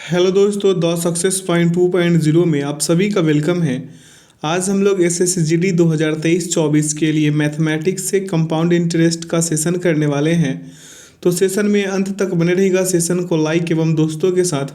Hello दोस्तों, the success find 2.0 में आप सभी का वेलकम है। आज हम लोग SSGD 2023-24 के लिए मैथमेटिक्स से कंपाउंड इंटरेस्ट का सेशन करने वाले हैं। तो सेशन में अंत तक बने रहिएगा। सेशन को लाइक एवं दोस्तों के साथ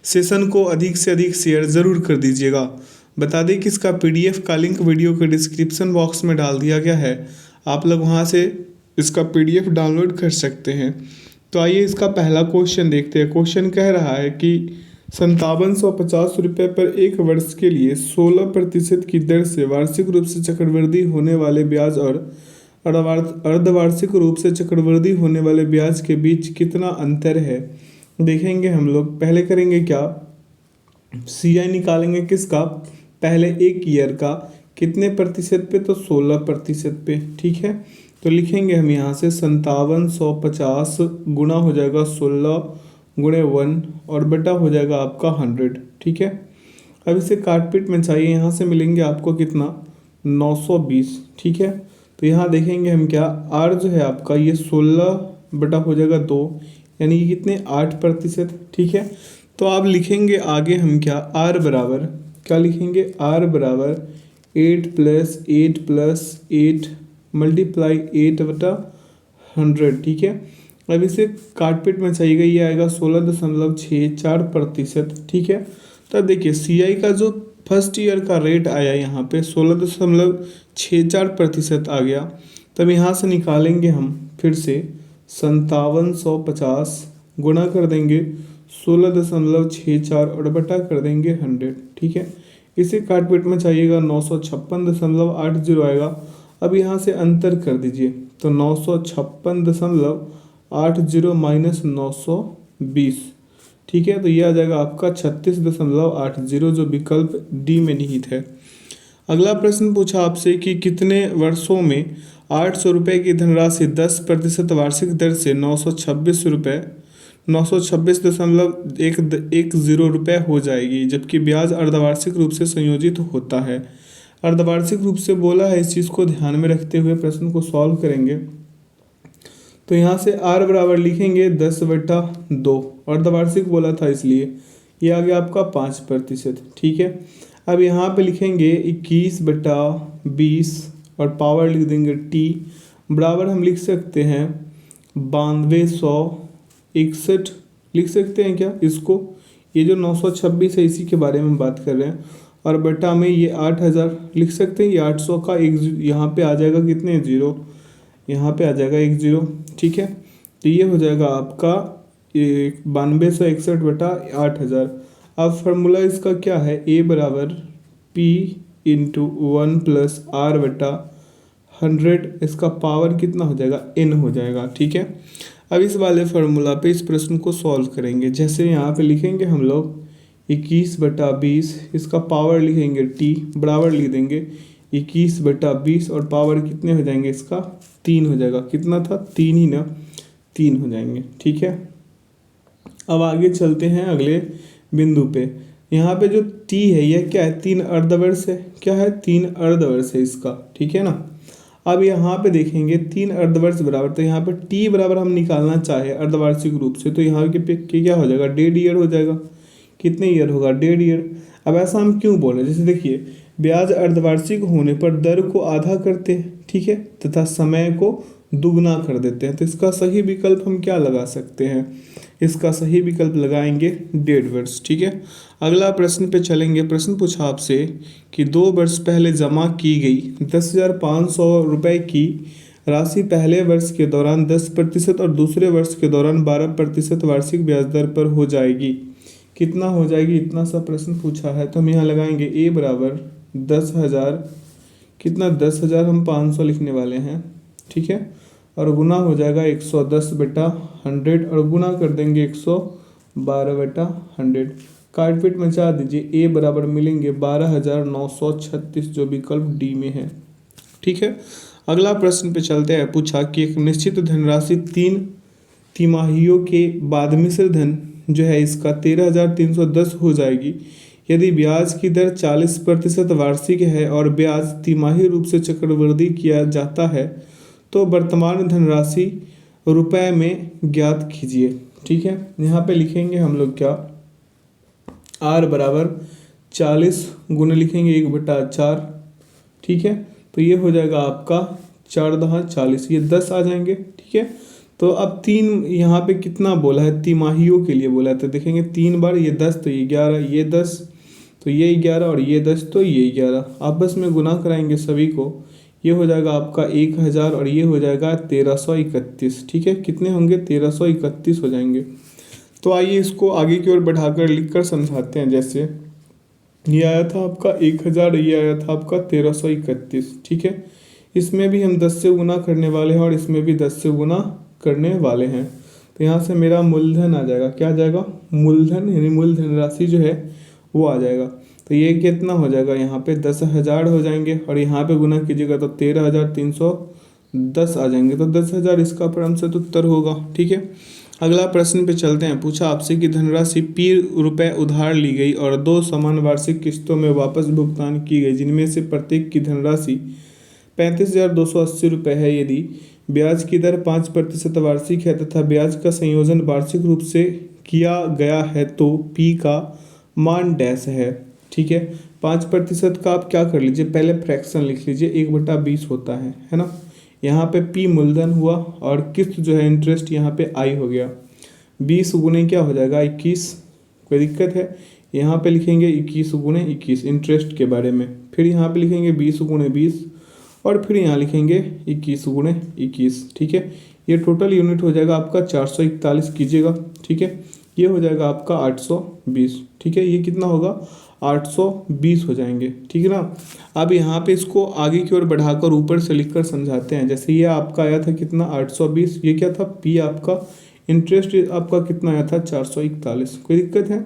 सेशन को अधिक से अधिक शेयर ज़रूर कर दीजिएगा। बता दें कि इसका PDF का लिंक वीडियो के डिस्क्रिप्शन बॉक्स में डाल दिया गया है। आप लोग वहाँ से इसका PDF डाउनलोड कर सकते हैं। तो आइए इसका पहला क्वेश्चन देखते हैं। क्वेश्चन कह रहा है कि 5750 रुपये पर एक वर्ष के लिए 16% की दर से वार्षिक रूप से चक्रवृद्धि होने वाले ब्याज और अर्धवार्षिक रूप से चक्रवृद्धि होने वाले ब्याज के बीच कितना अंतर है। देखेंगे हम लोग। पहले करेंगे क्या, CI निकालेंगे किसका, पहले एक ईयर का कितने प्रतिशत पे, तो 16% पे। ठीक है, तो लिखेंगे हम यहाँ से 5750 गुना हो जाएगा 16 गुणे 1 और बटा हो जाएगा आपका 100। ठीक है, अब इसे काट पीट में चाहिए। यहाँ से मिलेंगे आपको कितना, 920। ठीक है, तो यहाँ देखेंगे हम क्या, R जो है आपका ये 16 बटा हो जाएगा 2, यानी कि कितने, 8%। ठीक है, तो आप लिखेंगे आगे हम क्या, R बराबर क्या लिखेंगे, R बराबर 8 + 8 + 8 मल्टीप्लाई 8/100। ठीक है, अब इसे काटपीट में चाहिएगा, ये आएगा 16.64%। ठीक है, तब देखिए CI का जो फर्स्ट ईयर का रेट आया यहाँ पे 16.64% आ गया। तब यहाँ से निकालेंगे हम फिर से 5750 गुणा कर देंगे 16.64 और बटा कर देंगे 100। ठीक है, इसे काटपीट में चाहिएगा 956.80 आएगा। अब यहाँ से अंतर कर दीजिए, तो 956.80 माइनस 920। ठीक है, तो ये आ जाएगा आपका 36.80, जो विकल्प डी में निहित है। अगला प्रश्न पूछा आपसे कि कितने वर्षों में 800 रुपये की धनराशि 10% वार्षिक दर से 926.10 रुपये हो जाएगी, जबकि ब्याज अर्धवार्षिक रूप से संयोजित होता है। अर्धवार्षिक रूप से बोला है, इस चीज़ को ध्यान में रखते हुए प्रश्न को सॉल्व करेंगे। तो यहाँ से R बराबर लिखेंगे 10/2, अर्धवार्षिक बोला था इसलिए ये आ गया आपका 5%। ठीक है, अब यहाँ पे लिखेंगे 21/20 और पावर लिख देंगे T बराबर हम लिख सकते हैं 9261 लिख सकते हैं क्या इसको। ये जो 926 है इसी के बारे में बात कर रहे हैं, और बटा में ये 8000 लिख सकते हैं। ये 800 का एक यहाँ पे आ जाएगा कितने, 0, यहाँ पे आ जाएगा 1 0। ठीक है, तो ये हो जाएगा आपका 9261/8000। अब फार्मूला इसका क्या है, A बराबर P × 1 + R/100, इसका पावर कितना हो जाएगा, N हो जाएगा। ठीक है, अब इस वाले फार्मूला पे इस प्रश्न को सॉल्व करेंगे। जैसे यहाँ पे लिखेंगे हम लोग 21/20, इसका पावर लिखेंगे T बराबर लिख देंगे 21/20 और पावर कितने हो जाएंगे, इसका 3 हो जाएगा। कितना था, 3 ही ना, 3 हो जाएंगे। ठीक है, अब आगे चलते हैं अगले बिंदु पे। यहाँ पे जो T है यह क्या है, 3 अर्धवर्ष है। क्या है, 3 अर्धवर्ष है इसका। ठीक है ना, अब यहाँ पे देखेंगे 3 अर्धवर्ष बराबर, तो यहाँ पे T बराबर हम निकालना चाहे अर्धवार्षिक रूप से, तो यहाँ के क्या हो जाएगा, 1.5 ईयर हो जाएगा। कितने ईयर होगा, 1.5 ईयर। अब ऐसा हम क्यों बोले, जैसे देखिए ब्याज अर्धवार्षिक होने पर दर को आधा करते हैं, ठीक है, तथा समय को दुगना कर देते हैं। तो इसका सही विकल्प हम क्या लगा सकते हैं, इसका सही विकल्प लगाएंगे 1.5 वर्ष। ठीक है, अगला प्रश्न पे चलेंगे। प्रश्न पूछा आपसे कि 2 वर्ष पहले जमा की गई 10,500 रुपये की राशि पहले वर्ष के दौरान 10% और दूसरे वर्ष के दौरान 12% वार्षिक ब्याज दर पर हो जाएगी। कितना हो जाएगी, इतना सा प्रश्न पूछा है। तो हम यहाँ लगाएंगे A बराबर 10,000, कितना, 10,000 हम 500 लिखने वाले हैं। ठीक है, और गुना हो जाएगा 110/100 और गुना कर देंगे 112/100। काटपीट मचा दीजिए, A बराबर मिलेंगे 12,936, जो विकल्प डी में है। ठीक है, अगला प्रश्न पे चलते हैं। पूछा कि एक निश्चित धनराशि 3 तिमाहियों के बाद मिश्र धन जो है इसका 13,310 हो जाएगी यदि ब्याज की दर 40% वार्षिक है और ब्याज तिमाही रूप से चक्रवृद्धि किया जाता है, तो वर्तमान धनराशि रुपए में ज्ञात कीजिए। ठीक है, यहाँ पे लिखेंगे हम लोग क्या, आर बराबर 40 गुने लिखेंगे 1/4, ठीक है। तो ये हो जाएगा आपका 4×10 ये 10 आ जाएंगे, ठीक है। तो अब 3 यहाँ पे कितना बोला है, तिमाहियों के लिए बोला है, तो देखेंगे 3 बार ये 10 तो ये 11, ये 10 तो ये 11 और ये 10 तो ये 11, आपस में गुना कराएंगे सभी को, ये हो जाएगा आपका 1000 और ये हो जाएगा 1331, ठीक है। कितने होंगे, 1331 हो जाएंगे। तो आइए इसको आगे की ओर बढ़ाकर लिखकर समझाते हैं। जैसे ये आया था आपका 1000, ये आया था आपका 1331, ठीक है। इसमें भी हम 10 से गुना करने वाले हैं और इसमें भी 10 से गुना करने वाले हैं। तो यहाँ से मेरा मूलधन आ जाएगा, क्या आ जाएगा, मूलधन, यानी मूलधन राशि जो है वो आ जाएगा। तो ये कितना हो जाएगा, यहाँ पे 10,000 हो जाएंगे और यहाँ पे गुना कीजिएगा तो 13,310 आ जाएंगे। तो 10,000 इसका क्रमशः उत्तर होगा, ठीक है। अगला प्रश्न पे चलते हैं। पूछा आपसे कि धनराशि P रुपए उधार ली गई और 2 समान वार्षिक किस्तों में वापस भुगतान की गई, जिनमें से प्रत्येक की धनराशि 35,280 रुपये है। यदि ब्याज की दर 5% वार्षिक है तथा ब्याज का संयोजन वार्षिक रूप से किया गया है तो P का मान डैश है, ठीक है। 5% का आप क्या कर लीजिए, पहले फ्रैक्शन लिख लीजिए, 1/20 होता है ना। यहाँ पे P मूलधन हुआ और किस्त जो है इंटरेस्ट यहाँ पे I हो गया। 20 गुने क्या हो जाएगा, 21, कोई दिक्कत है। यहाँ पे लिखेंगे 21 गुने 21 इंटरेस्ट के बारे में, फिर यहाँ पे लिखेंगे 20 गुने 20 और फिर यहाँ लिखेंगे 21 गुने 21, ठीक है। ये टोटल यूनिट हो जाएगा आपका 441 कीजिएगा, ठीक है। ये हो जाएगा आपका 820, ठीक है। ये कितना होगा, 820 हो जाएंगे, ठीक है ना। अब यहाँ पे इसको आगे की ओर बढ़ाकर ऊपर से लिखकर समझाते हैं। जैसे ये आपका आया था कितना, 820, ये क्या था, P आपका, इंटरेस्ट आपका कितना आया था, 441, कोई दिक्कत है।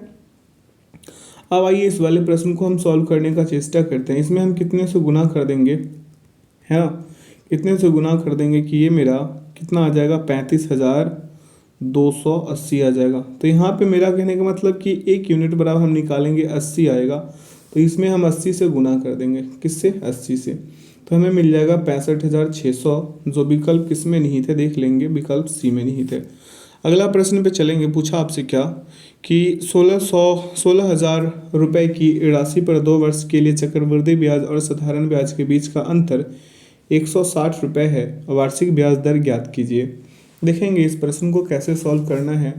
अब आइए इस वाले प्रश्न को हम सॉल्व करने का चेष्टा करते हैं। इसमें हम कितने से गुना कर देंगे, है ना, कितने से गुना कर देंगे कि ये मेरा कितना आ जाएगा, 35,280 आ जाएगा। तो यहाँ पे मेरा कहने का मतलब कि 1 यूनिट बराबर हम निकालेंगे 80 आएगा, तो इसमें हम 80 से गुना कर देंगे, किससे, 80 से। तो हमें मिल जाएगा 65,600, जो विकल्प किस में नहीं थे, देख लेंगे, विकल्प सी में नहीं थे। अगला प्रश्न पे चलेंगे। पूछा आपसे क्या कि 16,000 रुपये की राशि पर 2 वर्ष के लिए चक्रवृद्धि ब्याज और साधारण ब्याज के बीच का अंतर 160 रुपये है, वार्षिक ब्याज दर ज्ञात कीजिए। देखेंगे इस प्रश्न को कैसे सॉल्व करना है।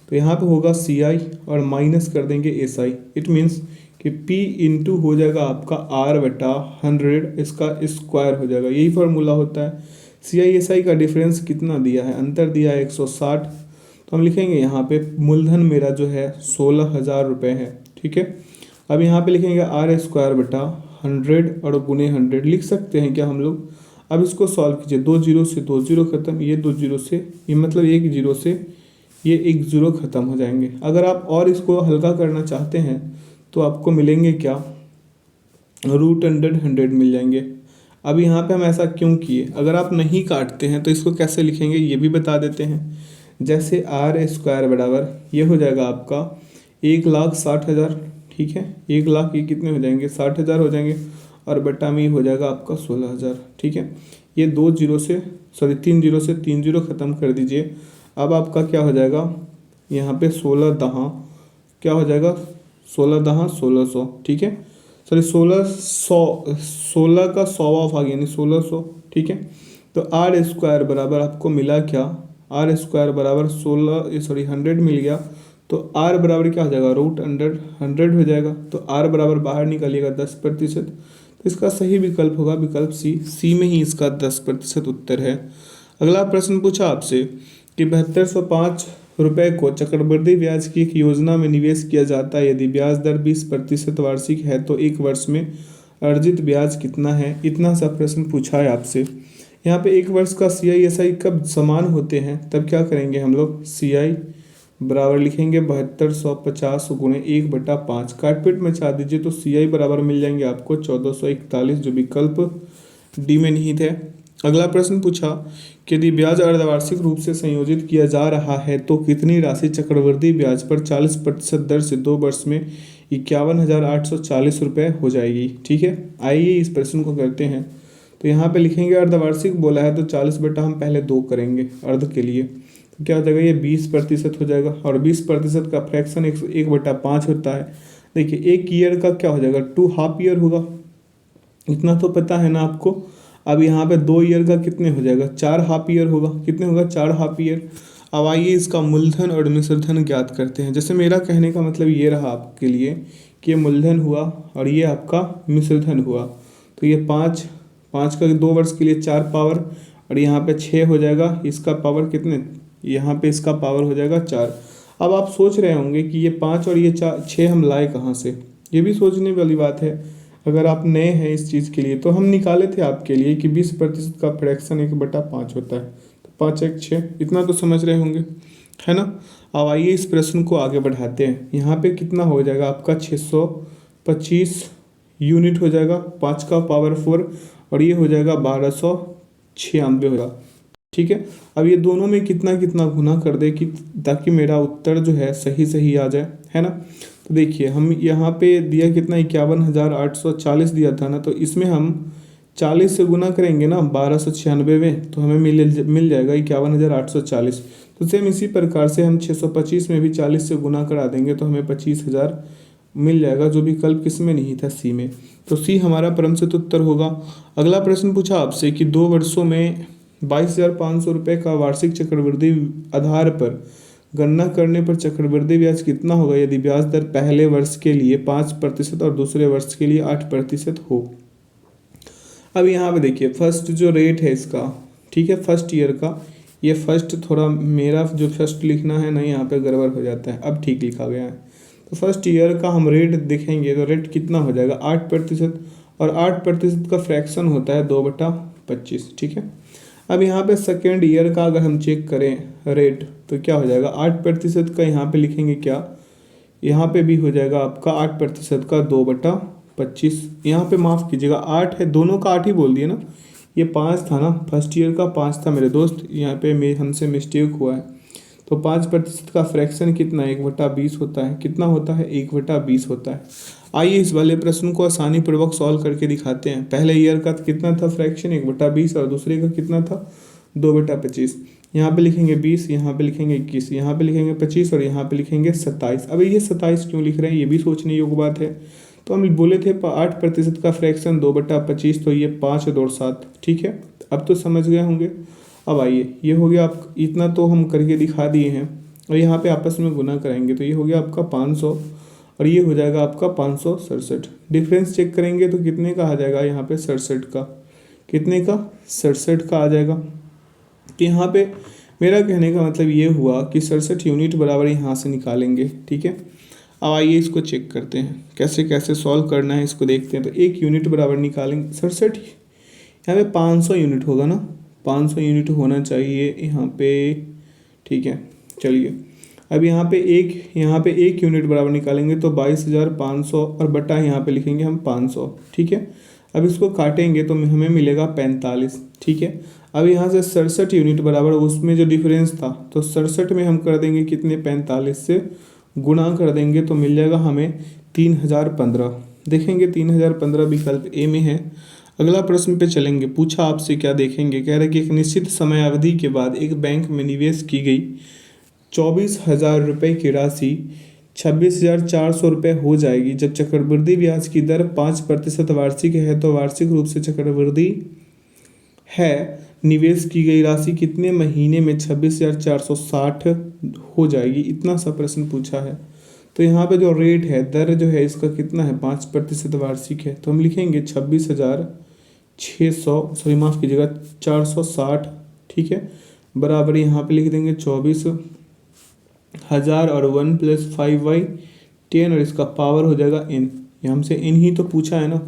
तो यहाँ पे होगा CI और माइनस कर देंगे SI। इट मीन्स कि P इंटू हो जाएगा आपका R/100, इसका स्क्वायर हो जाएगा, यही फॉर्मूला होता है। CI SI का डिफरेंस कितना दिया है, अंतर दिया है 160। तो हम लिखेंगे यहाँ पे मूलधन मेरा जो है 16,000 रुपये है, ठीक है। अब यहाँ पे लिखेंगे R² 100 और गुने 100 लिख सकते हैं क्या हम लोग। अब इसको सॉल्व कीजिए, 2 जीरो से 2 जीरो खत्म, ये 2 जीरो से, ये मतलब 1 जीरो से ये 1 जीरो खत्म हो जाएंगे। अगर आप और इसको हल्का करना चाहते हैं तो आपको मिलेंगे क्या, √100 मिल जाएंगे। अब यहाँ पे हम ऐसा क्यों किए, अगर आप नहीं काटते हैं तो इसको कैसे लिखेंगे ये भी बता देते हैं। जैसे R² बराबर ये हो जाएगा आपका 1,60,000, ठीक है। 1 लाख ये कितने हो जाएंगे, 60,000 हो जाएंगे और बटा में हो जाएगा आपका 16,000, ठीक है। ये 3 जीरो से 3 जीरो ख़त्म कर दीजिए। अब आपका क्या हो जाएगा, यहाँ पे 16 दहाँ क्या हो जाएगा, 16 दहाँ 1600, ठीक है। 16 का 100 भाग यानी 1600, ठीक है। तो R² बराबर आपको मिला क्या, R² बराबर 100 मिल गया। तो R बराबर क्या हो जाएगा, √100 हो जाएगा। तो R बराबर बाहर निकालिएगा 10%, तो इसका सही विकल्प होगा विकल्प सी में ही इसका 10% उत्तर है। अगला प्रश्न पूछा आपसे कि 7205 रुपये को चक्रवृद्धि ब्याज की एक योजना में निवेश किया जाता है। यदि ब्याज दर 20% वार्षिक है तो 1 वर्ष में अर्जित ब्याज कितना है, इतना सा प्रश्न पूछा है आपसे। यहाँ पे 1 वर्ष का CI SI कब समान होते हैं, तब क्या करेंगे हम लोग, CI बराबर लिखेंगे 7250 गुणे 1/5, काटपीट में चाह दीजिए तो CI बराबर मिल जाएंगे आपको 1441, जो विकल्प डी में नहीं थे। अगला प्रश्न पूछा कि यदि ब्याज अर्धवार्षिक रूप से संयोजित किया जा रहा है तो कितनी राशि चक्रवृद्धि ब्याज पर 40% दर से 2 वर्ष में 51,840 रुपये हो जाएगी, ठीक है। आइए इस प्रश्न को करते हैं। तो यहाँ पे लिखेंगे अर्धवार्षिक बोला है तो 40 बटा हम पहले 2 करेंगे अर्ध के लिए, तो क्या हो जाएगा, ये 20% हो जाएगा और 20% का फ्रैक्शन 1/5 होता है। देखिए एक ईयर का क्या हो जाएगा, 2 हाफ ईयर होगा, इतना तो पता है ना आपको। अब यहाँ पे 2 ईयर का कितने हो जाएगा, 4 हाफ ईयर होगा, कितने होगा 4 हाफ ईयर। अब आइए इसका मूलधन और मिश्रधन ज्ञात करते हैं। जैसे मेरा कहने का मतलब ये रहा आपके लिए कि ये मूलधन हुआ और ये आपका मिश्रधन हुआ। तो ये 5, 5 का 2 वर्ष के लिए 4 पावर, और यहाँ पे 6 हो जाएगा, इसका पावर कितने, यहाँ पे इसका पावर हो जाएगा 4। अब आप सोच रहे होंगे कि ये 5 और ये 6 हम लाए कहाँ से, ये भी सोचने वाली बात है। अगर आप नए हैं इस चीज़ के लिए तो हम निकाले थे आपके लिए कि 20% का फ्रैक्शन 1/5 होता है, तो 5 1 6, इतना तो समझ रहे होंगे, है ना। अब आइए इस प्रश्न को आगे बढ़ाते हैं। यहाँ पे कितना हो जाएगा आपका 625 यूनिट हो जाएगा, 5 का पावर 4, और ये हो जाएगा 1296 होगा। ठीक है, अब ये दोनों में कितना कितना गुना कर दे कि ताकि मेरा उत्तर जो है सही सही आ जाए, है ना। तो देखिए हम यहाँ पे दिया कितना 51,840 दिया था ना, तो इसमें हम 40 से गुना करेंगे ना 1296 में, तो हमें मिल जाएगा 51,840। तो सेम इसी प्रकार से हम 625 में भी 40 से गुना करा देंगे तो हमें 25,000 मिल जाएगा, जो विकल्प किस में नहीं था, सी में। तो सी हमारा परमसिद्ध उत्तर होगा। अगला प्रश्न पूछा आपसे कि 2 वर्षों में 22,500 रुपये का वार्षिक चक्रवृद्धि आधार पर गणना करने पर चक्रवृद्धि ब्याज कितना होगा यदि ब्याज दर पहले वर्ष के लिए 5% और दूसरे वर्ष के लिए 8% हो। अब यहाँ पे देखिए फर्स्ट जो रेट है इसका, ठीक है, फर्स्ट ईयर का, ये फर्स्ट थोड़ा मेरा जो फर्स्ट लिखना है ना यहाँ पे गड़बड़ हो जाता है, अब ठीक लिखा गया है। तो फर्स्ट ईयर का हम रेट देखेंगे तो रेट कितना हो जाएगा 8%, और 8% का फ्रैक्शन होता है 2/25, ठीक है। अब यहाँ पे सेकेंड ईयर का अगर हम चेक करें रेट तो क्या हो जाएगा 8% का, यहाँ पे लिखेंगे क्या, यहाँ पे भी हो जाएगा आपका 8% का 2/25, यहाँ पे माफ़ कीजिएगा 8 है, दोनों का 8 ही बोल दिए ना, ये 5 था ना, फर्स्ट ईयर का 5 था मेरे दोस्त, यहाँ पे हमसे मिस्टेक हुआ है। तो 5% का फ्रैक्शन कितना 1/20 होता है, कितना होता है 1/20 होता है। आइए इस वाले प्रश्न को आसानी पूर्वक सॉल्व करके दिखाते हैं। पहले ईयर का कितना था फ्रैक्शन 1/20, और दूसरे का कितना था 2/25। यहाँ पे लिखेंगे 20, यहाँ पे लिखेंगे 21, यहाँ पे लिखेंगे 25, और यहाँ पे लिखेंगे 27। अब ये 27 क्यों लिख रहे हैं, ये भी सोचने योग्य बात है। तो हम बोले थे 8% का फ्रैक्शन 2/25, तो ये 5 और 7, ठीक है। अब तो समझ गए होंगे। अब आइए ये हो गया आप, इतना तो हम करके दिखा दिए हैं, और यहाँ पे आपस में गुना कराएंगे तो ये हो गया आपका 500, और ये हो जाएगा आपका 567। डिफरेंस चेक करेंगे तो कितने का आ जाएगा यहाँ पे 67 का, कितने का 67 का आ जाएगा। तो यहाँ पे मेरा कहने का मतलब ये हुआ कि 67 यूनिट बराबर यहाँ से निकालेंगे, ठीक है। अब आइए इसको चेक करते हैं कैसे कैसे सॉल्व करना है, इसको देखते हैं। तो 1 यूनिट बराबर निकालेंगे 67, यहाँ पे 500 यूनिट होगा ना, 500 यूनिट होना चाहिए यहाँ पे, ठीक है। चलिए अब यहाँ पे एक यूनिट बराबर निकालेंगे तो 22,500, और बटा यहाँ पे लिखेंगे हम 500, ठीक है। अब इसको काटेंगे तो हमें मिलेगा 45, ठीक है। अब यहाँ से 67 यूनिट बराबर उसमें जो डिफरेंस था, तो 67 में हम कर देंगे कितने 45 से गुणा कर देंगे तो मिल जाएगा हमें 3015। देखेंगे 3015 विकल्प ए में है। अगला प्रश्न पे चलेंगे। पूछा आपसे क्या देखेंगे, कह रहे कि एक निश्चित समय अवधि के बाद एक बैंक में निवेश की गई 24,000 रुपये की राशि 26,400 रुपये हो जाएगी जब चक्रवृद्धि ब्याज की दर 5% वार्षिक है, तो वार्षिक रूप से चक्रवृद्धि है निवेश की गई राशि कितने महीने में 26,460 हो जाएगी, इतना सा प्रश्न पूछा है। तो यहाँ पे जो रेट है, दर जो है इसका कितना है 5% वार्षिक है, तो हम लिखेंगे 26,600, सॉरी माफ़ कीजिएगा 460, ठीक है, बराबर यहाँ पे लिख देंगे 24,000 और 1 + 5/10, और इसका पावर हो जाएगा n, ये हमसे n ही तो पूछा है ना।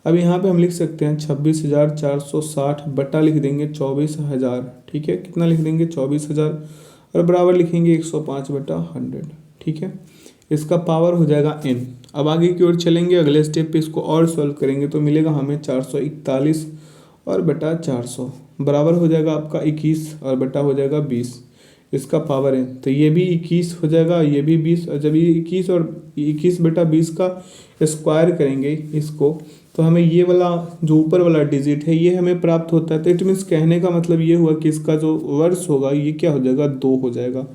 अब यहाँ पे हम लिख सकते हैं 26,460 बटा लिख देंगे 24,000, ठीक है, कितना लिख देंगे 24,000, और बराबर लिखेंगे 105/100, ठीक है, इसका पावर हो जाएगा n। अब आगे की ओर चलेंगे, अगले स्टेप पे इसको और सॉल्व करेंगे तो मिलेगा हमें 441 और बटा 400 बराबर हो जाएगा आपका 21, और बटा हो जाएगा 20, इसका पावर है। तो ये भी 21 हो जाएगा, ये भी 20, और जब ये 21 और 21/20 का स्क्वायर करेंगे इसको, तो हमें ये वाला जो ऊपर वाला डिजिट है ये हमें प्राप्त होता है। तो इट मीन्स कहने का मतलब ये हुआ कि इसका जो वर्ष होगा ये क्या हो जाएगा 2 हो जाएगा।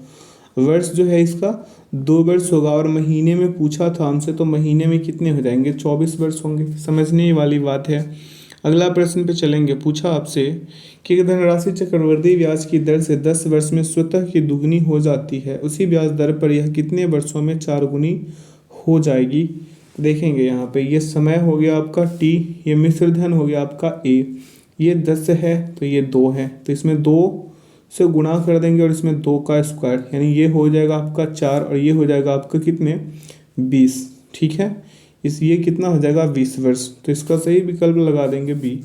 वर्ष जो है इसका 2 वर्ष होगा, और महीने में पूछा था हमसे, तो महीने में कितने हो जाएंगे, 24 वर्ष होंगे। समझने वाली बात है। अगला प्रश्न पे चलेंगे। पूछा आपसे कि धनराशि चक्रवृद्धि ब्याज की दर से 10 वर्ष में स्वतः की दुगनी हो जाती है, उसी ब्याज दर पर यह कितने वर्षों में 4 गुनी हो जाएगी। देखेंगे यहाँ पे ये समय हो गया आपका t, ये मिश्र धन हो गया आपका a, ये 10 है तो ये 2 है, तो इसमें 2 से गुणा कर देंगे और इसमें 2 का स्क्वायर, यानी ये हो जाएगा आपका 4 और ये हो जाएगा आपका कितने 20। ठीक है, इस ये कितना हो जाएगा 20 वर्ष, तो इसका सही विकल्प लगा देंगे बी।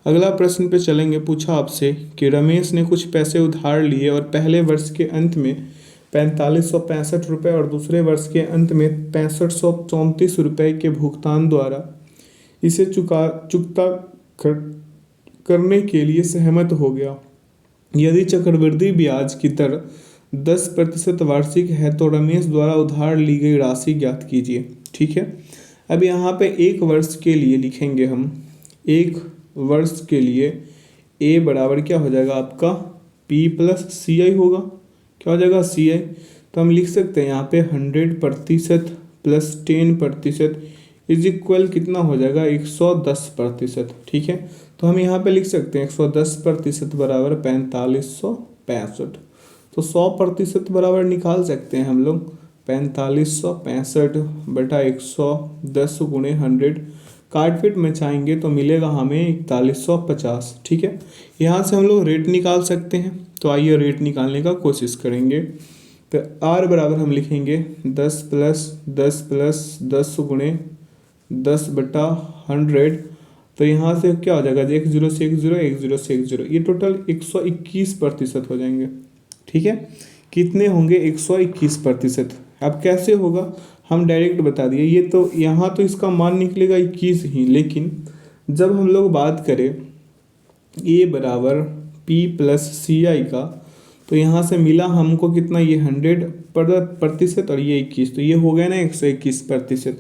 अगला प्रश्न पे चलेंगे। पूछा आपसे कि रमेश ने कुछ पैसे उधार लिए और पहले वर्ष के अंत में 4565 रुपये और दूसरे वर्ष के अंत में 6534 रुपये के भुगतान द्वारा इसे चुकता करने के लिए सहमत हो गया। यदि चक्रवृद्धि ब्याज की दर 10% वार्षिक है तो रमेश द्वारा उधार ली गई राशि ज्ञात कीजिए। ठीक है, अब यहाँ पे 1 वर्ष के लिए लिखेंगे हम। 1 वर्ष के लिए a बराबर क्या हो जाएगा आपका p प्लस सी आई होगा। क्या हो जाएगा सी आई, तो हम लिख सकते हैं यहाँ पे 100% प्लस 10% इज इक्वल कितना हो जाएगा 110%। ठीक है, तो हम यहाँ पे लिख सकते हैं 110% बराबर 4565, तो 100% बराबर निकाल सकते हैं हम लोग 4565 बटा 110 गुणे 100, काटपीट में चाहेंगे तो मिलेगा हमें 4150। ठीक है, यहाँ से हम लोग रेट निकाल सकते हैं, तो आइए रेट निकालने का कोशिश करेंगे। तो r बराबर हम लिखेंगे 10 प्लस 10 प्लस 10 गुणे 10 बटा 100, तो यहाँ से क्या हो जाएगा 1 0 से 1 0, 1 0 से 1 0, ये टोटल 121% हो जाएंगे। ठीक है, कितने होंगे 121%। अब कैसे होगा हम डायरेक्ट बता दिए, ये तो यहाँ तो इसका मान निकलेगा 21 ही, लेकिन जब हम लोग बात करें a बराबर p प्लस सी आई का, तो यहाँ से मिला हमको कितना, ये 100% और ये 21, तो ये हो गया ना 121%।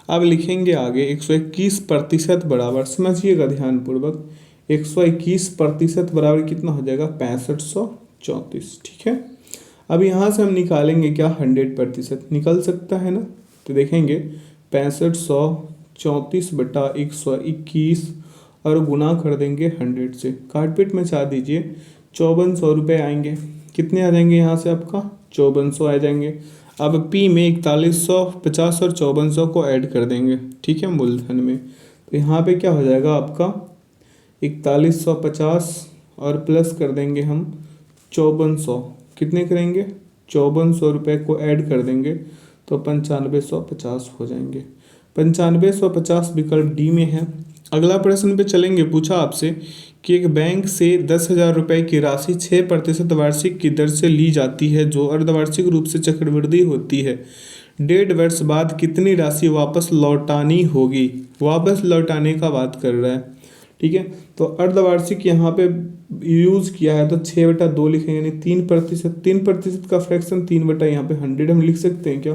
अब लिखेंगे आगे 121% बराबर, समझिएगा ध्यानपूर्वक, 121% बराबर कितना हो जाएगा 6534। ठीक है, अब यहाँ से हम निकालेंगे क्या 100% निकल सकता है ना, तो देखेंगे 6534 बटा 121 और गुना कर देंगे 100 से, काटपीट में चाह दीजिए 5400 रुपये आएंगे। कितने आ जाएंगे यहाँ से आपका 5400 आ जाएंगे। अब P में 4150 और 5400 को ऐड कर देंगे। ठीक है, मूलधन में, तो यहाँ पे क्या हो जाएगा आपका 4150 और प्लस कर देंगे हम 5400, कितने करेंगे 5400 रुपये को ऐड कर देंगे तो 9550 हो जाएंगे। 9550 विकल्प डी में है। अगला प्रश्न पे चलेंगे। पूछा आपसे कि एक बैंक से 10,000 रुपये की राशि 6% वार्षिक की दर से ली जाती है जो अर्धवार्षिक रूप से चक्रवृद्धि होती है। 1.5 वर्ष बाद कितनी राशि वापस लौटानी होगी। वापस लौटाने का बात कर रहा है। ठीक है, तो अर्धवार्षिक यहाँ पे यूज़ किया है तो 6/2 लिखेंगे, यानी 3%। 3% का फ्रैक्शन 3/, यहाँ पे 100 हम लिख सकते हैं क्या।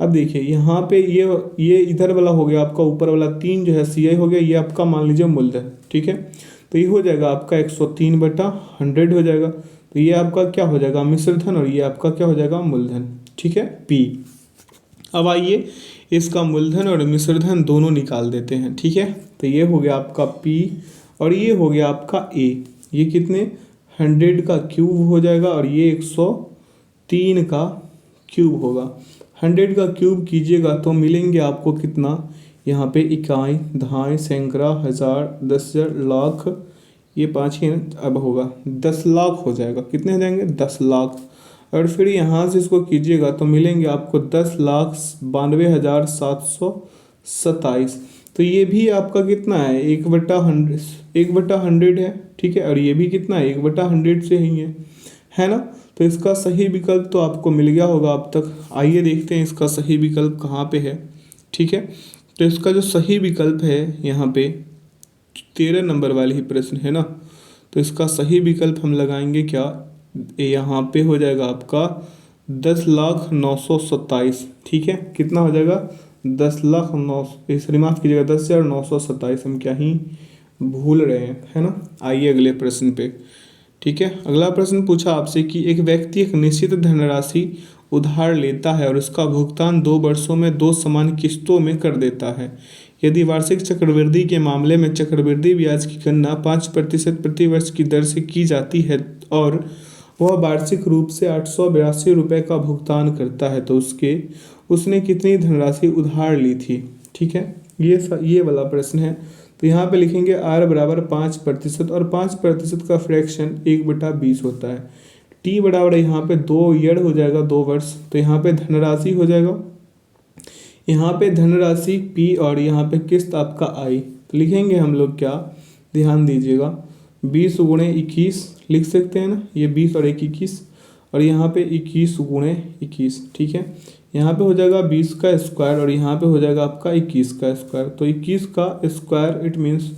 अब देखिए यहाँ पे ये इधर वाला हो गया आपका, ऊपर वाला 3 जो है सी आई हो गया, ये आपका मान लीजिए मूलधन। ठीक है, तो ये हो जाएगा आपका 103/100 हो जाएगा, तो ये आपका क्या हो जाएगा मिश्रधन और ये आपका क्या हो जाएगा मूलधन। ठीक है, पी। अब आइए इसका मूलधन और मिश्रधन दोनों निकाल देते हैं। ठीक है, तो ये हो गया आपका पी और ये हो गया आपका ए। ये कितने 100 का क्यूब हो जाएगा और ये 103 का क्यूब होगा। 100 का क्यूब कीजिएगा तो मिलेंगे आपको कितना, यहाँ पे इकाई, दहाई, सैकड़ा, हज़ार, 10,000, लाख, ये 5 ही अब होगा 10 लाख हो जाएगा। कितने हो जाएंगे 10 लाख। और फिर यहाँ से इसको कीजिएगा तो मिलेंगे आपको 10,92,727। तो ये भी आपका कितना है 1/100 है। ठीक है, और ये भी कितना है 1/100 से ही है ना। तो इसका सही विकल्प तो आपको मिल गया होगा अब तक। आइए देखते हैं इसका सही विकल्प कहाँ पे है। ठीक है, तो इसका जो सही विकल्प है यहाँ पे 13 नंबर वाली ही प्रश्न है ना, तो इसका सही विकल्प हम लगाएंगे क्या, यहाँ पे हो जाएगा आपका 10,927। ठीक है, कितना हो जाएगा 10,09,000, सॉरी माफ़ कीजिएगा 10,927। हम क्या ही भूल रहे हैं, है ना। आइए अगले प्रश्न पे। ठीक है। अगला प्रश्न पूछा आपसे कि एक व्यक्ति एक निश्चित धनराशि उधार लेता है और उसका भुगतान 2 वर्षों में 2 समान किस्तों में कर देता है। यदि वार्षिक चक्रवृद्धि के मामले में चक्रवृद्धि ब्याज की गणना 5% प्रति वर्ष की दर से की जाती है और वह वार्षिक रूप से 882 रुपये का भुगतान करता है, तो उसने कितनी धनराशि उधार ली थी। ठीक है, ये वाला प्रश्न है। तो यहाँ पे लिखेंगे r बराबर 5% और 5% का फ्रैक्शन 1/20 होता है। t बराबर यहाँ पे 2 ईयर हो जाएगा, 2 वर्ष। तो यहाँ पे धनराशि हो जाएगा, यहाँ पे धनराशि p और यहाँ पे किस्त आपका i। तो लिखेंगे हम लोग क्या, ध्यान दीजिएगा, 20 गुणे 21 लिख सकते हैं ना, ये 20 और 21, और यहाँ पे 21 गुणे 21। ठीक है, यहाँ पे हो जाएगा 20 का स्क्वायर और यहाँ पे हो जाएगा आपका 21 का स्क्वायर। तो 21 का स्क्वायर इट मीन्स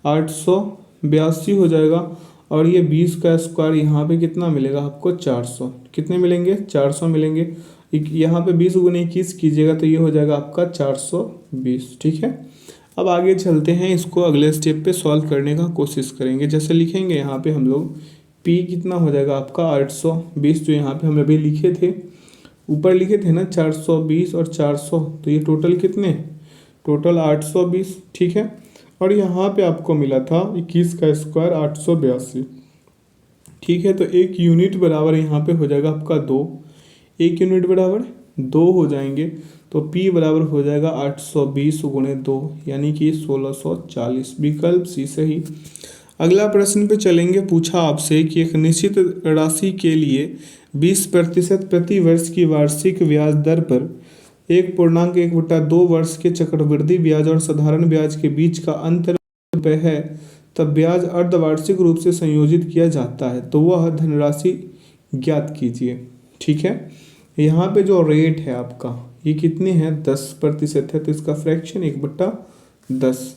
882 हो जाएगा, और ये 20 का स्क्वायर यहाँ पे कितना मिलेगा आपको, 400। कितने मिलेंगे, 400 मिलेंगे। यहाँ पे 20 गुणे 21 कीजिएगा तो ये हो जाएगा आपका 420। ठीक है, अब आगे चलते हैं, इसको अगले स्टेप पे सॉल्व करने का कोशिश करेंगे। जैसे लिखेंगे यहाँ पे हम लोग p कितना हो जाएगा आपका 820, जो यहाँ पे हम अभी लिखे थे, ऊपर लिखे थे ना 420 और 400, तो ये टोटल कितने, टोटल 820। ठीक है, और यहाँ पे आपको मिला था 21 का स्क्वायर 882। ठीक है, तो 1 यूनिट बराबर यहाँ पे हो जाएगा आपका 2, 1 यूनिट बराबर 2 हो जाएंगे। तो p बराबर हो जाएगा 820 गुणे 2 यानी कि 1640, विकल्प सी सही। अगला प्रश्न पे चलेंगे। पूछा आपसे कि एक निश्चित राशि के लिए 20% प्रति वर्ष की वार्षिक ब्याज दर पर 1.1/2 वर्ष के चक्रवृद्धि ब्याज और साधारण ब्याज के बीच का अंतर है, तब ब्याज अर्धवार्षिक रूप से संयोजित किया जाता है, तो वह धनराशि ज्ञात कीजिए। ठीक है, यहाँ पे जो रेट है आपका ये कितने हैं, 10% है, तो इसका फ्रैक्शन 1/10।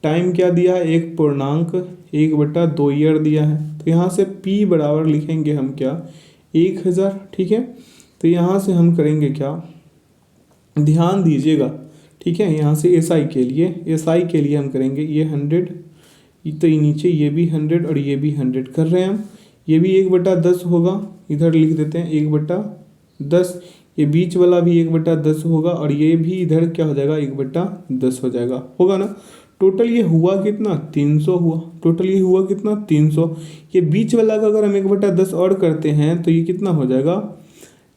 टाइम क्या दिया है, 1.1/2 ईयर दिया है। तो यहाँ से p बराबर लिखेंगे हम क्या, 1000। ठीक है, तो यहाँ से हम करेंगे क्या, ध्यान दीजिएगा। ठीक है, यहाँ से SI के लिए हम करेंगे ये 100, तो ये नीचे ये भी 100 और ये भी 100 कर रहे हैं हम। ये भी 1/10 होगा, इधर लिख देते हैं 1/10। ये बीच वाला भी 1/10 होगा और ये भी इधर क्या हो जाएगा, 1/10 हो जाएगा, होगा ना। टोटल ये हुआ कितना, 300 हुआ। टोटल ये हुआ कितना, 300। ये बीच वाला का अगर हम 1/10 और करते हैं तो ये कितना हो जाएगा,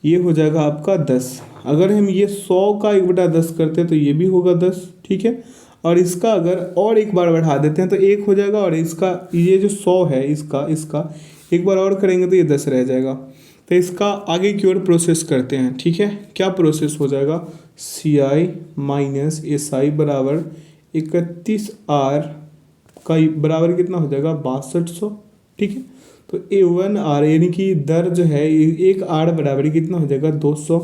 ये हो जाएगा आपका 10। अगर हम ये 100 का 1/10 करते हैं तो ये भी होगा 10। ठीक है, और इसका अगर और एक बार बढ़ा देते हैं तो 1 हो जाएगा, और इसका ये जो 100 है इसका एक बार और करेंगे तो ये 10 रह जाएगा। तो इसका आगे की ओर प्रोसेस करते हैं। ठीक है, क्या प्रोसेस हो जाएगा, CI माइनस SI बराबर 31R का बराबर कितना हो जाएगा, 6200। ठीक है, तो A1R यानी कि दर जो है 1R बराबर कितना हो जाएगा, 200।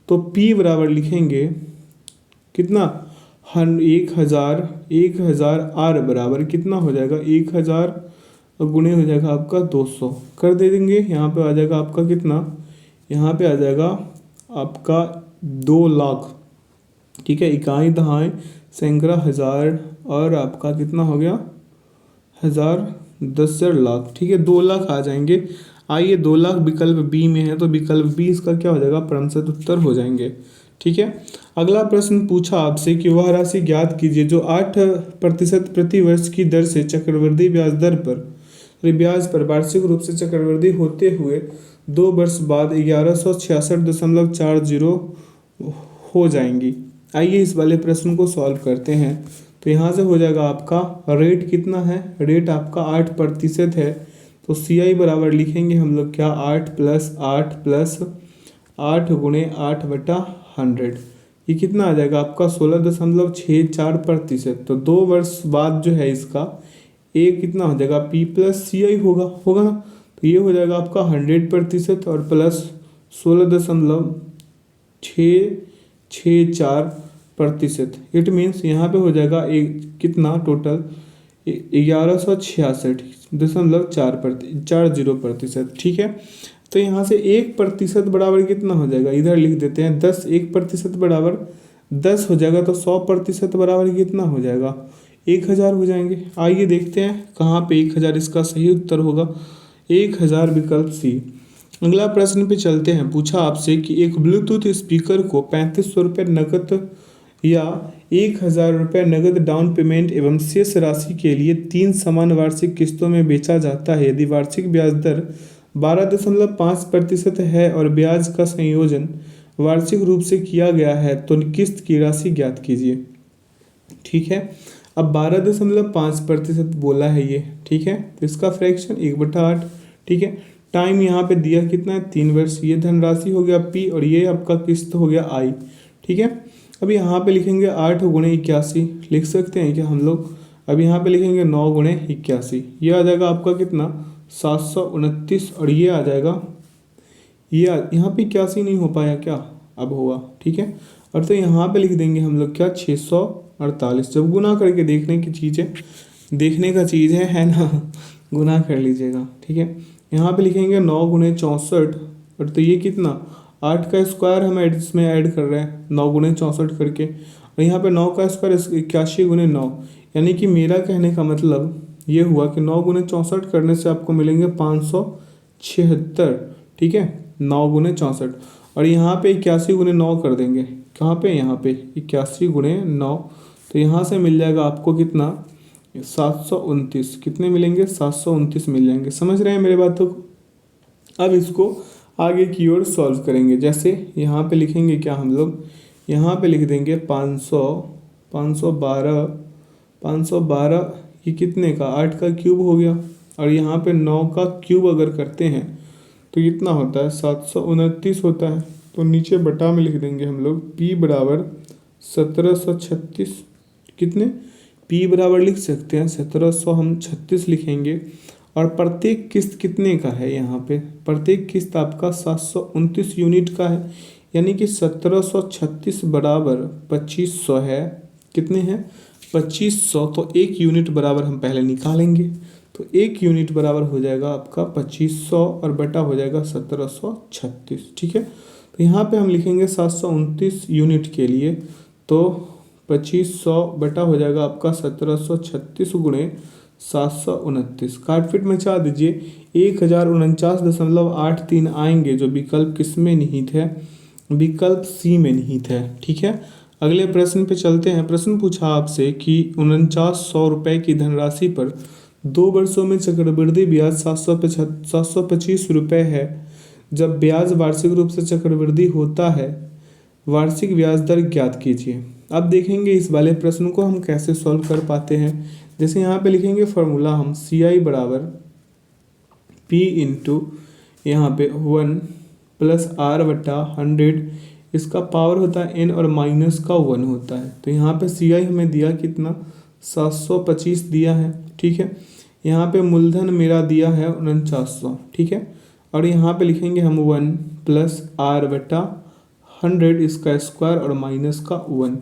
तो P बराबर लिखेंगे कितना, 1000 R बराबर कितना हो जाएगा, 1000 गुणे हो जाएगा आपका 200 कर दे देंगे। यहाँ पे आ जाएगा आपका कितना, यहाँ पे आ जाएगा आपका 2 लाख। ठीक है, इकाई दहाई सैकड़ा हज़ार और आपका कितना हो गया, 1000 10 लाख। ठीक है, 2 लाख आ जाएंगे। आइए 2 लाख विकल्प बी में है, तो विकल्प बी इसका क्या हो जाएगा, क्रमशः उत्तर हो जाएंगे। ठीक है, अगला प्रश्न पूछा आपसे कि वह राशि ज्ञात कीजिए जो 8% प्रति वर्ष की दर से चक्रवृद्धि ब्याज पर वार्षिक रूप से चक्रवृद्धि होते हुए 2 वर्ष बाद 1166.40 हो जाएंगी। आइए इस वाले प्रश्न को सॉल्व करते हैं। तो यहाँ से हो जाएगा आपका रेट कितना है, रेट आपका 8% है। तो CI बराबर लिखेंगे हम लोग क्या, 8 + 8 गुणे 8/100। ये कितना आ जाएगा आपका 16.64%। तो 2 वर्ष बाद जो है इसका कितना हो जाएगा, P + CI होगा ना। तो ये हो जाएगा आपका 100% और प्लस 16.664%। इट मीन्स यहाँ पे हो जाएगा कितना टोटल 1186.40%। ठीक है, तो यहाँ से 1% बराबर कितना हो जाएगा, इधर लिख देते हैं 10। 1% बराबर 10 हो जाएगा, तो 100% बराबर कितना हो जाएगा, 1000 हो जाएंगे। आइए देखते हैं कहाँ पे 1000 इसका सही उत्तर होगा। 1000 विकल्प सी। अगला प्रश्न पे चलते हैं। पूछा आपसे कि एक ब्लूटूथ स्पीकर को 3500 रुपये नकद या 1000 रुपये नकद डाउन पेमेंट एवं शेष राशि के लिए 3 समान वार्षिक किस्तों में बेचा जाता है। यदि वार्षिक ब्याज दर 12.5% है और ब्याज का संयोजन वार्षिक रूप से किया गया है तो किस्त की राशि ज्ञात कीजिए। ठीक है, अब 12.5% बोला है ये। ठीक है, तो इसका फ्रैक्शन 1/8। ठीक है, टाइम यहाँ पे दिया कितना है, 3 वर्ष। ये धनराशि हो गया P और ये आपका किस्त हो गया I। ठीक है, अब यहाँ पे लिखेंगे 8 गुणे 81 लिख सकते हैं क्या हम लोग। अब यहाँ पे लिखेंगे 9 गुणे 81, ये आ जाएगा आपका कितना 729 और ये आ जाएगा ये यहाँ पे 81 नहीं हो पाया क्या, अब हुआ। ठीक है, और तो यहाँ पे लिख देंगे हम लोग क्या 648। जब गुना करके देखने की चीज़ है, देखने का चीज़ है ना, गुना कर लीजिएगा। ठीक है, यहाँ पे लिखेंगे 9 गुणे 64 और तो ये कितना 8 का स्क्वायर हम इसमें ऐड कर रहे हैं 9 गुणे 64 करके, और यहाँ पे 9 का स्क्वायर 81 गुणे 9, यानी कि मेरा कहने का मतलब ये हुआ कि 9 गुणे 64 करने से आपको मिलेंगे 576। ठीक है, 9 गुणे 64 और यहाँ पे 81 गुणे 9 कर देंगे। कहाँ पे, यहाँ पे 81 गुणे 9, तो यहाँ से मिल जाएगा आपको कितना 729। कितने मिलेंगे, 729 मिल जाएंगे। समझ रहे हैं मेरे बातों को। अब इसको आगे की ओर सॉल्व करेंगे। जैसे यहाँ पे लिखेंगे क्या हम लोग, यहाँ पे लिख देंगे 512 ये कितने का 8 का क्यूब हो गया, और यहाँ पे 9 का क्यूब अगर करते हैं तो कितना होता है 729 होता है। तो नीचे बटा में लिख देंगे हम लोग P बराबर 1736। कितने, P बराबर लिख सकते हैं 1700, हम 36 लिखेंगे। और प्रत्येक किस्त कितने का है, यहाँ पे प्रत्येक किस्त आपका 729 यूनिट का है, यानी कि 1736 बराबर 2500 है। कितने हैं 2500, तो 1 यूनिट बराबर हम पहले निकालेंगे। तो 1 यूनिट बराबर हो जाएगा आपका 2500 और बटा हो जाएगा 1736। ठीक है, तो यहाँ पे हम लिखेंगे 729 यूनिट के लिए, तो 2500 बटा हो जाएगा आपका 1736 गुणे 729। काटपीट में चाह दीजिए 1049.83 आएंगे, जो विकल्प किस में निहित है, विकल्प सी में निहित है। ठीक है, अगले प्रश्न पे चलते हैं। प्रश्न पूछा आपसे कि 4900 रुपये की धनराशि पर 2 वर्षों में चक्रवृद्धि ब्याज 725 रुपये है। जब ब्याज वार्षिक रूप से चक्रवृद्धि होता है, वार्षिक ब्याज दर ज्ञात कीजिए। अब देखेंगे इस वाले प्रश्न को हम कैसे सॉल्व कर पाते हैं। जैसे यहाँ पे लिखेंगे फॉर्मूला हम CI बराबर P इंटू यहाँ पे 1 प्लस R/100, इसका पावर होता है N और माइनस का 1 होता है। तो यहाँ पे CI हमें दिया कितना 725 दिया है। ठीक है, यहाँ पे मूलधन मेरा दिया है 4900। ठीक है, और यहाँ पे लिखेंगे हम 1 प्लस R/100 इसका स्क्वायर और माइनस का 1।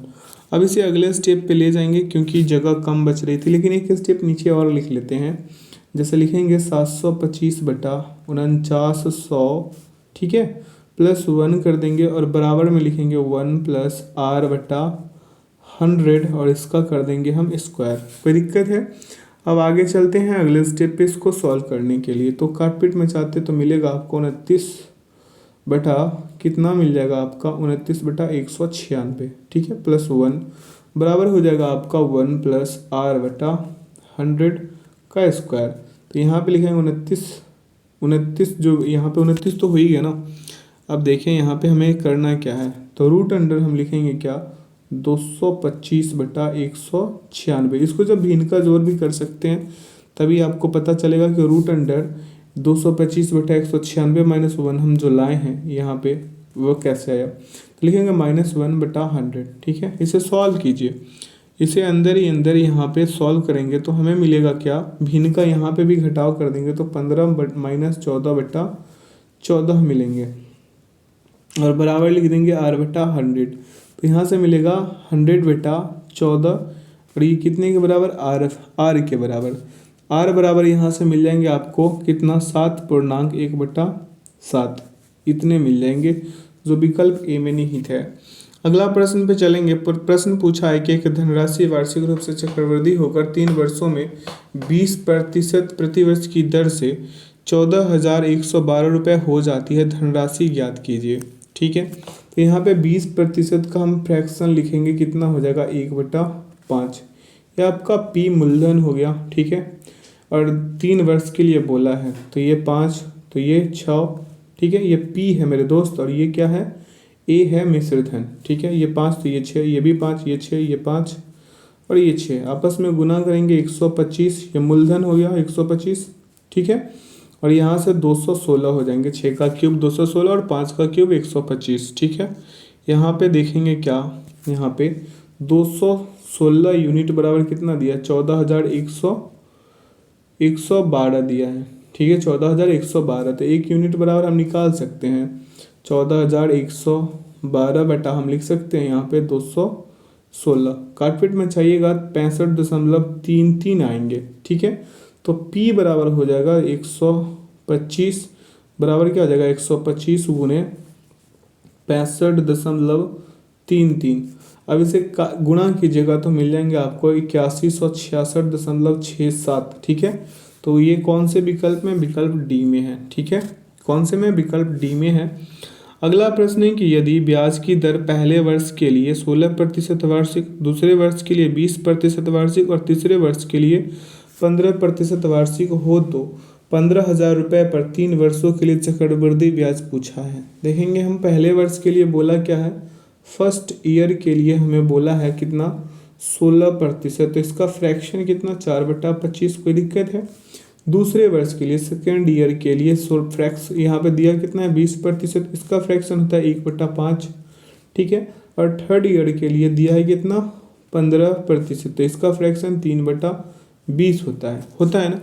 अब इसे अगले स्टेप पे ले जाएंगे क्योंकि जगह कम बच रही थी, लेकिन एक स्टेप नीचे और लिख लेते हैं। जैसे लिखेंगे 725/4900। ठीक है, प्लस 1 कर देंगे और बराबर में लिखेंगे 1 प्लस R/100 और इसका कर देंगे हम स्क्वायर। कोई दिक्कत है। अब आगे चलते हैं अगले स्टेप पे इसको सॉल्व करने के लिए। तो काटपीट में चाहते तो मिलेगा आपको 29 बटा कितना मिल जाएगा आपका 29/196। ठीक है, प्लस 1 बराबर हो जाएगा आपका 1 प्लस R/100 का स्क्वायर। तो यहाँ पे लिखेंगे 29 जो यहाँ पे 29 तो हो ही गया ना। अब देखें यहाँ पे हमें करना क्या है, तो रूट अंडर हम लिखेंगे क्या 225/196। इसको जब भिन्न का जोड़ भी कर सकते हैं तभी आपको पता चलेगा कि रूट अंडर 225/196 माइनस 1 हम जो लाए हैं यहाँ पे वो कैसे आया। तो लिखेंगे -1/100। ठीक है, इसे सॉल्व कीजिए। इसे अंदर ही अंदर यहाँ पे सॉल्व करेंगे तो हमें मिलेगा क्या, भिन्न का यहाँ पे भी घटाव कर देंगे तो 15 माइनस 14/14 मिलेंगे और बराबर लिख देंगे R/100। तो यहाँ से मिलेगा 100/14 और ये कितने के बराबर R के बराबर। R बराबर यहाँ से मिल जाएंगे आपको कितना 7.1/7 इतने मिल जाएंगे, जो विकल्प ए में निहित है। अगला प्रश्न पे चलेंगे। प्रश्न पूछा है कि एक धनराशि वार्षिक रूप से चक्रवृद्धि होकर 3 वर्षों में 20% प्रतिवर्ष की दर से 14,112 रुपये हो जाती है, धनराशि ज्ञात कीजिए। ठीक है, तो यहाँ पे 20% का हम फ्रैक्शन लिखेंगे, कितना हो जाएगा 1/5। यह आपका पी मूलधन हो गया। ठीक है, और 3 वर्ष के लिए बोला है, तो ये 5, तो ये 6। ठीक है, ये पी है मेरे दोस्त, और ये क्या है, ए है मिश्रधन। ठीक है, ये 5, तो ये 6, ये भी 5, ये 6, ये 5 और ये 6, आपस में गुना करेंगे 125, ये मूलधन हो गया 125। ठीक है, और यहाँ से 216 हो जाएंगे, 6 का क्यूब 216 और 5 का क्यूब 125। ठीक है, यहाँ पे देखेंगे क्या, यहाँ पे 216 यूनिट बराबर कितना दिया, 14,112 दिया है। ठीक है, 14,112, तो 1 यूनिट बराबर हम निकाल सकते हैं 14,112 बटा हम लिख सकते हैं यहाँ पे 216। काटपीट में चाहिएगा 65.33 आएंगे। ठीक है, तो P बराबर हो जाएगा 125, बराबर क्या हो जाएगा 125 गुने 65.33। अब इसे गुणा कीजिएगा तो मिल जाएंगे आपको 8166.67। ठीक है, तो ये कौन से विकल्प में, विकल्प डी में है। ठीक है, कौन से में, विकल्प डी में है। अगला प्रश्न है कि यदि ब्याज की दर पहले वर्ष के लिए 16% वार्षिक, दूसरे वर्ष के लिए 20% वार्षिक और तीसरे वर्ष के लिए 15% वार्षिक हो तो 15,000 रुपये पर 3 वर्षों के लिए चक्रवृद्धि ब्याज पूछा है। देखेंगे हम पहले वर्ष के लिए बोला क्या है, फर्स्ट ईयर के लिए हमें बोला है कितना 16%, तो इसका फ्रैक्शन कितना 4/25, कोई दिक्कत है। दूसरे वर्ष के लिए सेकेंड ईयर के लिए फ्रैक्स यहाँ पे दिया कितना है 20%, इसका फ्रैक्शन होता है 1/5। ठीक है, और थर्ड ईयर के लिए दिया है कितना 15%, तो इसका फ्रैक्शन 3/20 होता है ना।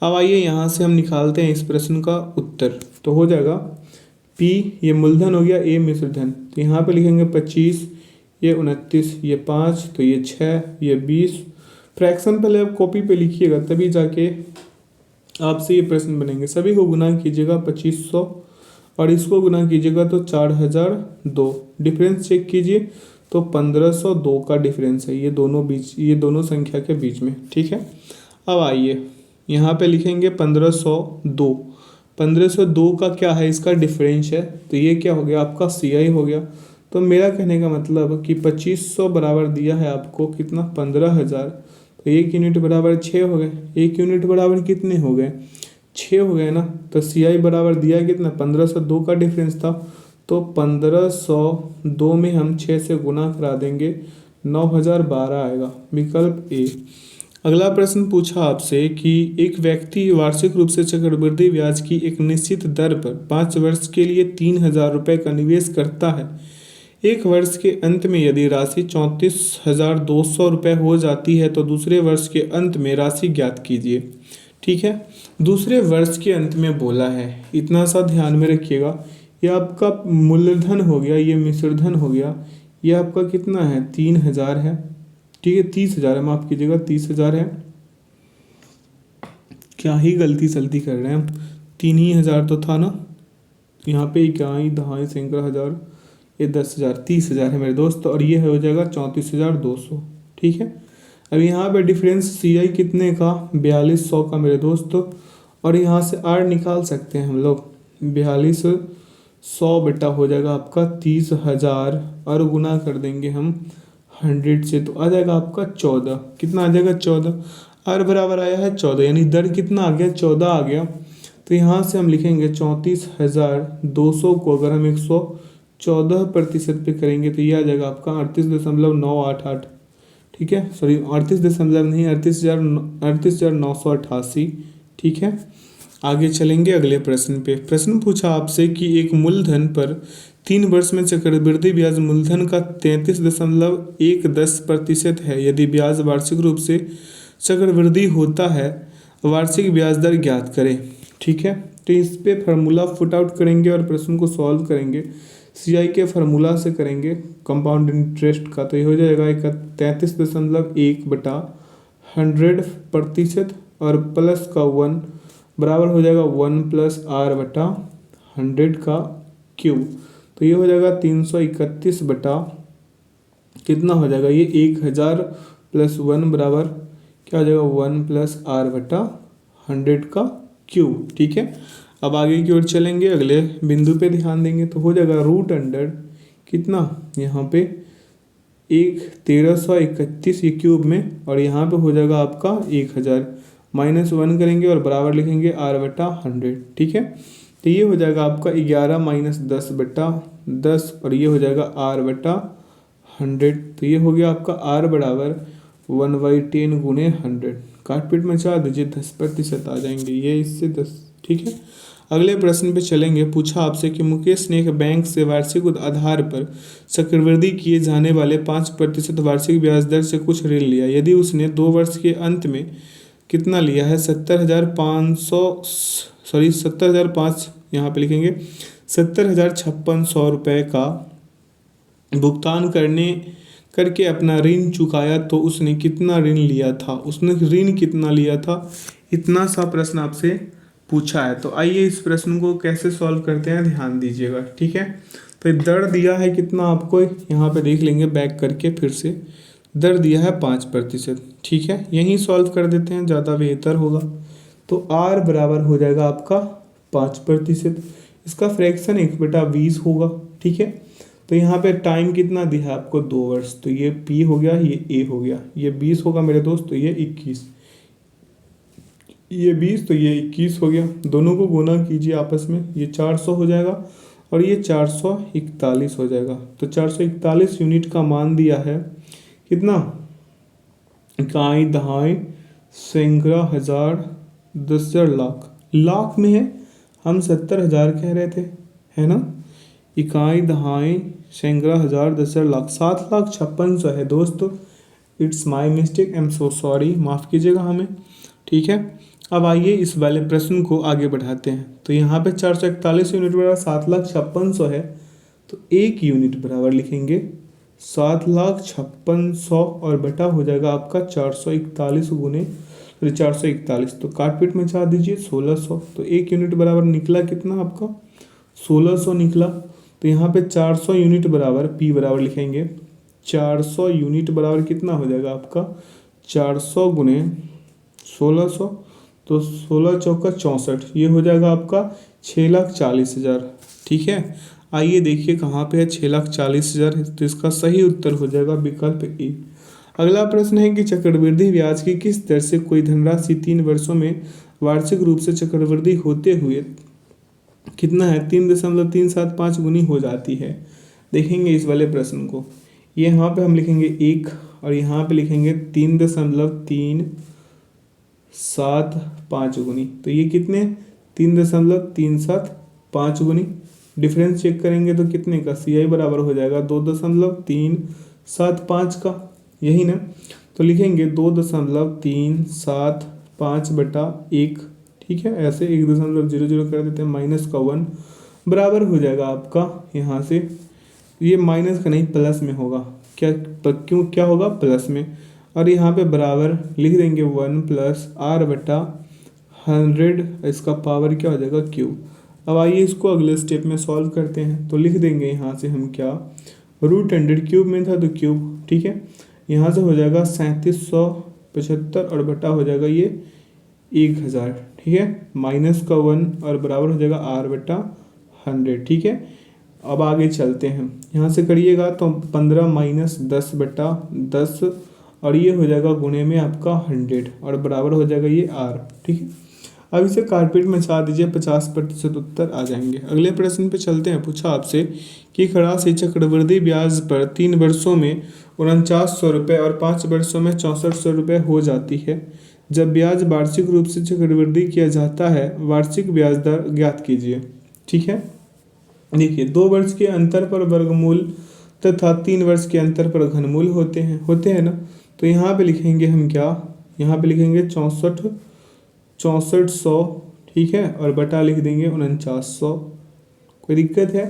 अब आइए यहाँ से हम निकालते हैं इस प्रश्न का उत्तर, तो हो जाएगा P ये मूलधन हो गया, A मिश्रधन, तो यहाँ पे लिखेंगे 25, ये 29, ये 5, तो ये 6, ये 20। फ्रैक्शन पहले आप कॉपी पे लिखिएगा, तभी जाके आपसे ये प्रश्न बनेंगे। सभी को गुना कीजिएगा 2500 और इसको गुना कीजिएगा तो 4002। डिफरेंस चेक कीजिए तो 1502 का डिफरेंस है ये दोनों संख्या के बीच में। ठीक है, अब आइए यहाँ पे लिखेंगे 1502। 1502 का क्या है, इसका डिफरेंस है, तो ये क्या हो गया आपका CI हो गया। तो मेरा कहने का मतलब कि 2500 बराबर दिया है आपको कितना 15,000, तो 1 यूनिट बराबर 6 हो गए। 1 यूनिट बराबर कितने हो गए, 6 हो गए ना। तो CI बराबर दिया कितना 1502 का डिफरेंस था, तो 1502 में हम 6 से गुना करा देंगे 9,012 आएगा, विकल्प ए। अगला प्रश्न पूछा आपसे कि एक व्यक्ति वार्षिक रूप से चक्रवृद्धि ब्याज की एक निश्चित दर पर 5 वर्ष के लिए 3,000 रुपये का निवेश करता है। एक वर्ष के अंत में यदि राशि 34,200 रुपये हो जाती है तो दूसरे वर्ष के अंत में राशि ज्ञात कीजिए। ठीक है, दूसरे वर्ष के अंत में बोला है, इतना सा ध्यान में रखिएगा। यह आपका मूलधन हो गया, ये मिश्रधन हो गया, ये आपका कितना है 3,000 है। ठीक है, 30,000 है, माफ़ कीजिएगा 30,000 है। क्या ही गलती सलती कर रहे हैं हम, 3,000 तो था ना, यहाँ पे इकाई दहाई सैकड़ा हज़ार, ये 10,000, 30,000 है मेरे दोस्त, और ये हो जाएगा 34,200। ठीक है, अब यहाँ पे डिफरेंस CI कितने का 4200 का मेरे दोस्त, और यहाँ से R निकाल सकते हैं हम लोग। 4200 बेटा हो जाएगा आपका 30,000 और गुना कर देंगे हम 100 से, तो आ जाएगा आपका 14। कितना आ जाएगा 14, R बराबर आया है 14, यानी दर कितना आ गया 14 आ गया। तो यहाँ से हम लिखेंगे 34,200 को अगर हम 114% पे करेंगे तो ये आ जाएगा आपका 38.988। ठीक है, सॉरी 38 दशमलव नहीं, 38,988। ठीक है, आगे चलेंगे अगले प्रश्न पे। प्रश्न पूछा आपसे कि एक मूलधन पर 3 वर्ष में चक्रवृद्धि ब्याज मूलधन का 33.10% है। यदि ब्याज वार्षिक रूप से चक्रवृद्धि होता है, वार्षिक ब्याज दर ज्ञात करें। ठीक है, तो इस पे फार्मूला फुट आउट करेंगे और प्रश्न को सॉल्व करेंगे। CI के फार्मूला से करेंगे कंपाउंड इंटरेस्ट का, तो ये हो जाएगा 33.1/100% और प्लस का 1 बराबर हो जाएगा 1 + R/100 का क्यूब, तो ये हो जाएगा 331 बटा कितना हो जाएगा ये 1,000 + 1 बराबर क्या हो जाएगा 1 + R/100 का क्यूब। ठीक है, अब आगे की ओर चलेंगे, अगले बिंदु पे ध्यान देंगे तो हो जाएगा रूट अंडर कितना यहाँ पे 1331 ये क्यूब में, और यहाँ पे हो जाएगा आपका 1000 -1 करेंगे और बराबर लिखेंगे r/100। ठीक है, तो ये हो जाएगा आपका 11 - 10/10 और ये हो जाएगा r/100। तो ये हो गया आपका r बराबर 1/10 गुणे 100। काटपीट में चार दीजिए, 10% आ जाएंगे ये इससे 10। ठीक है, अगले प्रश्न पे चलेंगे। पूछा आपसे कि मुकेश ने एक बैंक से वार्षिक आधार पर चक्रवृद्धि किए जाने वाले 5% वार्षिक ब्याज दर से कुछ ऋण लिया। यदि उसने 2 वर्ष के अंत में कितना लिया है, 70,500 यहाँ पे लिखेंगे 70,5600 रुपये का भुगतान करके अपना ऋण चुकाया, तो उसने कितना ऋण लिया था, उसने ऋण कितना लिया था, इतना सा प्रश्न आपसे पूछा है। तो आइए इस प्रश्न को कैसे सॉल्व करते हैं, ध्यान दीजिएगा। ठीक है, तो दर दिया है कितना आपको, यहाँ पे देख लेंगे बैक करके फिर से। दर दिया है 5%। ठीक है, यहीं सॉल्व कर देते हैं, ज़्यादा बेहतर होगा। तो r बराबर हो जाएगा आपका 5%, इसका फ्रैक्शन 1/20 होगा। ठीक है, तो यहाँ पे टाइम कितना दिया है आपको, 2 वर्ष। तो ये p हो गया, ये a हो गया, ये 20 होगा मेरे दोस्त, तो ये 21, ये 20 तो ये 21 हो गया। दोनों को गुना कीजिए आपस में, ये 400 हो जाएगा और ये 441 हो जाएगा। तो 441 यूनिट का मान दिया है कितना, इकाई, दहाई, सैकड़ा, हजार, 10,000, लाख। लाख में है, हम 70,000 कह रहे थे, है ना। इकाई, दहाई, सैकड़ा, हजार, 10,000, लाख। 7,56,100 है दोस्तों। It's my mistake, I am so sorry, माफ़ कीजिएगा हमें। ठीक है, अब आइए इस वाले प्रश्न को आगे बढ़ाते हैं। तो यहाँ पे 441 यूनिट बराबर 7,56,100 है, तो 1 यूनिट बराबर लिखेंगे 7,56,100 और बटा हो जाएगा आपका 441 गुने 441। तो काटपीट में चाह दीजिए 1600। तो 1 यूनिट बराबर निकला कितना आपका, 1600 निकला। तो यहाँ पे 400 यूनिट बराबर p बराबर लिखेंगे 400 यूनिट बराबर कितना हो जाएगा आपका 400 गुने 1600, तो 16 चौका 64, ये हो जाएगा आपका 6,40,000। ठीक है, आइए देखिए कहाँ पे है 6,40,000, तो इसका सही उत्तर हो जाएगा विकल्प ए। अगला प्रश्न है कि चक्रवृद्धि ब्याज की किस दर से कोई धनराशि 3 वर्षों में वार्षिक रूप से चक्रवृद्धि होते हुए कितना है 3.375 गुनी हो जाती है। देखेंगे इस वाले प्रश्न को, ये यहाँ पे हम लिखेंगे 1 और यहाँ पे लिखेंगे 3.375 गुनी। तो ये कितने 3.375 गुनी, डिफरेंस चेक करेंगे तो कितने का, CI बराबर हो जाएगा 2.375 का, यही ना। तो लिखेंगे 2.375/1। ठीक है, ऐसे 1.00 कर देते हैं, माइनस का 1 बराबर हो जाएगा आपका यहाँ से, ये माइनस का नहीं प्लस में होगा, क्यों क्या होगा प्लस में, और यहाँ पे बराबर लिख देंगे 1 + r/100, इसका पावर क्या हो जाएगा क्यूब। अब आइए इसको अगले स्टेप में सॉल्व करते हैं। तो लिख देंगे यहाँ से हम क्या, रूट 100 क्यूब में था तो क्यूब। ठीक है, यहाँ से हो जाएगा 3775 और बटा हो जाएगा ये 1000। ठीक है, माइनस का 1 और बराबर हो जाएगा r/100। ठीक है, अब आगे चलते हैं, यहाँ से करिएगा तो 15 - 10/10 और ये हो जाएगा गुणे में आपका 100 और बराबर हो जाएगा ये r। ठीक है, अब इसे कारपेट में छा दीजिए, 50% उत्तर आ जाएंगे। अगले प्रश्न पे चलते हैं। पूछा आपसे कि खड़ा चक्रवृद्धि ब्याज पर 3 वर्षों में 4900 रुपये और 5 वर्षों में 6400 रुपये हो जाती है। जब ब्याज वार्षिक रूप से चक्रवृद्धि किया जाता है, वार्षिक ब्याज दर ज्ञात कीजिए। ठीक है, देखिए 2 वर्ष के अंतर पर वर्गमूल तथा 3 वर्ष के अंतर पर घनमूल होते हैं ना। तो यहाँ पे लिखेंगे हम क्या, यहाँ पे लिखेंगे 6400। ठीक है, और बटा लिख देंगे 4900। कोई दिक्कत है,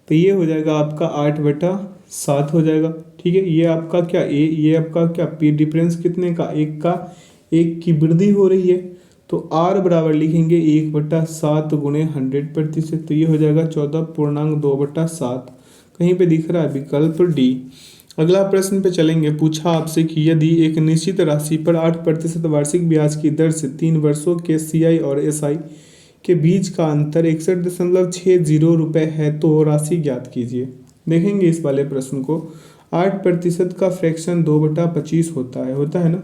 तो ये हो जाएगा आपका 8/7 हो जाएगा। ठीक है, ये आपका क्या ए, ये आपका क्या पी, डिफरेंस कितने का, 1 की वृद्धि हो रही है। तो r बराबर लिखेंगे 1/7 गुणे 100%। तो ये हो जाएगा 14.2/7। कहीं पे दिख रहा है विकल्प डी। अगला प्रश्न पे चलेंगे। पूछा आपसे कि यदि एक निश्चित राशि पर 8% वार्षिक ब्याज की दर से 3 वर्षों के सीआई और एसआई के बीच का अंतर 61.60 रुपये है तो राशि ज्ञात कीजिए। देखेंगे इस वाले प्रश्न को। 8% का फ्रैक्शन 2/25 होता है ना।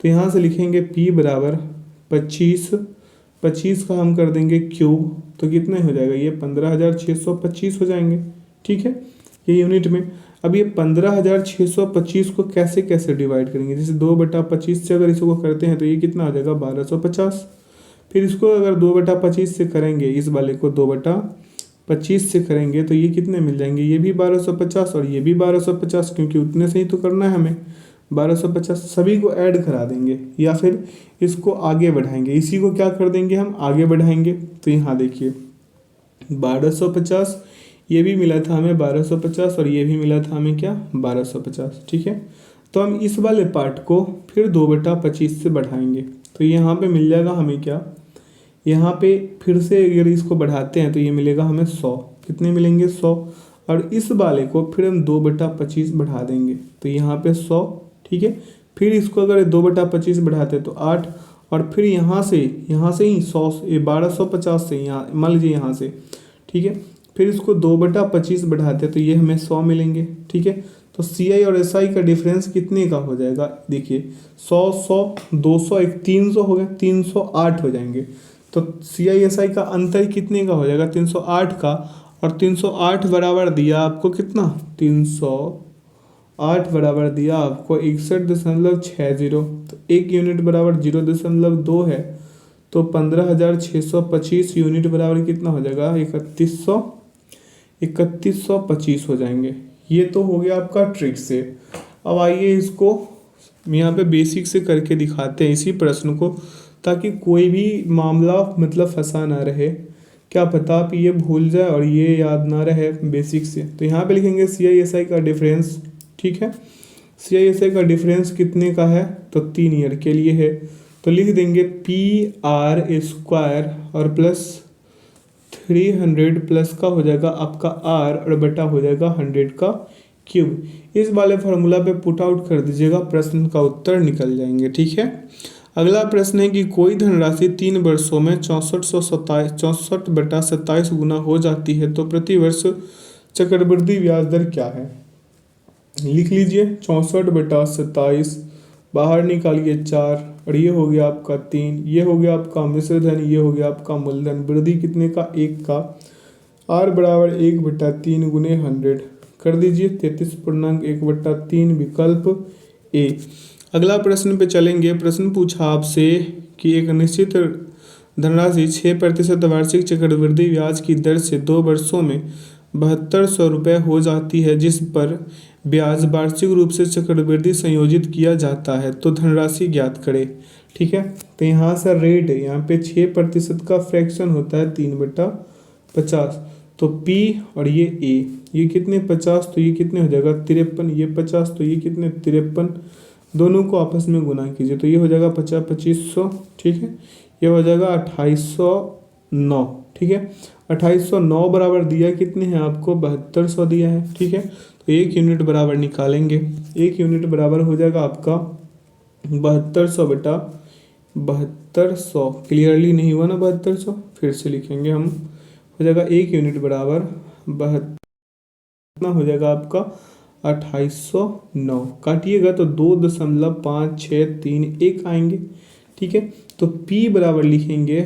तो यहाँ से लिखेंगे P बराबर 25, 25 का हम कर देंगे क्यूब, तो कितने हो जाएगा ये 15,625 हो जाएंगे। ठीक है, ये यूनिट में। अब ये 15,625 को कैसे कैसे डिवाइड करेंगे, जैसे 2/25 से अगर इसको करते हैं तो ये कितना हो जाएगा 1250। फिर इसको अगर 2/25 से करेंगे, इस वाले को 2/25 से करेंगे तो ये कितने मिल जाएंगे, ये भी 1250 और ये भी 1250, क्योंकि उतने से ही तो करना है हमें। 1250 सभी को ऐड करा देंगे या फिर इसको आगे बढ़ाएंगे, इसी को क्या कर देंगे हम आगे बढ़ाएंगे। तो यहाँ देखिए 1250, ये भी मिला था हमें 1250 और ये भी मिला था हमें क्या 1250। ठीक है, तो हम इस वाले पार्ट को फिर 2/25 से बढ़ाएंगे, तो यहाँ पे मिल जाएगा हमें क्या, यहाँ पे फिर से अगर इसको बढ़ाते हैं तो ये मिलेगा हमें 100। कितने मिलेंगे 100, और इस वाले को फिर हम 2/25 बढ़ा देंगे तो यहाँ पे 100। ठीक है, फिर इसको अगर 2/25 बढ़ाते हैं तो 8, और फिर यहाँ से ही 100 1250 से यहाँ मान लीजिए यहाँ से। ठीक है, फिर इसको 2/25 बढ़ाते हैं तो ये हमें 100 मिलेंगे। ठीक है, तो सी आई और एस आई का डिफरेंस कितने का हो जाएगा, देखिए 100 100 200 एक 300 हो गया, 308 हो जाएंगे। तो सी आई एस आई का अंतर कितने का हो जाएगा 308 का, और 308 बराबर दिया आपको कितना 308 बराबर दिया आपको 61.60। तो एक यूनिट बराबर 0.2 है, तो 15,625 यूनिट बराबर कितना हो जाएगा 3125 हो जाएंगे। ये तो हो गया आपका ट्रिक से। अब आइए इसको यहाँ पे बेसिक से करके दिखाते हैं इसी प्रश्न को, ताकि कोई भी मामला मतलब फंसा ना रहे। क्या पता आप ये भूल जाए और ये याद ना रहे बेसिक से। तो यहाँ पे लिखेंगे सी आई एस आई का डिफरेंस। ठीक है, सी आई एस आई का डिफरेंस कितने का है, तो 3 ईयर के लिए है। तो लिख देंगे PR² और प्लस 300 प्लस का हो जाएगा आपका R और बटा हो जाएगा 100 का क्यूब। इस वाले फार्मूला पे पुट आउट कर दीजिएगा, प्रश्न का उत्तर निकल जाएंगे। ठीक है, अगला प्रश्न है कि कोई धनराशि 3 वर्षों में 64/27 गुना हो जाती है तो प्रति वर्ष चक्रवृद्धि ब्याज दर क्या है। लिख लीजिए 64/27, बाहर निकालिए 4, और ये हो गया आपका 3, ये हो गया आपका मिश्र धन, ये हो गया आपका मूलधन। वृद्धि कितने का 1 का, R बराबर 1/3 गुने 100 कर दीजिए 33.1/3 विकल्प ए। अगला प्रश्न पे चलेंगे। प्रश्न पूछा आपसे कि एक निश्चित धनराशि 6% वार्षिक चक्रवृद्धि ब्याज की दर से 2 वर्षों में 7200 रुपये हो जाती है, जिस पर ब्याज वार्षिक रूप से चक्रवृद्धि संयोजित किया जाता है, तो धनराशि ज्ञात करें। ठीक है, तो यहाँ से रेट है, यहाँ पे 6% का फ्रैक्शन होता है 3/50, तो P और ये A, ये कितने 50, तो ये कितने हो जाएगा 53, ये 50 तो ये कितने 53, दोनों को आपस में गुना कीजिए तो ये हो जाएगा 2500। ठीक है, ये हो जाएगा 2809। ठीक है, 2809 बराबर दिया कितने हैं आपको 7200 दिया है। ठीक है, तो 1 यूनिट बराबर निकालेंगे, 1 यूनिट बराबर हो जाएगा आपका 7200/7200। क्लियरली नहीं हुआ ना 7200, फिर से लिखेंगे हम, हो जाएगा 1 यूनिट बराबर 72 हो जाएगा आपका 2809। काटिएगा तो 2.5631 आएंगे। ठीक है, तो P बराबर लिखेंगे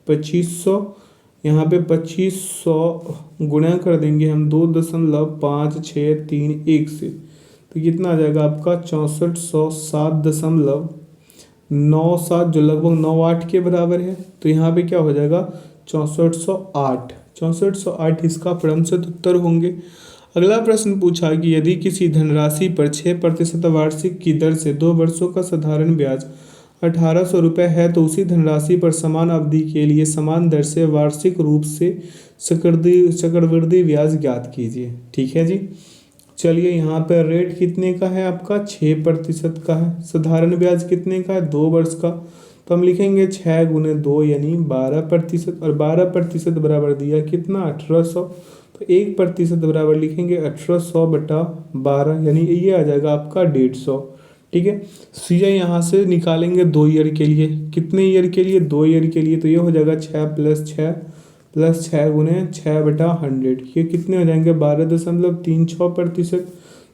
2500, यहाँ पे 2500 गुणा कर देंगे हम 2.5631 से, तो कितना आ जाएगा आपका 6407.97, जो लगभग 98 के बराबर है। तो यहाँ पे क्या हो जाएगा 6408, 6408 इसका प्रथम उत्तर होंगे। अगला प्रश्न पूछा कि यदि किसी धनराशि पर 6% वार्षिक की दर से 2 वर्षों का साधारण ब्याज 1800 रुपये है तो उसी धनराशि पर समान अवधि के लिए समान दर से वार्षिक रूप से चक्रवृद्धि ब्याज ज्ञात कीजिए। ठीक है जी, चलिए यहाँ पर रेट कितने का है आपका 6% का है, साधारण ब्याज कितने का है 2 वर्ष का, तो हम लिखेंगे 6 × 2 यानी 12%, और 12% बराबर दिया कितना 1800, तो 1% बराबर लिखेंगे 1800/12, यानी ये आ जाएगा आपका 150। ठीक है, सीधा यहाँ से निकालेंगे 2 ईयर के लिए। कितने ईयर के लिए? 2 ईयर के लिए। तो ये हो जाएगा 6 + 6 गुने 6/100। ये कितने हो जाएंगे? 12.36%।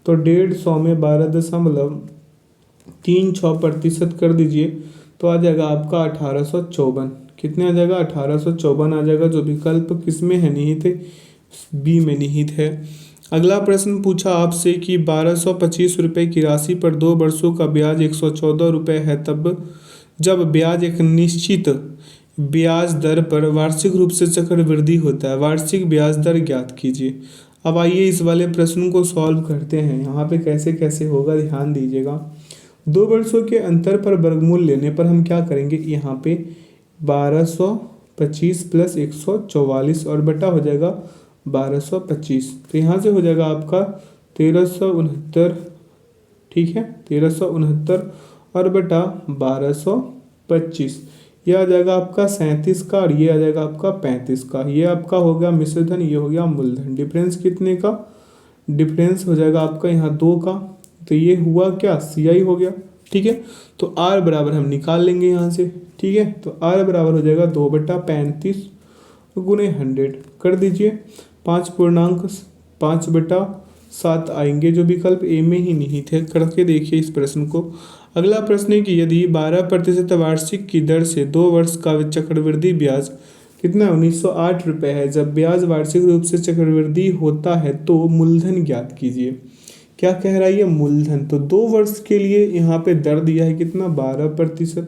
तो 150 में 12.36% कर दीजिए तो आ जाएगा आपका 1854। कितने आ जाएगा? 1854 आ जाएगा, जो विकल्प किस में है? निहित है, बी में निहित है। अगला प्रश्न पूछा आपसे कि 1225 रुपये की राशि पर 2 वर्षों का ब्याज 114 रुपये है, तब जब ब्याज एक निश्चित ब्याज दर पर वार्षिक रूप से चक्रवृद्धि होता है, वार्षिक ब्याज दर ज्ञात कीजिए। अब आइए इस वाले प्रश्न को सॉल्व करते हैं। यहाँ पे कैसे कैसे होगा ध्यान दीजिएगा। 2 वर्षों के अंतर पर वर्गमूल लेने पर हम क्या करेंगे? यहाँ पे 1225 + 144 और बटा हो जाएगा 1225। तो यहाँ से हो जाएगा आपका 1369। ठीक है, 1369 और बटा 1225। ये आ जाएगा आपका 37 का और ये आ जाएगा आपका 35 का। ये आपका हो गया मिश्रधन, ये हो गया मूलधन। डिफरेंस कितने का? डिफरेंस हो जाएगा आपका यहाँ 2 का। तो ये हुआ क्या? CI हो गया। ठीक है, तो R बराबर हम निकाल लेंगे यहाँ से। ठीक है, तो R बराबर हो जाएगा 2/35 गुने 100 कर दीजिए। 5.5/7 आएंगे, जो विकल्प ए में ही निहित है। करके देखिए इस प्रश्न को। अगला प्रश्न है कि यदि 12% वार्षिक की दर से 2 वर्ष का चक्रवृद्धि ब्याज कितना? 1908 रुपये है। जब ब्याज वार्षिक रूप से चक्रवृद्धि होता है तो मूलधन ज्ञात कीजिए। क्या कह रहा है ये? मूलधन। तो 2 वर्ष के लिए यहाँ पे दर दिया है कितना? 12%।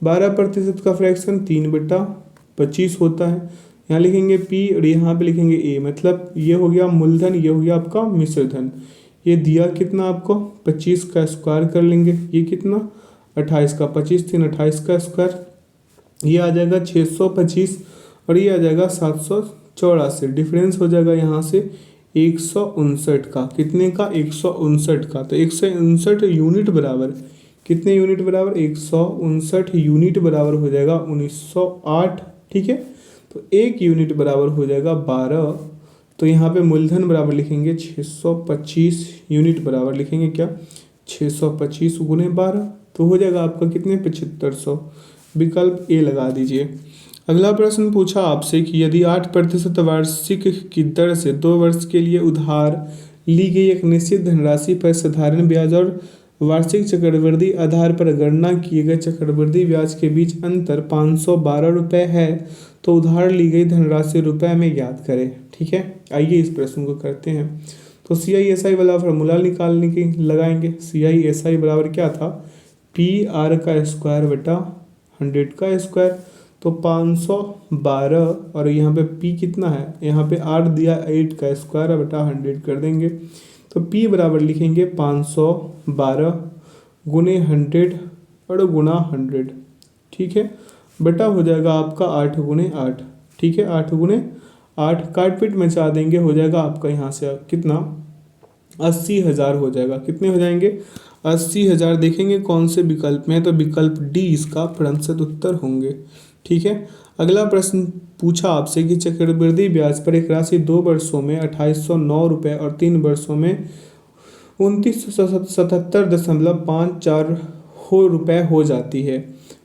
12% का फ्रैक्शन 3/25 होता है। यहाँ लिखेंगे P और यहाँ पे लिखेंगे A, मतलब ये हो गया मूलधन, ये हो गया आपका मिश्रधन। ये दिया कितना आपको? 25 का स्क्वायर कर लेंगे। ये कितना? 28 का। 25 3 28 का स्क्वायर, ये आ जाएगा 625 और ये आ जाएगा 784। डिफरेंस हो जाएगा यहाँ से 159 का। कितने का? 159 का। तो 159 यूनिट बराबर कितने यूनिट बराबर? 159 यूनिट बराबर हो जाएगा 1908। ठीक है, तो 1 यूनिट बराबर हो जाएगा 12। तो यहाँ पे मूलधन बराबर लिखेंगे 625, यूनिट बराबर लिखेंगे क्या? 625 गुने 12। तो हो जाएगा आपका कितने? 7500। विकल्प ए लगा दीजिए। अगला प्रश्न पूछा आपसे कि यदि 8% वार्षिक की दर से 2 वर्ष के लिए उधार ली गई एक निश्चित धनराशि पर साधारण ब्याज और वार्षिक चक्रवृद्धि आधार पर गणना किए गए चक्रवृद्धि ब्याज के बीच अंतर 512 रुपये है, तो उधार ली गई धनराशि रुपये में ज्ञात करें। ठीक है, आइए इस प्रश्न को करते हैं। तो CI/SI वाला फार्मूला निकालने की लगाएंगे। CI/SI बराबर क्या था? PR का स्क्वायर बटा 100 का स्क्वायर। तो 512 और यहाँ पे P कितना है? यहाँ पे 8 दिया, 8 का स्क्वायर बटा 100 कर देंगे। तो P बराबर लिखेंगे 512 गुने 100 और गुना 100। ठीक है, बटा हो जाएगा आपका 8 गुने 8। ठीक है, 8 गुने 8 काट पीट मचा देंगे, हो जाएगा आपका यहाँ से कितना? 80,000 हो जाएगा। कितने हो जाएंगे? 80,000। देखेंगे कौन से विकल्प में है, तो विकल्प डी इसका प्रतिशत उत्तर होंगे। ठीक है, अगला प्रश्न पूछा आपसे कि चक्रवृद्धि ब्याज पर एक राशि 2 वर्षों में 2809 रुपये और 3 वर्षों में 2977.54 रुपये हो जाती है।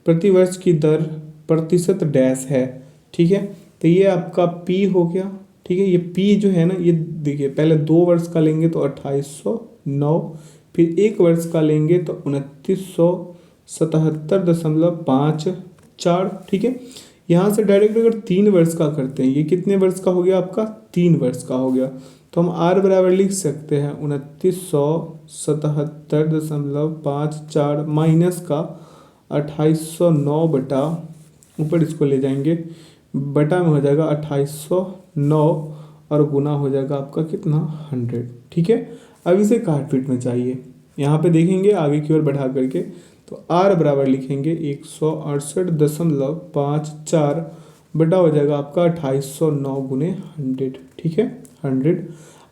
प्रति वर्ष की दर प्रतिशत डैश है। ठीक है, तो ये आपका P हो गया। ठीक है, ये P जो है ना, ये देखिए पहले 2 वर्ष का लेंगे तो 2809, फिर 1 वर्ष का लेंगे तो 2977.54। ठीक है, यहाँ से डायरेक्ट अगर 3 वर्ष का करते हैं, ये कितने वर्ष का हो गया आपका? 3 वर्ष का हो गया। तो हम R बराबर लिख सकते हैं 2977.54 माइनस का 2809 बटा, ऊपर इसको ले जाएंगे, बटा में हो जाएगा 2809 और गुना हो जाएगा आपका कितना? 100। ठीक है, अब इसे काट पीट में चाहिए। यहाँ पे देखेंगे आगे की ओर बढ़ा करके, तो R बराबर लिखेंगे 168.54 बटा हो जाएगा आपका 2809 गुने 100। ठीक है, 100।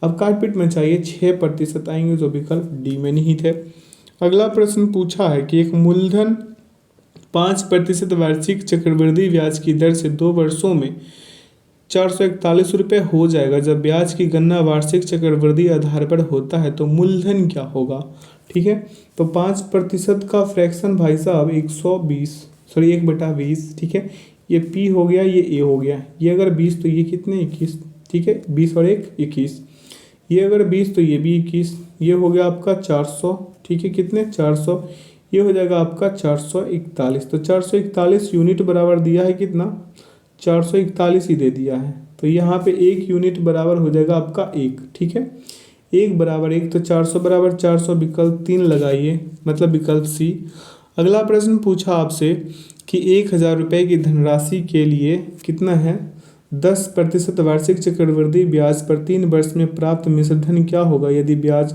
अब काट पीट में चाहिए 6% आएंगे, जो विकल्प डी में निहित है। अगला प्रश्न पूछा है कि एक मूलधन 5% वार्षिक चक्रवृद्धि ब्याज की दर से 2 वर्षों में ₹441 हो जाएगा। जब ब्याज की गणना वार्षिक चक्रवृद्धि आधार पर होता है तो मूलधन क्या होगा? ठीक है, तो 5% का फ्रैक्शन भाई साहब 1/20, ठीक है, ये P हो गया, ये A हो गया, ये अगर 20 तो ये कितने 21, ठीक है, 20 और 1 21, ये अगर 20 तो ये भी 21, ये हो गया आपका 400, ठीक है, कितने 400, ये हो जाएगा आपका 441। तो 441 यूनिट बराबर दिया है कितना, 441 ही दे दिया है। तो यहाँ पे 1 यूनिट बराबर हो जाएगा आपका 1, ठीक है, 1 बराबर 1, तो 400 बराबर 400, विकल्प 3 लगाइए, मतलब विकल्प सी। अगला प्रश्न पूछा आपसे कि 1,000 रुपये की धनराशि के लिए कितना है 10% वार्षिक चक्रवृद्धि ब्याज पर 3 वर्ष में प्राप्त मिश्र धन क्या होगा यदि ब्याज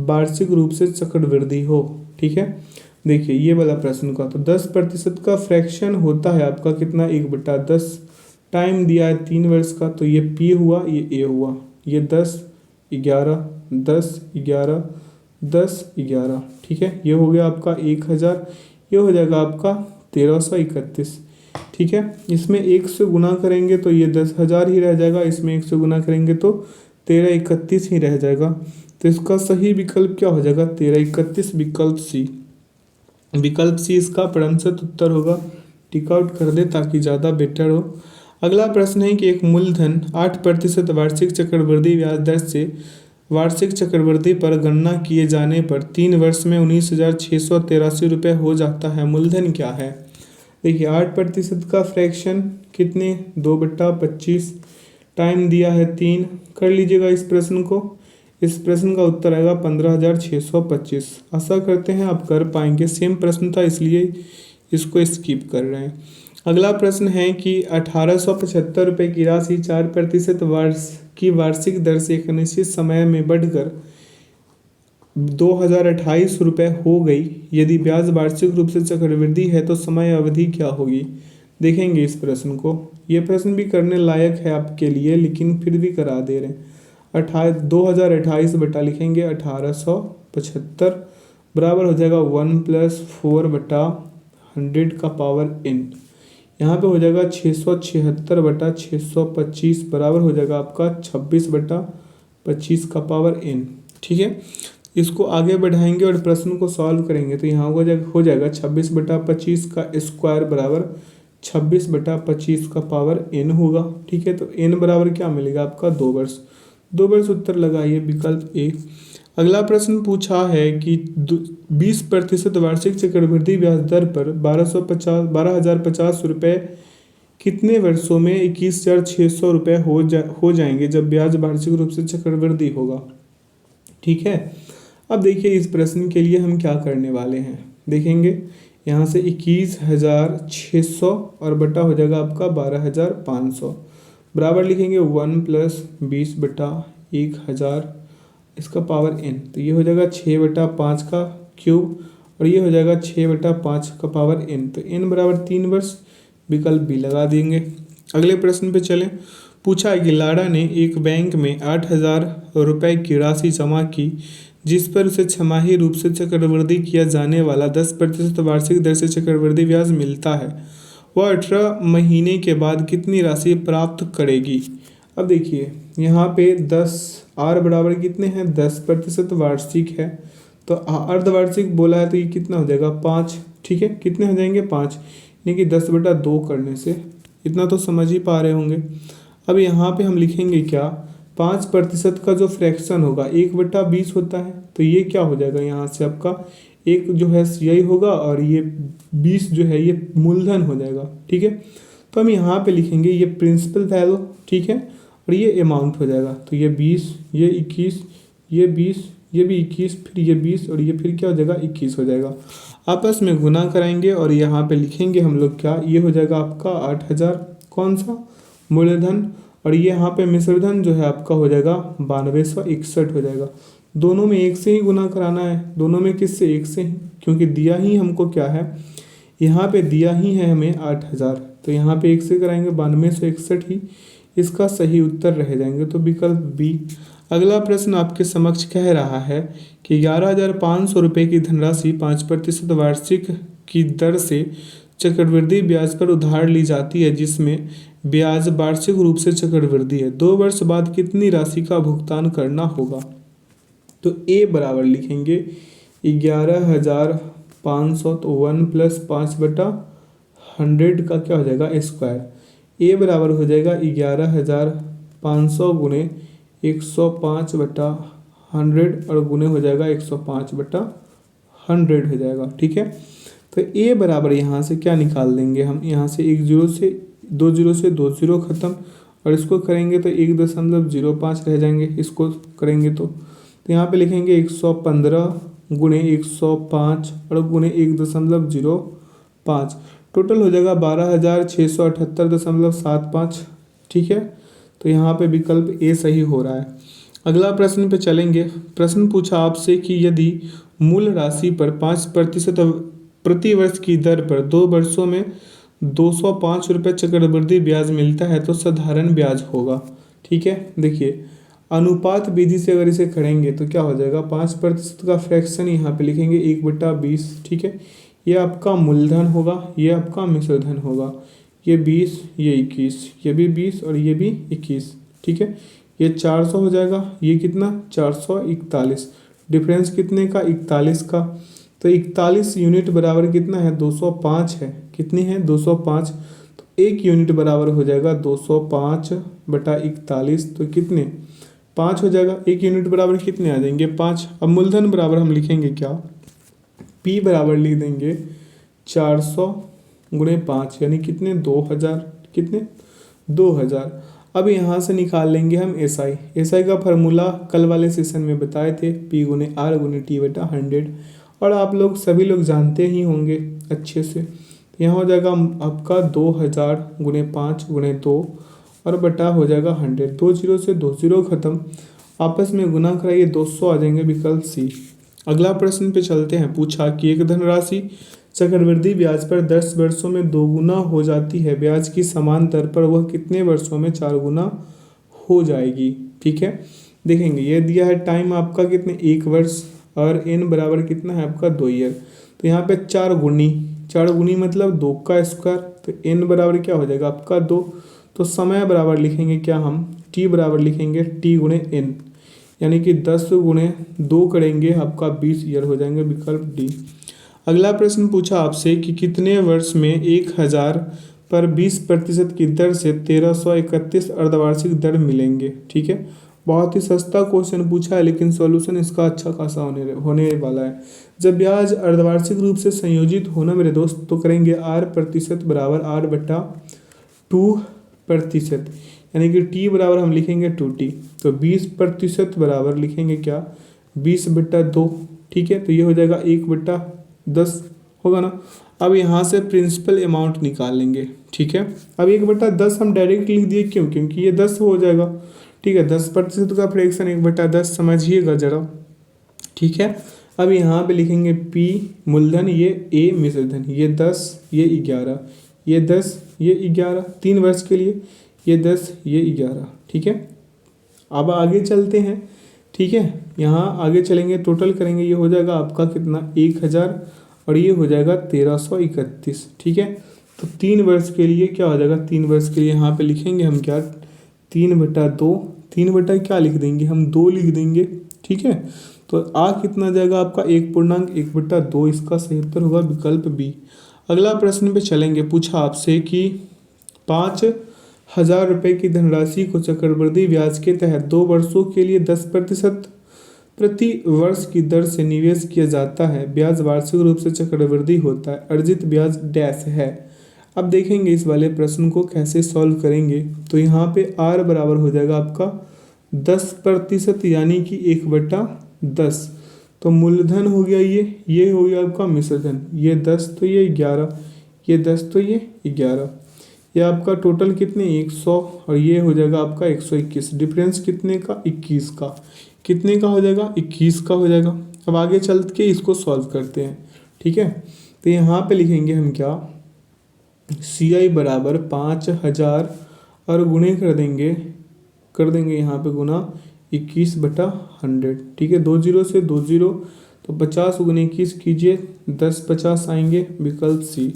वार्षिक रूप से चक्रवृद्धि हो? ठीक है, देखिए ये वाला प्रश्न का, तो 10% का फ्रैक्शन होता है आपका कितना 1/10, टाइम दिया है 3 वर्ष का, तो ये P हुआ, ये A हुआ, ये 10 11 10 11 10 11, ठीक है, ये हो गया आपका 1,000, ये हो जाएगा आपका 1331, ठीक है। इसमें 1 से गुना करेंगे तो ये 10,000 ही रह जाएगा, इसमें 1 से गुना करेंगे तो 1331 ही रह जाएगा। तो इसका सही विकल्प क्या हो जाएगा 1331, विकल्प सी। विकल्प सी इसका प्रतिशत उत्तर होगा। टिक आउट कर दे ताकि ज़्यादा बेटर हो। अगला प्रश्न है कि एक मूलधन 8% वार्षिक चक्रवृद्धि ब्याज दर से वार्षिक चक्रवृद्धि पर गणना किए जाने पर 3 वर्ष में 19,683 रुपये हो जाता है, मूलधन क्या है? देखिए 8% का फ्रैक्शन कितने 2/25, टाइम दिया है 3, कर लीजिएगा इस प्रश्न को। इस प्रश्न का उत्तर आएगा 15,625। आशा करते हैं आप कर पाएंगे, सेम प्रश्न था इसलिए इसको स्किप कर रहे हैं। अगला प्रश्न है कि 1,875 रुपये की राशि 4% वर्ष की वार्षिक दर से एक निश्चित समय में बढ़कर 2,028 रुपये हो गई, यदि ब्याज वार्षिक रूप से चक्रवृद्धि है तो समय अवधि क्या होगी? देखेंगे इस प्रश्न को, ये प्रश्न भी करने लायक है आपके लिए लेकिन फिर भी करा दे रहे हैं। 2028 बटा लिखेंगे 1875 बराबर हो जाएगा 1+4/100 का पावर n, यहाँ पे हो जाएगा 676 बटा 625 बराबर हो जाएगा आपका 26/25 का पावर n, ठीक है। इसको आगे बढ़ाएंगे और प्रश्न को सॉल्व करेंगे तो यहाँ हो जाएगा 26/25 का स्क्वायर बराबर 26/25 का पावर n होगा, ठीक है। तो n बराबर क्या मिलेगा आपका 2 वर्ष। 2 वर्ष उत्तर लगाइए विकल्प ए। अगला प्रश्न पूछा है कि 20% वार्षिक चक्रवृद्धि ब्याज दर पर 12,050 रुपये कितने वर्षों में 21,600 रुपये हो जाएंगे जब ब्याज वार्षिक रूप से चक्रवृद्धि होगा? ठीक है, अब देखिए इस प्रश्न के लिए हम क्या करने वाले हैं, देखेंगे यहाँ से 21,600 और बटा हो जाएगा आपका 12,500 बराबर लिखेंगे 1+20/1000 इसका पावर n, तो ये हो जाएगा 6/5 का क्यूब और ये हो जाएगा 6/5 का पावर n, तो n बराबर 3 वर्ष, विकल्प भी लगा देंगे। अगले प्रश्न पे चलें। पूछा है कि लाड़ा ने एक बैंक में 8,000 रुपये की राशि जमा की जिस पर उसे छमाही रूप से चक्रवृद्धि किया जाने वाला 10% वार्षिक दर से चक्रवृद्धि ब्याज मिलता है, वह 18 महीने के बाद कितनी राशि प्राप्त करेगी? अब देखिए यहाँ पे 10 आर बराबर कितने हैं 10% वार्षिक है, तो अर्धवार्षिक बोला है तो ये कितना हो जाएगा 5, ठीक है, कितने हो जाएंगे 5, यानी कि 10/2 करने से, इतना तो समझ ही पा रहे होंगे। अब यहाँ पे हम लिखेंगे क्या 5% का जो फ्रैक्शन होगा 1/20 होता है, तो ये क्या हो जाएगा यहाँ से आपका एक जो है यही होगा और ये 20 जो है ये मूलधन हो जाएगा, ठीक है। तो हम यहाँ पे लिखेंगे ये प्रिंसिपल वैल्यू, ठीक है, और ये अमाउंट हो जाएगा, तो ये 20 ये 21 ये 20 ये भी 21 फिर ये 20 और ये फिर क्या हो जाएगा 21 हो जाएगा। आपस में गुना कराएंगे और यहाँ पे लिखेंगे हम लोग क्या, ये हो जाएगा आपका 8,000 कौन सा मूलधन, और ये यहाँ पे मिश्रधन जो है आपका हो जाएगा 9261 हो जाएगा। दोनों में 1 से ही गुना कराना है, दोनों में किससे 1 से ही, क्योंकि दिया ही हमको क्या है यहाँ पे दिया ही है हमें 8,000, तो यहाँ पे 1 से कराएंगे 9261 ही इसका सही उत्तर रह जाएंगे, तो विकल्प बी। अगला प्रश्न आपके समक्ष कह रहा है कि 11,500 रुपये की धनराशि 5% वार्षिक की दर से चक्रवृद्धि ब्याज पर उधार ली जाती है जिसमें ब्याज वार्षिक रूप से चक्रवृद्धि है, 2 वर्ष बाद कितनी राशि का भुगतान करना होगा। तो ए बराबर लिखेंगे 11,500, तो 1+5/100 का क्या हो जाएगा स्क्वायर। ए बराबर हो जाएगा 11,500 गुणे 105/100 और गुणे हो जाएगा 105/100 हो जाएगा। ठीक है, तो ए बराबर यहाँ से क्या निकाल देंगे हम, यहाँ से 1 जीरो से 2 जीरो से 2 जीरो खत्म, और इसको करेंगे तो 1.05 रह जाएंगे, इसको करेंगे तो यहाँ पे लिखेंगे 115 गुणे 105 और गुणे 1.05, टोटल हो जाएगा 12,678.75। ठीक है, तो यहाँ पे विकल्प ए सही हो रहा है। अगला प्रश्न पे चलेंगे। प्रश्न पूछा आपसे कि यदि मूल राशि पर 5% प्रति वर्ष की दर पर 2 वर्षों में 205 रुपये चक्रवृद्धि ब्याज मिलता है तो साधारण ब्याज होगा। ठीक है, देखिए अनुपात विधि से अगर इसे करेंगे तो क्या हो जाएगा, 5% का फ्रैक्शन यहाँ पे लिखेंगे 1/20। ठीक है, ये आपका मूलधन होगा, ये आपका मिश्रधन होगा, ये 20, ये 21, ये भी 20 और ये भी 21। ठीक है, ये 400 हो जाएगा, ये कितना 441, डिफरेंस कितने का 41 का, तो 41 यूनिट बराबर कितना है 205 है, कितनी है 205, तो 1 यूनिट बराबर हो जाएगा 205/41, तो कितने 5 हो जाएगा। 1 यूनिट बराबर कितने आ जाएंगे 5। अब मूलधन बराबर हम लिखेंगे क्या, P बराबर लिख देंगे 400 गुणे 5 यानी कितने 2000, कितने 2000। अब यहाँ से निकाल लेंगे हम SI। SI का फार्मूला कल वाले सेशन में बताए थे, P गुणे R गुणे T/100, और आप लोग सभी लोग जानते ही होंगे अच्छे से। तो यहाँ हो जाएगा आपका 2000 गुणे 5 गुणे 2 और बटा हो जाएगा 100, 2 जीरो से 2 जीरो खत्म, आपस में गुना कराइए 200 आ जाएंगे, विकल्प सी। अगला प्रश्न पे चलते हैं। पूछा कि एक धनराशि चक्रवृद्धि ब्याज पर 10 वर्षों में 2 गुना हो जाती है, ब्याज की समान दर पर वह कितने वर्षों में 4 गुना हो जाएगी। ठीक है, देखेंगे ये दिया है टाइम आपका कितने 1 वर्ष और n बराबर कितना है आपका 2 ईयर, तो यहाँ पे 4 गुनी मतलब 2 का स्क्वायर, तो n बराबर क्या हो जाएगा आपका 2, तो समय बराबर लिखेंगे क्या हम t बराबर लिखेंगे t गुणे n, यानी कि 10 गुणे 2 करेंगे आपका 20 ईयर हो जाएंगे, विकल्प डी। अगला प्रश्न पूछा आपसे कि कितने वर्ष में 1000 पर 20% की दर से 1331 अर्धवार्षिक दर मिलेंगे। ठीक है, बहुत ही सस्ता क्वेश्चन पूछा है लेकिन सॉल्यूशन इसका अच्छा खासा होने वाला है। जब ब्याज अर्धवार्षिक रूप से संयोजित होना मेरे दोस्त तो करेंगे r% बराबर r/2%, यानी कि t बराबर हम लिखेंगे 2t, तो 20% बराबर लिखेंगे क्या 20/2। ठीक है, तो ये हो जाएगा 1/10 होगा ना। अब यहाँ से प्रिंसिपल अमाउंट निकाल लेंगे। ठीक है, अब 1/10 हम डायरेक्ट लिख दिए, क्यों, क्योंकि ये 10 हो जाएगा। ठीक है, 10% का फ्रैक्शन 1/10 समझिएगा जरा। ठीक है, अब यहाँ पे लिखेंगे P मूलधन, ये A मिश्रधन, ये 10 ये 11, ये 10 ये 11, 3 वर्ष के लिए, ये 10 ये 11। ठीक है, अब आगे चलते हैं। ठीक है, यहाँ आगे चलेंगे, टोटल करेंगे, ये हो जाएगा आपका कितना 1000 और ये हो जाएगा 1331। ठीक है, तो 3 वर्ष के लिए क्या हो जाएगा, 3 वर्ष के लिए यहाँ पे लिखेंगे हम क्या 3/2, 3 क्या लिख देंगे हम 2 लिख देंगे। ठीक है, तो आ कितना जाएगा आपका 1/2, इसका सही उत्तर होगा विकल्प बी। अगला प्रश्न पे चलेंगे। पूछा आपसे कि 5,000 रुपये की धनराशि को चक्रवृद्धि ब्याज के तहत 2 वर्षों के लिए 10% प्रति वर्ष की दर से निवेश किया जाता है, ब्याज वार्षिक रूप से चक्रवृद्धि होता है, अर्जित ब्याज डैश है। अब देखेंगे इस वाले प्रश्न को कैसे सॉल्व करेंगे। तो यहाँ पे r बराबर हो जाएगा आपका 10% यानी कि 1/10, तो मूलधन हो गया, ये हो गया आपका मिश्रधन, ये 10 तो ये 11, ये 10 तो ये 11, ये आपका टोटल कितने 100 और ये हो जाएगा आपका 121, डिफरेंस कितने का 21 का, कितने का हो जाएगा 21 का हो जाएगा। अब आगे चल के इसको सॉल्व करते हैं। ठीक है, तो यहाँ पे लिखेंगे हम क्या CI बराबर 5000 और गुणे कर देंगे यहाँ पे गुना 21/100। ठीक है, 2 जीरो से 2 जीरो, तो 50 गुणे 21 कीजिए, 10 50 आएंगे, विकल्प सी।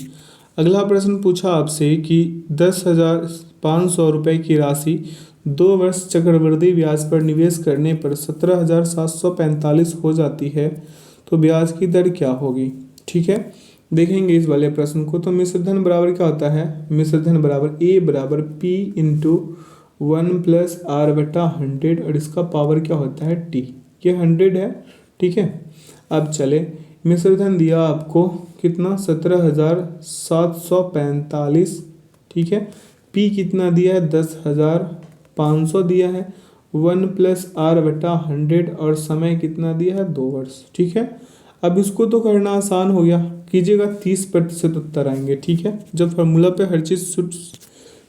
अगला प्रश्न पूछा आपसे कि 10,500 रुपये की राशि 2 वर्ष चक्रवृद्धि ब्याज पर निवेश करने पर 17,745 हो जाती है, तो ब्याज की दर क्या होगी। ठीक है, देखेंगे इस वाले प्रश्न को। तो मिश्र धन बराबर क्या होता है, मिश्र धन बराबर ए बराबर पी इंटू 1+r/100 और इसका पावर क्या होता है टी। ये 100 है। ठीक है, अब चले, मिश्र धन दिया आपको कितना 17,745। ठीक है, पी कितना दिया है 10,500 दिया है, 1+r/100 और समय कितना दिया है 2 वर्ष। ठीक है, अब इसको तो करना आसान हो गया, कीजिएगा 30% उत्तर आएंगे। ठीक है, जब फार्मूला पे हर चीज़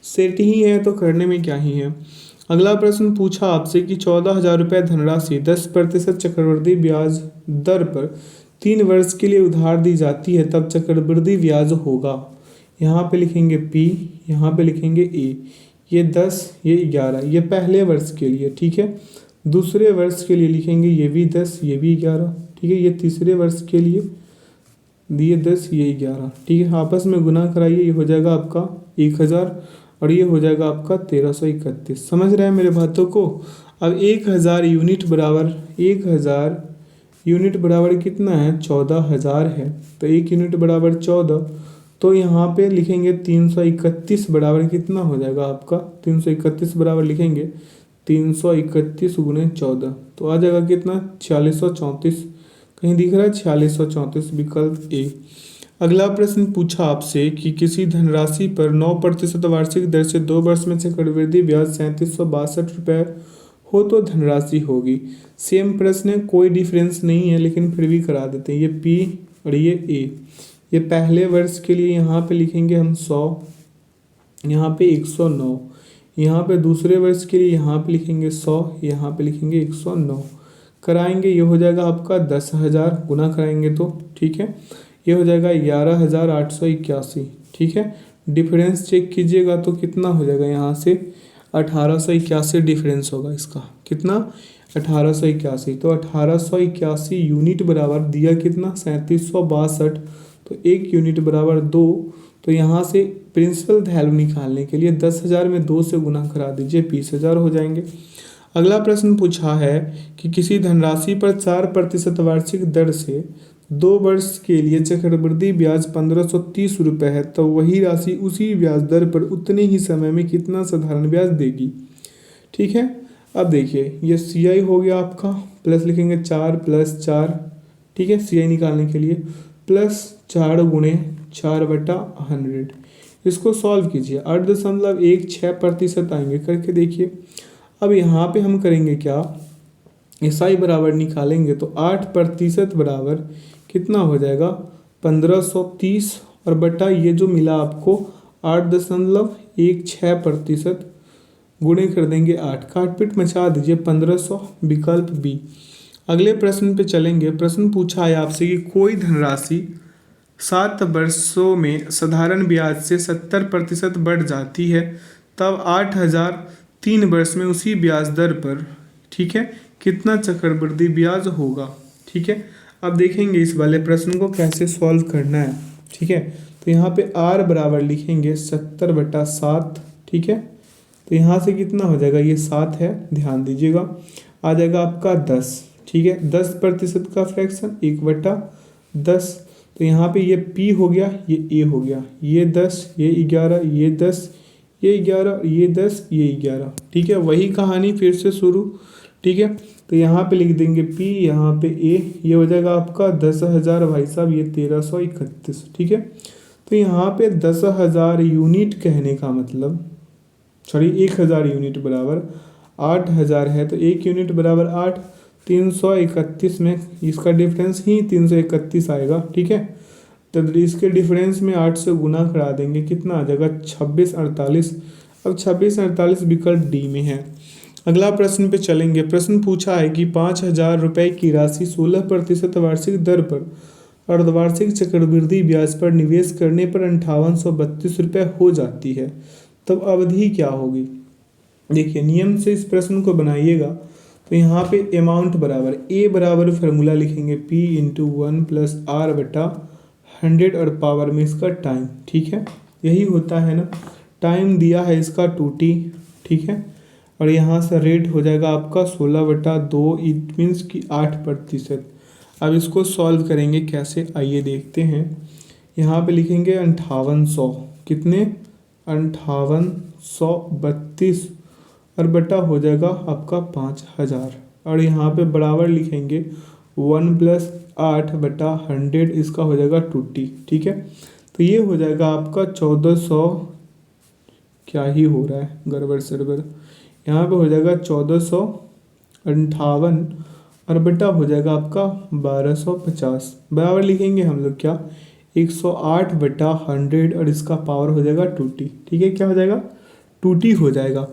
सेट ही है तो करने में क्या ही है। अगला प्रश्न पूछा आपसे कि 14,000 रुपये धनराशि 10% चक्रवृद्धि ब्याज दर पर 3 वर्ष के लिए उधार दी जाती है, तब चक्रवृद्धि ब्याज होगा। यहाँ पे लिखेंगे P, यहाँ पे लिखेंगे A। ये 10, ये 11, ये पहले वर्ष के लिए। ठीक है, दूसरे वर्ष के लिए लिखेंगे ये भी 10, ये भी 11। ठीक है, ये तीसरे वर्ष के लिए दिए 10, ये 11। ठीक है, आपस में गुना कराइए, ये हो जाएगा आपका 1,000 और ये हो जाएगा आपका 1,331। समझ रहे हैं मेरे बातों को। अब 1,000 यूनिट बराबर 1,000 यूनिट बराबर कितना है 14,000 है, तो 1 यूनिट बराबर 14। तो यहाँ पे लिखेंगे 331 बराबर कितना हो जाएगा आपका 331 बराबर लिखेंगे 331 गुणे 14, तो आ जाएगा कितना 4634। कहीं दिख रहा है 4634, विकल्प ए। अगला प्रश्न पूछा आपसे कि किसी धनराशि पर 9% वार्षिक दर से 2 वर्ष में चक्रवृद्धि ब्याज 3762 रुपये हो तो धनराशि होगी। सेम प्रश्न है, कोई डिफरेंस नहीं है लेकिन फिर भी करा देते हैं। ये पी और ये ए। ये पहले वर्ष के लिए यहाँ पे लिखेंगे हम 100, यहाँ पे 109, यहाँ पे दूसरे वर्ष के लिए यहाँ पे लिखेंगे 100, यहाँ पे लिखेंगे 109। कराएंगे, ये हो जाएगा आपका 10,000, गुना कराएंगे तो ठीक है, ये हो जाएगा 11,881। ठीक है, डिफरेंस चेक कीजिएगा तो कितना हो जाएगा, यहाँ से 1881 डिफरेंस होगा इसका। कितना 1881, तो 1881 यूनिट बराबर दिया कितना 3762, तो 1 यूनिट बराबर 2। तो यहाँ से प्रिंसिपल वैल्यू निकालने के लिए 10,000 में 2 से गुना करा दीजिए, 20,000 हो जाएंगे। अगला प्रश्न पूछा है कि किसी धनराशि पर 4% वार्षिक दर से 2 वर्ष के लिए चक्रवृद्धि ब्याज 1,530 रुपये है, तो वही राशि उसी ब्याज दर पर उतने ही समय में कितना साधारण ब्याज देगी। ठीक है, अब देखिए ये CI हो गया आपका, प्लस लिखेंगे 4 + 4। ठीक है, CI निकालने के लिए प्लस 4 गुणे 4/100। इसको सॉल्व कीजिए, 8.16% आएंगे, करके देखिए। अब यहाँ पे हम करेंगे क्या, SI बराबर निकालेंगे तो 8% बराबर कितना हो जाएगा 1,530 और बटा ये जो मिला आपको 8.16% गुणे कर देंगे 8, काटपीट मचा दीजिए 1,500, विकल्प बी। अगले प्रश्न पे चलेंगे। प्रश्न पूछा है आपसे कि कोई धनराशि 7 वर्षों में साधारण ब्याज से 70% बढ़ जाती है, तब 8,000 3 वर्ष में उसी ब्याज दर पर ठीक है कितना चक्रवृद्धि ब्याज होगा। ठीक है, अब देखेंगे इस वाले प्रश्न को कैसे सॉल्व करना है। ठीक है, तो यहाँ पे r बराबर लिखेंगे 70/7। ठीक है, तो यहाँ से कितना हो जाएगा, ये 7 है, ध्यान दीजिएगा, आ जाएगा आपका 10। ठीक है, 10% का फ्रैक्शन 1/10। तो यहाँ पे ये p हो गया, ये a हो गया, ये 10, ये 11, ये 10, ये 11, ये 10, ये 11। ठीक है, वही कहानी फिर से शुरू। ठीक है, तो यहाँ पे लिख देंगे P, यहाँ पे A, ये हो जाएगा आपका 10,000 भाई साहब, ये 1,331। ठीक है, तो यहाँ पे 10,000 यूनिट कहने का मतलब, सॉरी 1,000 यूनिट बराबर 8,000 है, तो 1 यूनिट बराबर 8, 331 में इसका डिफरेंस ही 331 आएगा। ठीक है, तो इसके डिफरेंस में 8 से गुना करा देंगे, कितना आ जाएगा 2648। अब 2648 विकल्प डी में है। अगला प्रश्न पे चलेंगे। प्रश्न पूछा है कि 5,000 रुपये की राशि 16% वार्षिक दर पर अर्धवार्षिक चक्रवृद्धि ब्याज पर निवेश करने पर 5,832 रुपये हो जाती है, तब अवधि क्या होगी। देखिए नियम से इस प्रश्न को बनाइएगा। तो यहाँ पे अमाउंट बराबर A बराबर फार्मूला लिखेंगे P × 1 + R/100 100 और पावर में इसका टाइम, ठीक है, यही होता है ना। टाइम दिया है इसका 2t, ठीक है, और यहाँ से रेट हो जाएगा आपका 16/2, इट मीन्स कि 8%। अब इसको सॉल्व करेंगे कैसे, आइए देखते हैं। यहाँ पे लिखेंगे 5800, कितने, 5832, और बटा हो जाएगा आपका 5000, और यहाँ पे बराबर लिखेंगे 1 + 8/100, इसका हो जाएगा 2t, ठीक है। तो ये हो जाएगा आपका 1400, क्या ही हो रहा है गड़बड़ सरबर, यहाँ पे हो जाएगा 1458, और बटा हो जाएगा आपका 1250, बराबर लिखेंगे हम लोग क्या, 108/100, और इसका पावर हो जाएगा 2t, ठीक है, क्या हो जाएगा, 2t हो जाएगा।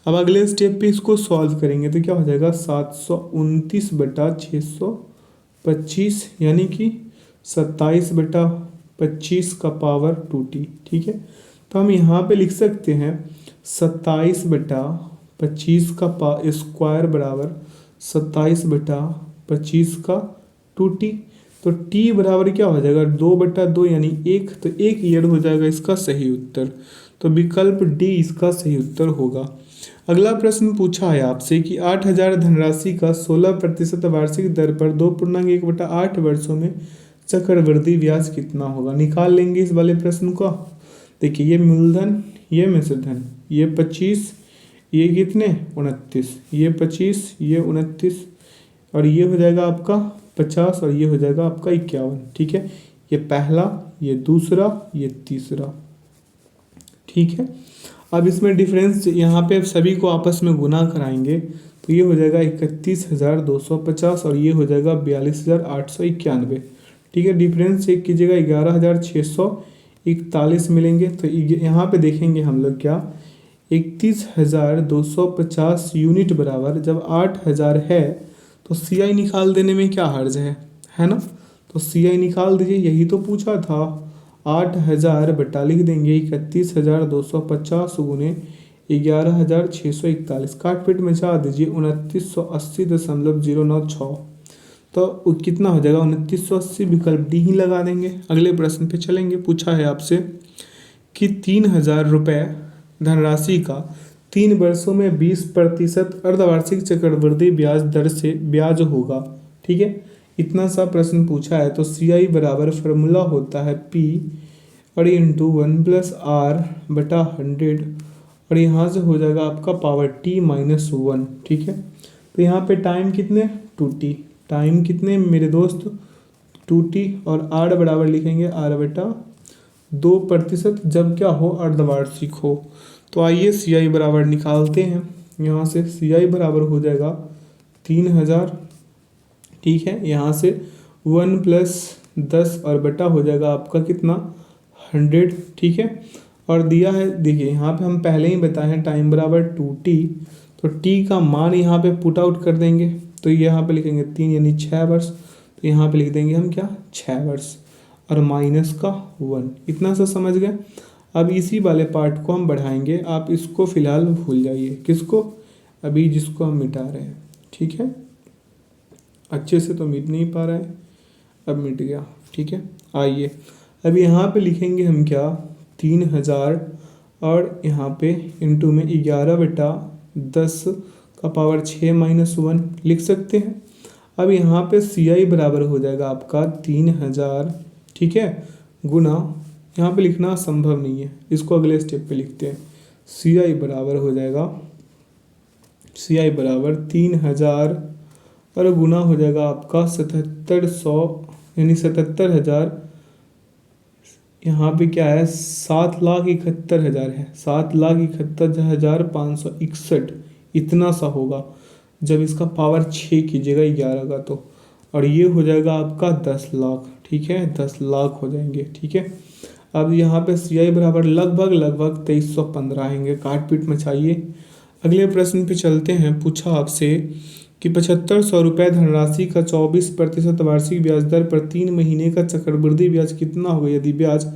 अब अगले स्टेप पे इसको सॉल्व करेंगे तो क्या हो जाएगा, 729/625, यानी कि 27/25 का पावर 2t, ठीक है। तो हम यहाँ पे लिख सकते हैं 27/25 का स्क्वायर बराबर 27/25 का 2t। तो t बराबर क्या हो जाएगा, 2/2, यानी 1, तो 1 ईयर हो जाएगा इसका सही उत्तर। तो विकल्प डी इसका सही उत्तर होगा। अगला प्रश्न पूछा है आपसे कि 8000 धनराशि का 16% वार्षिक दर पर 2.1/8 वर्षों में चक्रवृद्धि ब्याज कितना होगा, निकाल लेंगे इस वाले प्रश्न को। देखिए ये मूलधन, ये मिश्र धन, ये 25, ये कितने 29, ये 25, ये 29, और ये हो जाएगा आपका 50, और ये हो जाएगा आपका 51, ठीक है। ये पहला, ये दूसरा, ये तीसरा, ठीक है। अब इसमें डिफरेंस यहाँ पे सभी को आपस में गुना कराएंगे तो ये हो जाएगा 31,250, और ये हो जाएगा 42,891, ठीक है। डिफरेंस चेक कीजिएगा, 11,641 मिलेंगे। तो यहाँ पे देखेंगे हम लोग क्या, 31,250 यूनिट बराबर, जब 8,000 है तो CI निकाल देने में क्या हर्ज है ना। तो CI निकाल दीजिए, यही तो पूछा था। 8,000 बटा लिख देंगे 31,250 गुने 11,641, काट पीट में जा दीजिए 2980.096, तो कितना हो जाएगा 2980, विकल्प डी ही लगा देंगे। अगले प्रश्न पे चलेंगे। पूछा है आपसे कि 3,000 रुपये धनराशि का 3 वर्षों में 20% अर्धवार्षिक चक्रवृद्धि ब्याज दर से ब्याज होगा, ठीक है। इतना सा प्रश्न पूछा है तो CI बराबर फार्मूला होता है P और इंटू 1 + R/100, और यहाँ से हो जाएगा आपका पावर T-1, ठीक है। तो यहाँ पे टाइम कितने 2t, टाइम कितने मेरे दोस्त 2t, और R बराबर लिखेंगे R/2%, जब क्या हो अर्धवार्षिक हो। तो आइए CI बराबर निकालते हैं। यहाँ से CI बराबर हो जाएगा 3,000, ठीक है। यहाँ से 1 + 10 और बटा हो जाएगा आपका कितना 100, ठीक है। और दिया है, देखिए यहाँ पे हम पहले ही बताए हैं टाइम बराबर 2t, तो t का मान यहाँ पे पुट आउट कर देंगे। तो यहाँ पे लिखेंगे 3 यानी 6 वर्ष, तो यहाँ पे लिख देंगे हम क्या 6 वर्ष, और माइनस का 1, इतना सा समझ गए। अब इसी वाले पार्ट को हम बढ़ाएंगे, आप इसको फिलहाल भूल जाइए, किसको, अभी जिसको हम मिटा रहे हैं, ठीक है। अच्छे से तो मिट नहीं पा रहा है, अब मिट गया, ठीक है। आइए अब यहाँ पे लिखेंगे हम क्या 3,000, और यहाँ पे इंटू में 11/10 का पावर 6 - 1 लिख सकते हैं। अब यहाँ पे CI बराबर हो जाएगा आपका 3,000, ठीक है, गुना, यहाँ पे लिखना संभव नहीं है, इसको अगले स्टेप पे लिखते हैं। CI बराबर हो जाएगा, CI बराबर 3,000 और गुना हो जाएगा आपका 7700, यानी 77,000। यहाँ पे क्या है 7,71,000 है, 7,71,561, इतना सा होगा जब इसका पावर 6 कीजिएगा 11 का तो, और ये हो जाएगा आपका 10 लाख, ठीक है, 10 लाख हो जाएंगे, ठीक है। अब यहाँ पे CI बराबर लगभग 2315 आएंगे, काट पीट मचाइए। अगले प्रश्न पे चलते हैं। पूछा आपसे कि 7,500 रुपये धनराशि का 24% वार्षिक ब्याज दर पर 3 महीने का चक्रवृद्धि ब्याज कितना होगा यदि ब्याज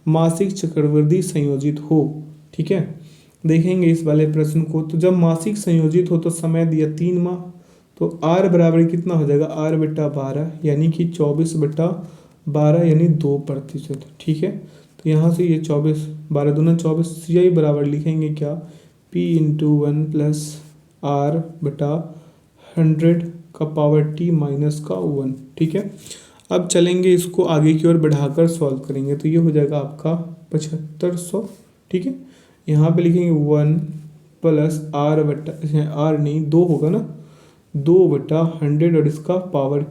मासिक चक्रवृद्धि संयोजित हो, ठीक है। देखेंगे इस वाले प्रश्न को। तो जब मासिक संयोजित हो तो समय दिया 3 माह, तो R बराबर कितना हो जाएगा R/12, यानी कि 24/12 12 यानी 2%। ठीक है, तो यहाँ से ये 24, 12 दूना 24, CI बराबर लिखेंगे क्या, P×1+R/100 का पावर T माइनस का 1। ठीक है, अब चलेंगे इसको आगे की ओर बढ़ाकर सॉल्व करेंगे, तो ये हो जाएगा आपका 7500। ठीक है, यहाँ पे लिखेंगे 1+R/R नहीं 2 होगा ना, 2/100 और इसका पावर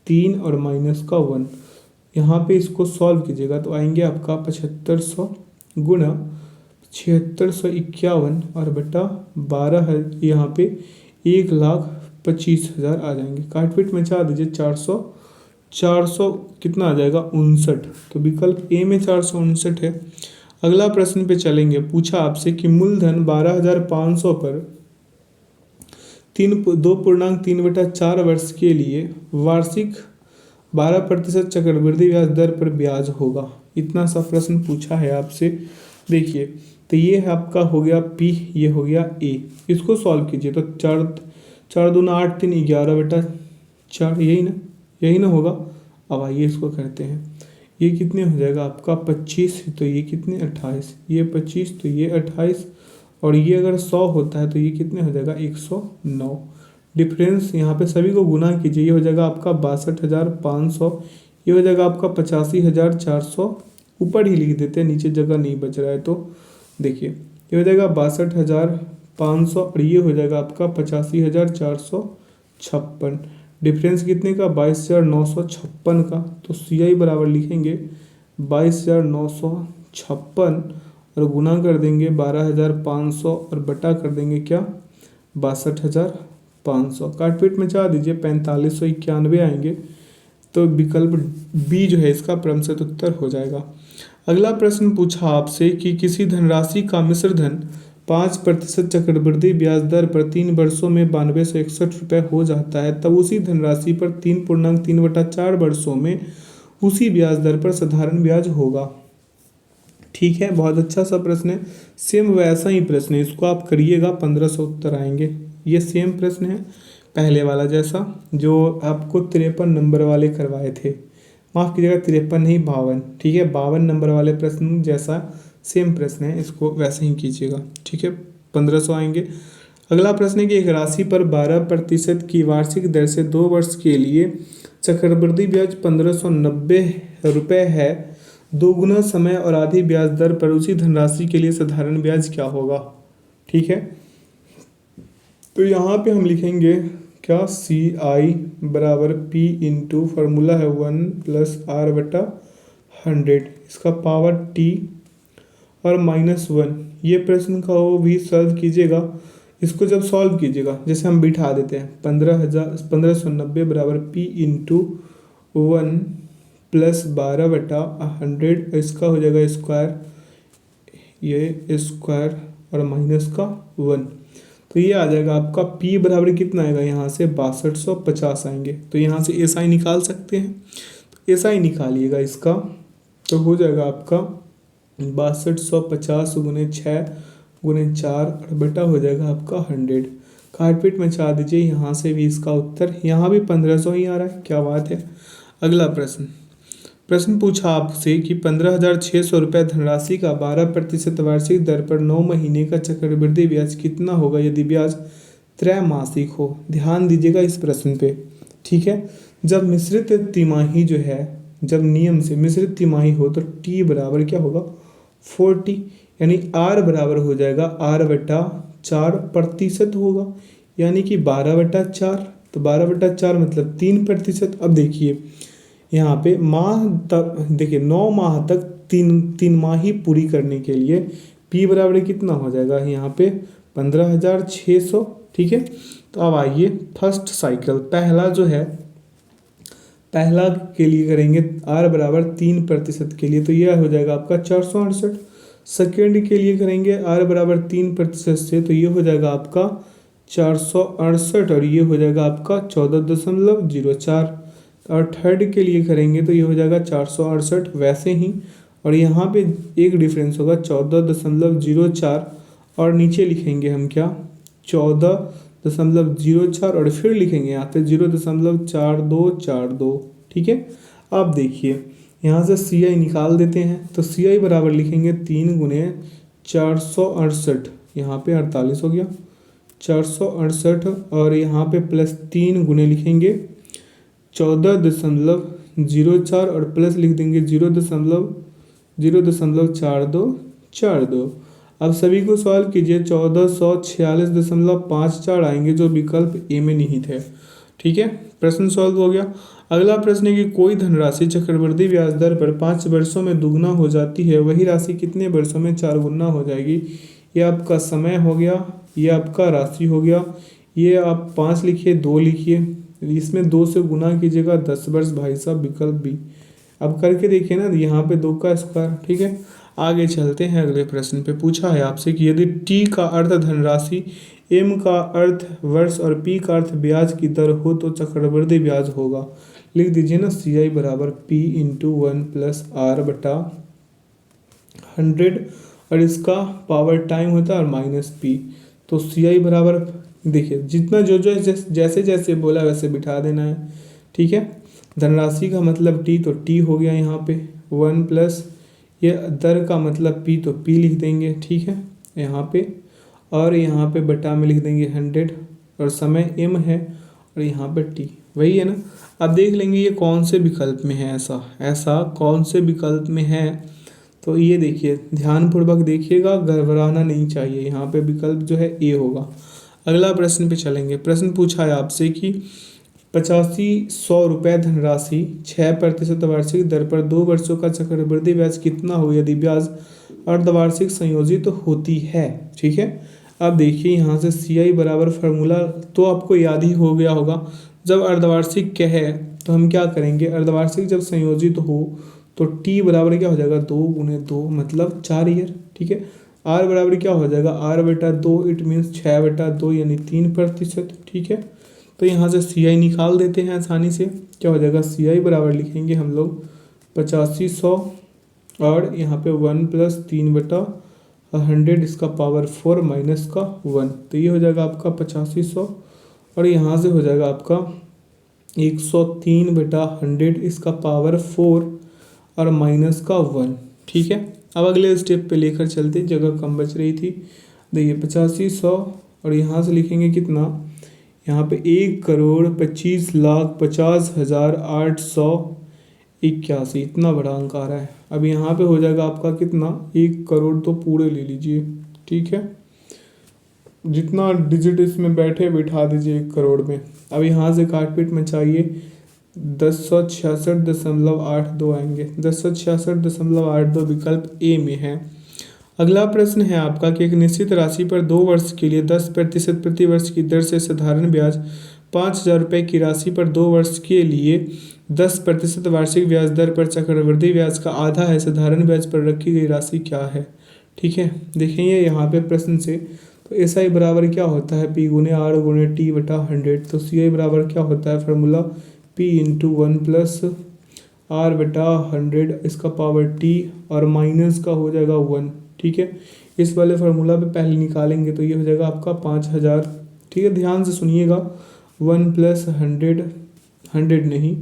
3 और माइनस का 1। यहाँ पे इसको सॉल्व कीजिएगा तो आएंगे आपका 7500 गुणा 7651 और बटा 12 है, यहाँ पे 1,25,000 आ जाएंगे। काटपीट में चाह दीजिए 400 400 कितना आ जाएगा 59। तो विकल्प ए में 459 है। अगला प्रश्न पे चलेंगे। पूछा आपसे कि मूलधन 12,500 पर 2.3/4 वर्ष के लिए वार्षिक 12% चक्रवृद्धि ब्याज दर पर ब्याज होगा। इतना सा प्रश्न पूछा है आपसे। देखिए, तो ये है आपका हो गया पी, ये हो गया ए। इसको सॉल्व कीजिए तो 4 दूना 8 3 11/4, यही ना होगा। अब आइए इसको करते हैं। ये कितने हो जाएगा आपका 25, तो ये कितने 28, ये 25 तो ये 28, और ये अगर 100 होता है तो ये कितने हो जाएगा 109। डिफरेंस यहाँ पे सभी को गुना कीजिए, ये हो जाएगा आपका 62,500, ये हो जाएगा आपका 85,400। ऊपर ही लिख देते हैं, नीचे जगह नहीं बच रहा है तो देखिए ये हो जाएगा 62,500 और ये हो जाएगा आपका 85,456। डिफरेंस कितने का 22,956 का। तो CI बराबर लिखेंगे 22,956 और गुना कर देंगे 12,500 और बटा कर देंगे क्या 62,500। काटपीट में चाह दीजिए 4591 आएंगे। तो विकल्प बी जो है इसका क्रमशः उत्तर हो जाएगा। अगला प्रश्न पूछा आपसे कि किसी धनराशि का मिश्र धन 5% चक्रवृद्धि ब्याज दर पर 3 वर्षों में 9261 रुपये हो जाता है, तब उसी धनराशि पर 3.3/4 वर्षों में उसी ब्याज दर पर साधारण ब्याज होगा। ठीक है, बहुत अच्छा सा प्रश्न है। सेम वैसा ही प्रश्न है, इसको आप करिएगा 1500 उत्तर आएंगे। ये सेम प्रश्न है पहले वाला जैसा, जो आपको 53 नंबर वाले करवाए थे। माफ़ कीजिएगा 53 नहीं 52। ठीक है, 52 नंबर वाले प्रश्न जैसा सेम प्रश्न है, इसको वैसे ही कीजिएगा। ठीक है, 1500 आएंगे। अगला प्रश्न है कि एक राशि पर 12% की वार्षिक दर से 2 वर्ष के लिए चक्रवृद्धि ब्याज 1590 रुपये है। दोगुना समय और आधी ब्याज दर पर उसी धनराशि के लिए साधारण ब्याज क्या होगा। ठीक है, तो यहाँ पे हम लिखेंगे क्या CI बराबर P फार्मूला है 1+R/100, इसका पावर T और -1। ये प्रश्न का वो भी सॉल्व कीजिएगा। इसको जब सॉल्व कीजिएगा जैसे हम बिठा देते हैं 1590 बराबर P×1+12/100, इसका हो जाएगा स्क्वायर, ये स्क्वायर और माइनस का 1। तो ये आ जाएगा आपका P बराबर कितना आएगा, यहाँ से 6250 आएंगे। तो यहाँ से SI निकाल सकते हैं, तो SI निकालिएगा इसका, तो हो जाएगा आपका 6250 × 6 × 4 और बेटा हो जाएगा आपका 100। काटपीट में चाह दीजिए, यहाँ से भी इसका उत्तर, यहाँ भी 1500 ही आ रहा है। क्या बात है। अगला प्रश्न पूछा आपसे कि 15,600 रुपये धनराशि का 12% वार्षिक दर पर 9 महीने का चक्रवृद्धि ब्याज कितना होगा यदि ब्याज त्रैमासिक हो। ध्यान दीजिएगा इस प्रश्न पे। ठीक है, जब मिश्रित तिमाही जो है, जब नियम से मिश्रित तिमाही हो तो T बराबर क्या होगा 40, यानी R बराबर हो जाएगा R/4% होगा, यानी कि 12/4। तो 12/4 मतलब 3%। अब देखिए यहाँ पे माह तक, देखिए 9 माह तक तीन माही पूरी करने के लिए P बराबर कितना हो जाएगा यहाँ पे 15,600। ठीक है, तो अब आइए फर्स्ट साइकिल, पहला जो है, पहला के लिए करेंगे R बराबर 3% के लिए, तो यह हो जाएगा आपका 468। सेकेंड के लिए करेंगे R बराबर 3% से, तो ये हो जाएगा आपका 468 और ये हो जाएगा आपका 14.04। और थर्ड के लिए करेंगे तो ये हो जाएगा 468 वैसे ही, और यहाँ पे एक डिफरेंस होगा 14.04 और नीचे लिखेंगे हम क्या 14.04 और फिर लिखेंगे यहाँ पे 0.4242। ठीक है, अब देखिए यहाँ से सी आई निकाल देते हैं, तो सी आई बराबर लिखेंगे 3 × 468, यहाँ पे 48 हो गया 468, और यहाँ पे प्लस 3 गुने लिखेंगे 14.04 और प्लस लिख देंगे 0.4242। अब सभी को सॉल्व कीजिए, 1446.54 आएंगे जो विकल्प ए में निहित है। ठीक है, प्रश्न सॉल्व हो गया। अगला प्रश्न है कि कोई धनराशि चक्रवृद्धि ब्याज दर पर 5 वर्षों में दुगना हो जाती है, वही राशि कितने वर्षों में 4 गुना हो जाएगी। ये आपका समय हो गया, ये आपका राशि हो गया, ये आप 5 लिखिए, 2 लिखिए, इसमें 2 से गुना कीजिएगा 10 वर्ष भाई साहब, विकल्प बी। अब करके देखिए ना, यहाँ पे 2 का स्क्वायर। ठीक है, आगे चलते हैं। अगले प्रश्न पे पूछा है आपसे कि यदि टी का अर्थ धनराशि, एम का अर्थ वर्ष और पी का अर्थ ब्याज की दर हो तो चक्रवृद्धि ब्याज होगा। लिख दीजिए ना, सी आई बराबर पी इंटू 1+r/100, और इसका पावर टाइम होता है और माइनस पी। तो सी आई बराबर देखिए, जितना जो जैसे जैसे बोला वैसे बिठा देना है। ठीक है, धनराशि का मतलब टी, तो टी हो गया यहाँ पे 1 प्लस, ये दर का मतलब पी, तो पी लिख देंगे। ठीक है, यहाँ पे, और यहाँ पे बटा में लिख देंगे 100, और समय एम है, और यहाँ पे टी वही है ना। अब देख लेंगे ये कौन से विकल्प में है, ऐसा कौन से विकल्प में है। तो ये देखिए, ध्यानपूर्वक देखिएगा, घबराना नहीं चाहिए। यहाँ पे विकल्प जो है ए होगा। अगला प्रश्न पे चलेंगे। प्रश्न पूछा है आपसे कि 8500 रुपये धनराशि 6% वार्षिक दर पर 2 वर्षों का चक्रवृद्धि ब्याज कितना हो यदि ब्याज अर्धवार्षिक संयोजित होती है। ठीक है, अब देखिए यहाँ से सी आई बराबर फार्मूला तो आपको याद ही हो गया होगा। जब अर्धवार्षिक कहे तो हम क्या करेंगे, अर्धवार्षिक जब संयोजित हो तो टी बराबर क्या हो जाएगा, 2 × 2 मतलब 4 ईयर। ठीक है, आर बराबर क्या हो जाएगा, r/2, इट मीन्स 6/2 यानी 3%। ठीक है, तो यहाँ से सी आई निकाल देते हैं आसानी से। क्या हो जाएगा, सी आई बराबर लिखेंगे हम लोग 8500, और यहाँ पे 1 + 3/100, इसका पावर 4 माइनस का 1, तो ये हो जाएगा आपका 8500, और यहाँ से हो जाएगा आपका 103/100, इसका पावर 4 और माइनस का 1। ठीक है, अब अगले स्टेप पे लेकर चलते, जगह कम बच रही थी। देखिए 8500, और यहाँ से लिखेंगे कितना, यहाँ पे 1,25,50,881, इतना बड़ा अंक आ रहा है। अब यहाँ पे हो जाएगा आपका कितना, 1 करोड़, तो पूरे ले लीजिए। ठीक है, जितना डिजिट इसमें बैठे बिठा दीजिए 1 करोड़ में। अब यहाँ से काटपीट में चाहिए 1066.82 आएंगे, 1066.82 विकल्प ए में है। अगला प्रश्न है आपका कि एक निश्चित राशि पर 2 वर्ष के लिए 10% प्रति वर्ष की दर से साधारण ब्याज 5000 रुपये की राशि पर 2 वर्ष के लिए 10% वार्षिक ब्याज दर पर चक्रवृद्धि ब्याज का आधा है, साधारण ब्याज पर रखी गई राशि क्या है। ठीक है, देखेंगे यहाँ पे प्रश्न से, तो एस आई बराबर क्या होता है, पी × r × t/100। तो सी आई बराबर क्या होता है, फार्मूला p इंटू 1 + r/100, इसका पावर t और माइनस का हो जाएगा 1। ठीक है, इस वाले फार्मूला पे पहले निकालेंगे तो ये हो जाएगा आपका 5000। ठीक है, ध्यान से सुनिएगा, 1 + 100 नहीं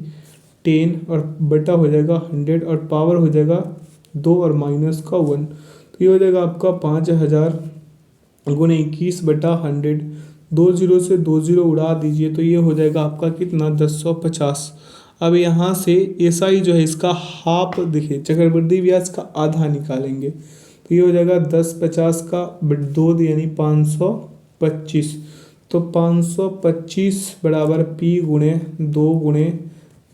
10, और बटा हो जाएगा 100, और पावर हो जाएगा 2 और माइनस का 1, तो ये हो जाएगा आपका 5000 × 21/100। 2 0 से 2 0 उड़ा दीजिए, तो ये हो जाएगा आपका कितना, 1050। अब यहाँ से एस आई जो है इसका हाफ, देखिए चक्रवृद्धि ब्याज का आधा निकालेंगे, तो ये हो जाएगा 1050 का 2 यानी 525। तो 525 बराबर p × 2 ×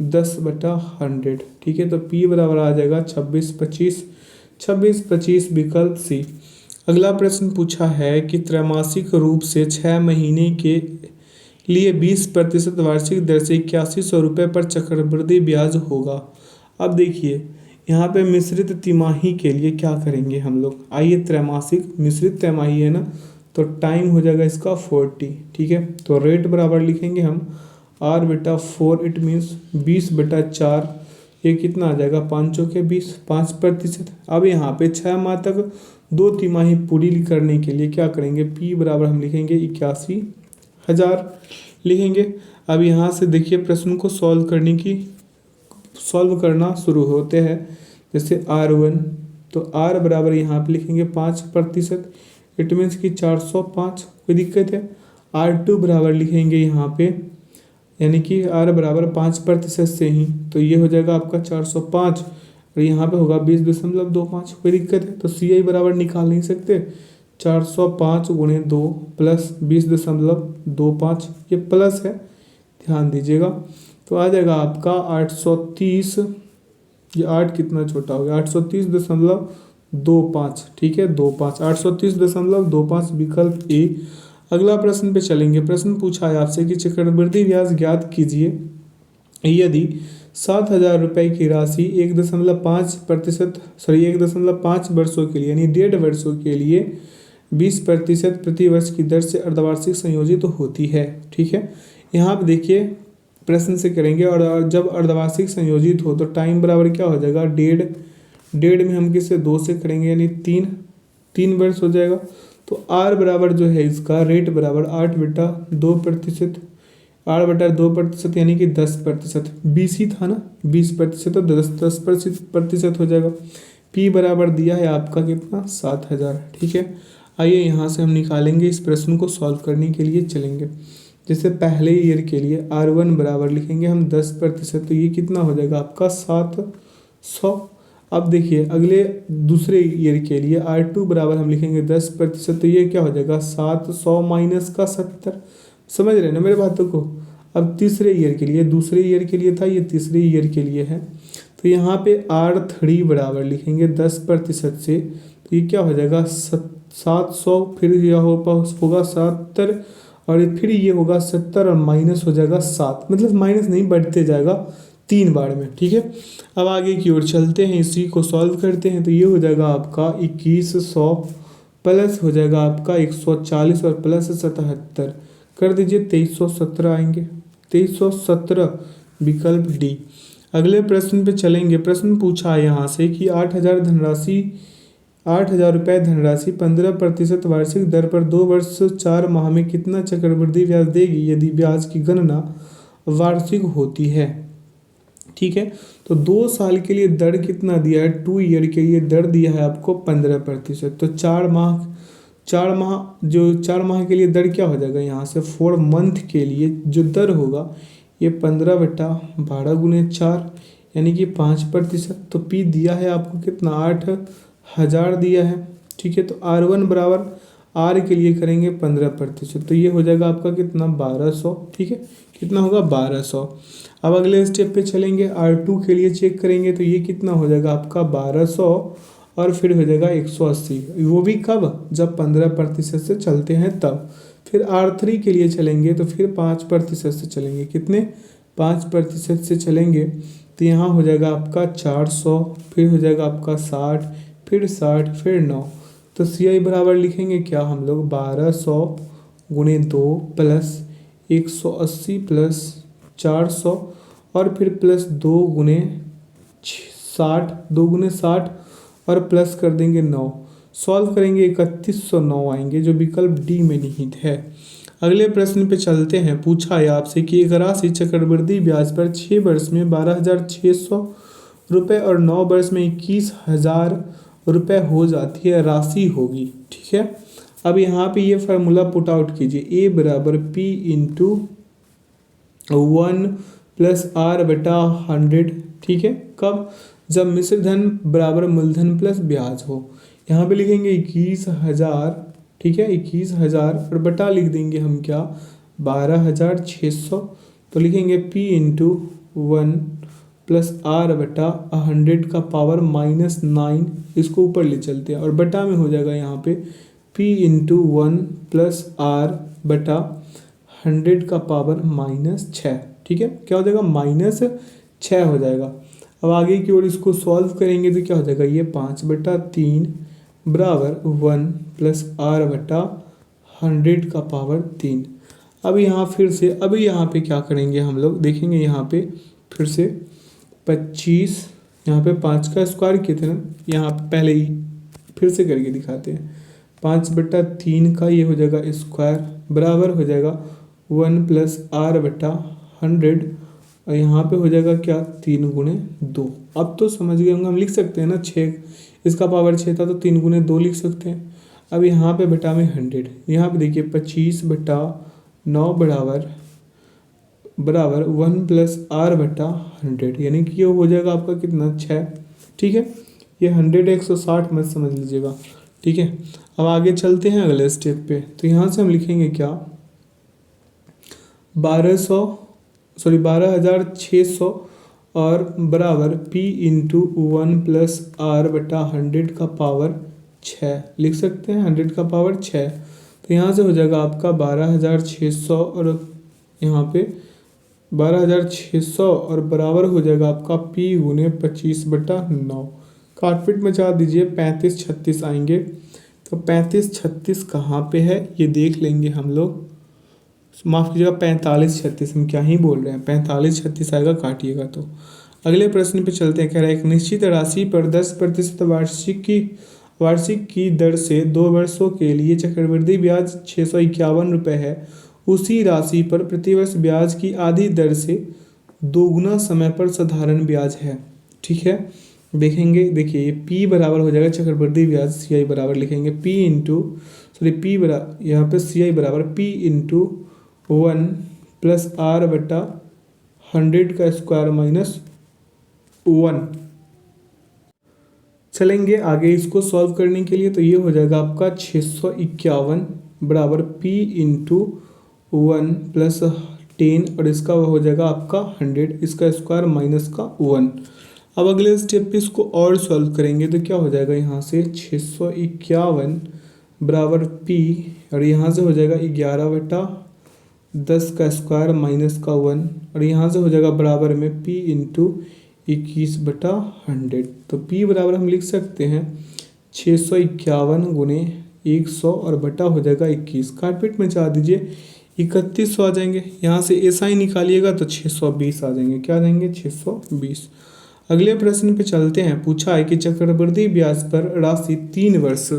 10/100। ठीक है, तो p बराबर आ जाएगा 2625 विकल्प सी। अगला प्रश्न पूछा है कि त्रैमासिक रूप से 6 महीने के लिए 20% वार्षिक दर से 8100 रुपये पर चक्रवृद्धि ब्याज होगा। अब देखिए यहाँ पे मिश्रित तिमाही के लिए क्या करेंगे हम लोग, आइए त्रैमासिक मिश्रित तिमाही है ना, तो टाइम हो जाएगा इसका 40। ठीक है, तो रेट बराबर लिखेंगे हम r/4, इट मीन्स 20/4, ये कितना आ जाएगा, 5 चौके 20, 5%। अब यहाँ पे 6 माह तक 2 तिमाही पूरी करने के लिए क्या करेंगे, p बराबर हम लिखेंगे 81,000 लिखेंगे। अब यहाँ से देखिए प्रश्न को सॉल्व करने की सॉल्व करना शुरू होते हैं। जैसे R1, तो R बराबर यहाँ पे लिखेंगे 5%, इट मीन्स कि 405, कोई दिक्कत है। R2 बराबर लिखेंगे यहाँ पे, यानी कि R बराबर 5% से ही, तो ये हो जाएगा आपका 405, और यहाँ पे होगा 20.25, कोई दिक्कत है। तो CI बराबर निकाल नहीं सकते, 405 गुणे 2 प्लस 20.25, ये प्लस है, ध्यान दीजिएगा। तो आ जाएगा आपका 830, ये 8 कितना छोटा हो गया, 830.25, ठीक है, 25, 830.25 विकल्प ए। अगला प्रश्न पे चलेंगे। प्रश्न पूछा है आपसे कि चक्रवृद्धि ब्याज ज्ञात कीजिए यदि 7,000 रुपये की राशि 1.5 वर्षों के लिए, यानी 1.5 वर्षों के लिए 20% प्रति वर्ष की दर से अर्धवार्षिक संयोजित होती है। ठीक है, यहाँ पे देखिए प्रश्न से करेंगे, और जब अर्धवार्षिक संयोजित हो तो टाइम बराबर क्या हो जाएगा, 1.5 में हम किससे 2 से करेंगे, यानी 3 वर्ष हो जाएगा। तो R बराबर जो है इसका रेट बराबर 8/2%, 8/2% यानी कि 10%, 20 ही था ना, 20% तो 10% हो जाएगा। P बराबर दिया है आपका कितना, 7,000। ठीक है, आइए यहाँ से हम निकालेंगे, इस प्रश्न को सॉल्व करने के लिए चलेंगे। जैसे पहले ईयर के लिए R1 बराबर लिखेंगे हम 10%, तो ये कितना हो जाएगा आपका 700। अब देखिए अगले दूसरे ईयर के लिए R2 बराबर हम लिखेंगे 10%, तो ये क्या हो जाएगा 700 माइनस का 70, समझ रहे हैं ना मेरे बातों को। अब तीसरे ईयर के लिए, दूसरे ईयर के लिए था, ये तीसरे ईयर के लिए है, तो यहाँ पे R3 बराबर लिखेंगे 10% से, तो ये क्या हो जाएगा 700, फिर यह होगा 70, और फिर ये होगा 70 और माइनस हो जाएगा 7, मतलब माइनस नहीं बढ़ते जाएगा 3 बार में। ठीक है, अब आगे की ओर चलते हैं, इसी को सॉल्व करते हैं। तो ये हो जाएगा आपका 2100 प्लस हो जाएगा आपका 140 और प्लस 77 कर दीजिए, 2317 आएंगे, 2317 विकल्प डी। अगले प्रश्न पे चलेंगे। प्रश्न पूछा है यहाँ से कि 8,000 रुपये धनराशि 15% वार्षिक दर पर 2 वर्ष 4 माह में कितना चक्रवृद्धि ब्याज देगी यदि ब्याज की गणना वार्षिक होती है। ठीक है, तो 2 साल के लिए दर कितना दिया है, 2 ईयर के लिए दर दिया है आपको 15%, तो 4 माह के लिए दर क्या हो जाएगा, यहाँ से 4 मंथ के लिए जो दर होगा ये 15/12 गुणे 4, यानी कि 5%। तो P दिया है आपको कितना, 8,000 दिया है। ठीक है, तो R1 बराबर R के लिए करेंगे 15%, तो ये हो जाएगा आपका कितना 1200। ठीक है, कितना होगा 1200। अब अगले स्टेप पे चलेंगे, R2 के लिए चेक करेंगे, तो ये कितना हो जाएगा आपका 1200, और फिर हो जाएगा 180, वो भी कब, जब 15% से चलते हैं तब। फिर R3 के लिए चलेंगे तो फिर 5% से चलेंगे, कितने 5% से चलेंगे, तो यहाँ हो जाएगा आपका 400, फिर हो जाएगा आपका 60, फिर 60, फिर 9। तो CI बराबर लिखेंगे क्या हम लोग, 1200 गुणे 2 प्लस 180 प्लस 400, और फिर प्लस 2 गुणे 60 और प्लस कर देंगे 9। सॉल्व करेंगे 3109 आएंगे, जो विकल्प डी में निहित है। अगले प्रश्न पे चलते हैं। पूछा है आपसे कि एक राशि चक्रवृद्धि ब्याज पर 6 वर्ष में 12,600 रुपये और 9 वर्ष में 21,000 रुपये हो जाती है, राशि होगी। ठीक है, अब यहाँ पे ये फार्मूला पुट आउट कीजिए, ए बराबर P इंटू 1 प्लस R/100। ठीक है, कब, जब मिश्र धन बराबर मूलधन प्लस ब्याज हो। यहाँ पे लिखेंगे 21,000, ठीक है, 21,000 और बटा लिख देंगे हम क्या, 12,600। तो लिखेंगे P इंटू 1 प्लस R/100 का पावर -9, इसको ऊपर ले चलते हैं, और बटा में हो जाएगा यहाँ पे P इंटू 1 प्लस R/100 का पावर -6। ठीक है, क्या हो जाएगा, -6 हो जाएगा। अब आगे की ओर इसको सॉल्व करेंगे तो क्या हो जाएगा, ये 5/3 बराबर 1 प्लस R/100 का पावर 3। अब यहाँ फिर से, अभी यहाँ पे क्या करेंगे हम लोग, देखेंगे यहाँ पे फिर से 25, यहाँ पे 5 का स्क्वायर कितना, यहाँ पहले ही फिर से करके दिखाते हैं, 5/3 का ये हो जाएगा स्क्वायर बराबर हो जाएगा 1 प्लस R/100, और यहाँ पे हो जाएगा क्या 3 × 2। अब तो समझ गए होंगे, हम लिख सकते हैं ना 6, इसका पावर 6 था तो 3 × 2 लिख सकते हैं। अब यहाँ पे बटा में 100, यहाँ पे देखिए 25/9 बराबर 1 + r/100, यानी कि ये हो जाएगा आपका कितना 6। ठीक है, ये 100 160 मत समझ लीजिएगा। ठीक है, अब आगे चलते हैं अगले स्टेप पे। तो यहाँ से हम लिखेंगे क्या 12,600 और बराबर p × 1 + r/100 का पावर 6 लिख सकते हैं, 100 का पावर 6। तो यहाँ से हो जाएगा आपका 12,600 और यहाँ पे 12,600 और बराबर हो जाएगा आपका p × 25/9। काटपीट मचा दीजिए, 35 36 आएंगे। तो 35 36 कहाँ पे है ये देख लेंगे हम लोग। माफ़ कीजिएगा 45 36, हम क्या ही बोल रहे हैं, 45 36 आएगा, काटिएगा। तो अगले प्रश्न पे चलते हैं। कह रहा है एक निश्चित राशि पर 10% वार्षिक की दर से 2 वर्षों के लिए चक्रवृद्धि ब्याज 651 रुपये है। उसी राशि पर प्रतिवर्ष ब्याज की आधी दर से दोगुना समय पर साधारण ब्याज है। ठीक है, देखेंगे, देखिए ये p बराबर हो जाएगा चक्रवृद्धि ब्याज, CI बराबर लिखेंगे यहाँ पे CI बराबर p × 1 + r/100 का स्क्वायर -1। चलेंगे आगे इसको सॉल्व करने के लिए। तो ये हो जाएगा आपका 651 बराबर p × 1 + 10 और इसका हो जाएगा आपका 100, इसका स्क्वायर -1। अब अगले स्टेप पे इसको और सॉल्व करेंगे तो क्या हो जाएगा, यहाँ से 651 बराबर p और यहाँ से हो जाएगा 11/10 का स्क्वायर -1 और यहाँ से हो जाएगा बराबर में p × 21/100। तो p बराबर हम लिख सकते हैं 651 × 100 और बटा हो जाएगा 21। काटपीट में चाह दीजिए 3100 आ जाएंगे। यहाँ से ऐसा ही निकालिएगा तो 620 आ जाएंगे। क्या आ जाएंगे 620। अगले प्रश्न पे चलते हैं। पूछा है कि चक्रवृद्धि ब्याज पर राशि 3 वर्ष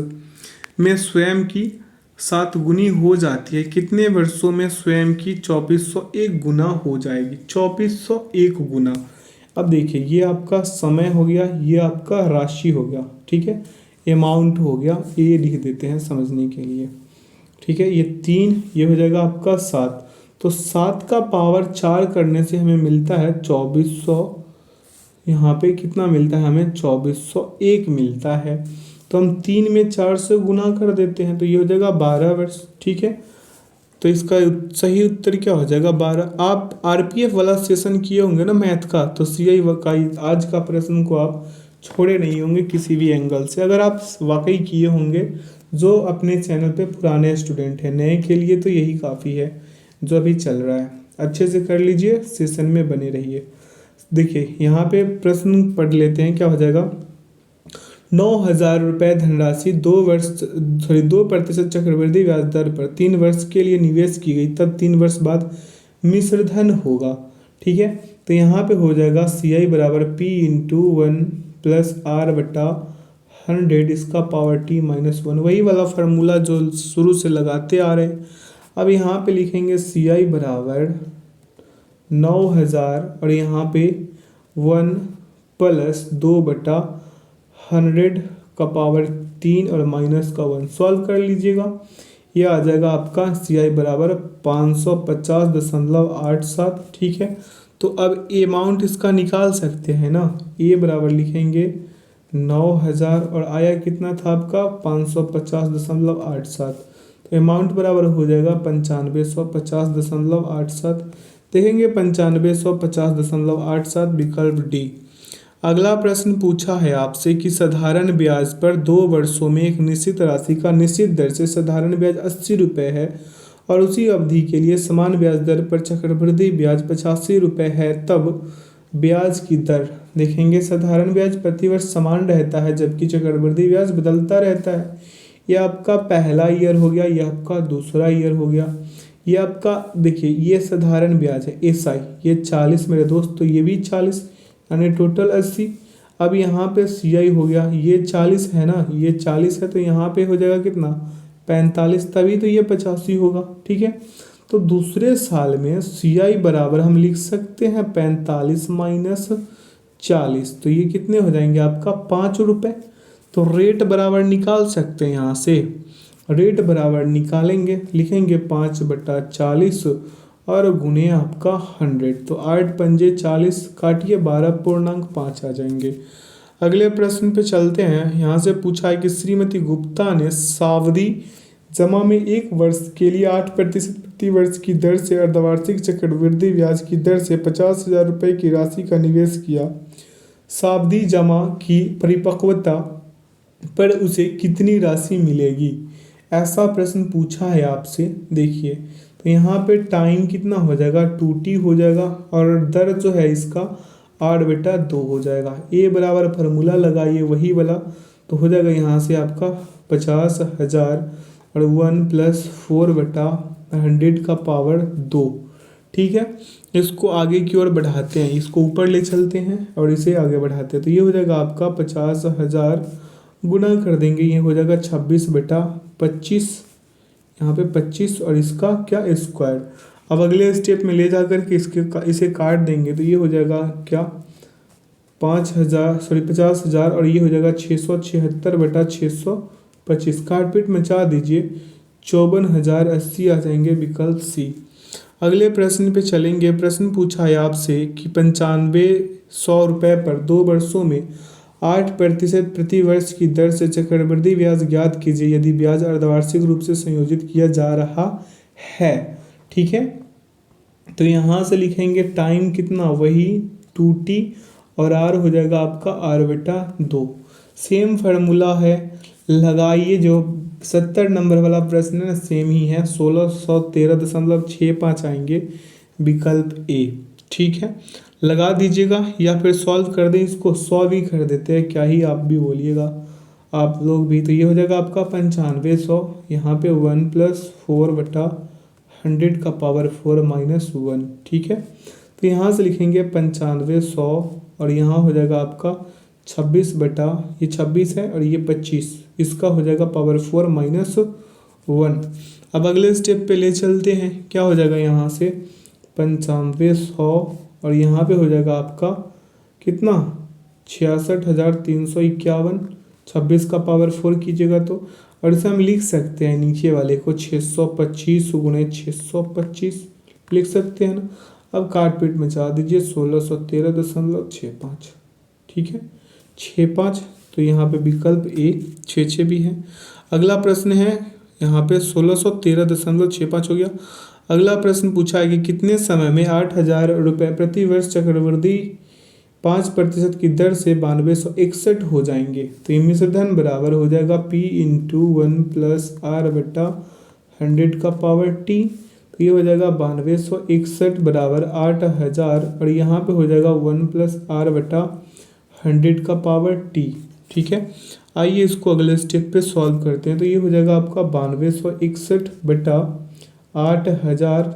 में स्वयं की 7 गुनी हो जाती है, कितने वर्षों में स्वयं की 2401 गुना हो जाएगी। 2401 गुना। अब देखिए ये आपका समय हो गया, ये आपका राशि हो गया। ठीक है, अमाउंट हो गया, ये लिख देते हैं समझने के लिए। ठीक है, ये 3, ये हो जाएगा आपका 7। तो 7 का पावर 4 करने से हमें मिलता है 2400। यहाँ पे कितना मिलता है हमें 2401 मिलता है। तो हम 3 में 4 से गुना कर देते हैं तो ये हो जाएगा 12 वर्ष। ठीक है, तो इसका सही उत्तर क्या हो जाएगा 12। आप RPF वाला सेशन किए होंगे ना मैथ का, तो CI वाकई आज का प्रश्न को आप छोड़े नहीं होंगे किसी भी एंगल से। अगर आप वाकई किए होंगे, जो अपने चैनल पे पुराने स्टूडेंट हैं, नए के लिए तो यही काफ़ी है जो अभी चल रहा है। अच्छे से कर लीजिए, सेशन में बने रहिए। देखिए यहाँ पे प्रश्न पढ़ लेते हैं। क्या हो जाएगा 9,000 रुपये धनराशि 2% चक्रवृद्धि ब्याज दर पर 3 वर्ष के लिए निवेश की गई, तब 3 वर्ष बाद मिश्र धन होगा। ठीक है, तो यहाँ पे हो जाएगा CI बराबर p × 1 + r/100 इसका पावर t -1। वही वाला फार्मूला जो शुरू से लगाते आ रहे हैं। अब यहाँ पे लिखेंगे CI बराबर 9,000 और यहाँ पे 1 + 2/100 का पावर 3 और -1 सॉल्व कर लीजिएगा। ये आ जाएगा आपका CI बराबर 550.87। ठीक है, तो अब अमाउंट इसका निकाल सकते हैं ना। ए बराबर लिखेंगे 9,000 और आया कितना था आपका 550.87। तो अमाउंट बराबर हो जाएगा 9550.87। देखेंगे 9550.87 विकल्प डी। अगला प्रश्न पूछा है आपसे कि साधारण ब्याज पर 2 वर्षों में एक निश्चित राशि का निश्चित दर से साधारण ब्याज 80 रुपये है और उसी अवधि के लिए समान ब्याज दर पर चक्रवृद्धि ब्याज 85 रुपये है, तब ब्याज की दर। देखेंगे साधारण ब्याज प्रतिवर्ष समान रहता है जबकि चक्रवृद्धि ब्याज बदलता रहता है। यह आपका पहला ईयर हो गया, यह आपका दूसरा ईयर हो गया। ये आपका देखिए ये साधारण ब्याज है SI, ये 40 मेरे दोस्त, तो ये भी 40 यानी टोटल 80। अब यहाँ पे CI हो गया, ये 40 है ना, ये 40 है तो यहाँ पे हो जाएगा कितना 45, तभी तो ये 85 होगा। ठीक है, तो दूसरे साल में CI बराबर हम लिख सकते हैं 45 माइनस 40, तो ये कितने हो जाएंगे आपका 5 रुपये। तो रेट बराबर निकाल सकते हैं यहाँ से, रेट बराबर निकालेंगे, लिखेंगे 5/40 और गुने आपका 100, तो 8×5 = 40, काटिए 12.5 आ जाएंगे। अगले प्रश्न पे चलते हैं। यहाँ से पूछा है कि श्रीमती गुप्ता ने सावधि जमा में 1 वर्ष के लिए 8% प्रति वर्ष की दर से अर्धवार्षिक चक्रवृद्धि ब्याज की दर से 50,000 रुपये की राशि का निवेश किया। सावधि जमा की परिपक्वता पर उसे कितनी राशि मिलेगी, ऐसा प्रश्न पूछा है आपसे। देखिए तो यहाँ पे टाइम कितना हो जाएगा 2t हो जाएगा और दर जो है इसका 8/2 हो जाएगा। ए बराबर फार्मूला लगाइए वही वाला, तो हो जाएगा यहाँ से आपका 50,000 और 1 + 4/100 का पावर 2। ठीक है, इसको आगे की ओर बढ़ाते हैं, इसको ऊपर ले चलते हैं और इसे आगे बढ़ाते हैं, तो ये हो जाएगा आपका 50,000 गुना कर देंगे, ये हो जाएगा 26/25, यहाँ पे 25 और इसका क्या स्क्वायर। अब अगले स्टेप में ले जा कर के इसे काट देंगे, तो ये हो जाएगा क्या 50,000 और ये हो जाएगा 676/625, काट पीट मचा दीजिए, 54,080 आ जाएंगे, विकल्प सी। अगले प्रश्न पे चलेंगे। प्रश्न पूछा है आपसे कि 9500 रुपये पर 2 वर्षों में 8% प्रति वर्ष की दर से चक्रवृद्धि ब्याज ज्ञात कीजिए यदि ब्याज अर्धवार्षिक रूप से संयोजित किया जा रहा है। ठीक है, तो यहाँ से लिखेंगे टाइम कितना, वही 2t और r हो जाएगा आपका r/2। सेम फार्मूला है, लगाइए, जो 70 नंबर वाला प्रश्न है सेम ही है, 1613.65 आएंगे, विकल्प ए। ठीक है, लगा दीजिएगा या फिर सॉल्व कर दें, इसको सॉल्व ही कर देते हैं, क्या ही आप भी बोलिएगा आप लोग भी। तो ये हो जाएगा आपका 9500, यहाँ पे 1 + 4/100 का पावर 4 - 1। ठीक है, तो यहाँ से लिखेंगे 9500 और यहाँ हो जाएगा आपका 26 है और ये 25, इसका हो जाएगा पावर 4 - 1। अब अगले स्टेप पे ले चलते हैं, क्या हो जाएगा यहाँ से 9500 और यहाँ पे हो जाएगा आपका कितना 66,351, 26 का पावर 4 कीजिएगा तो, और इसे हम लिख सकते हैं नीचे वाले को 625 × 625 लिख सकते हैं ना। अब काट पीट मचा दीजिए, 1613.65। ठीक है, 65, तो यहाँ पे विकल्प ए 66 भी है। अगला प्रश्न है यहाँ पे 1613.65 हो गया। अगला प्रश्न पूछा है कि कितने समय में 8,000 रुपये प्रति वर्ष चक्रवृद्धि 5% की दर से 9261 हो जाएंगे। तो ये मिश्र धन बराबर हो जाएगा P × 1 + R/100 का पावर t, तो ये हो जाएगा 9261 बराबर 8,000 और यहाँ पे हो जाएगा 1 + R/100 का पावर t। ठीक है, आइए इसको अगले स्टेप पे सॉल्व करते हैं। तो ये हो जाएगा आपका 9261/8,000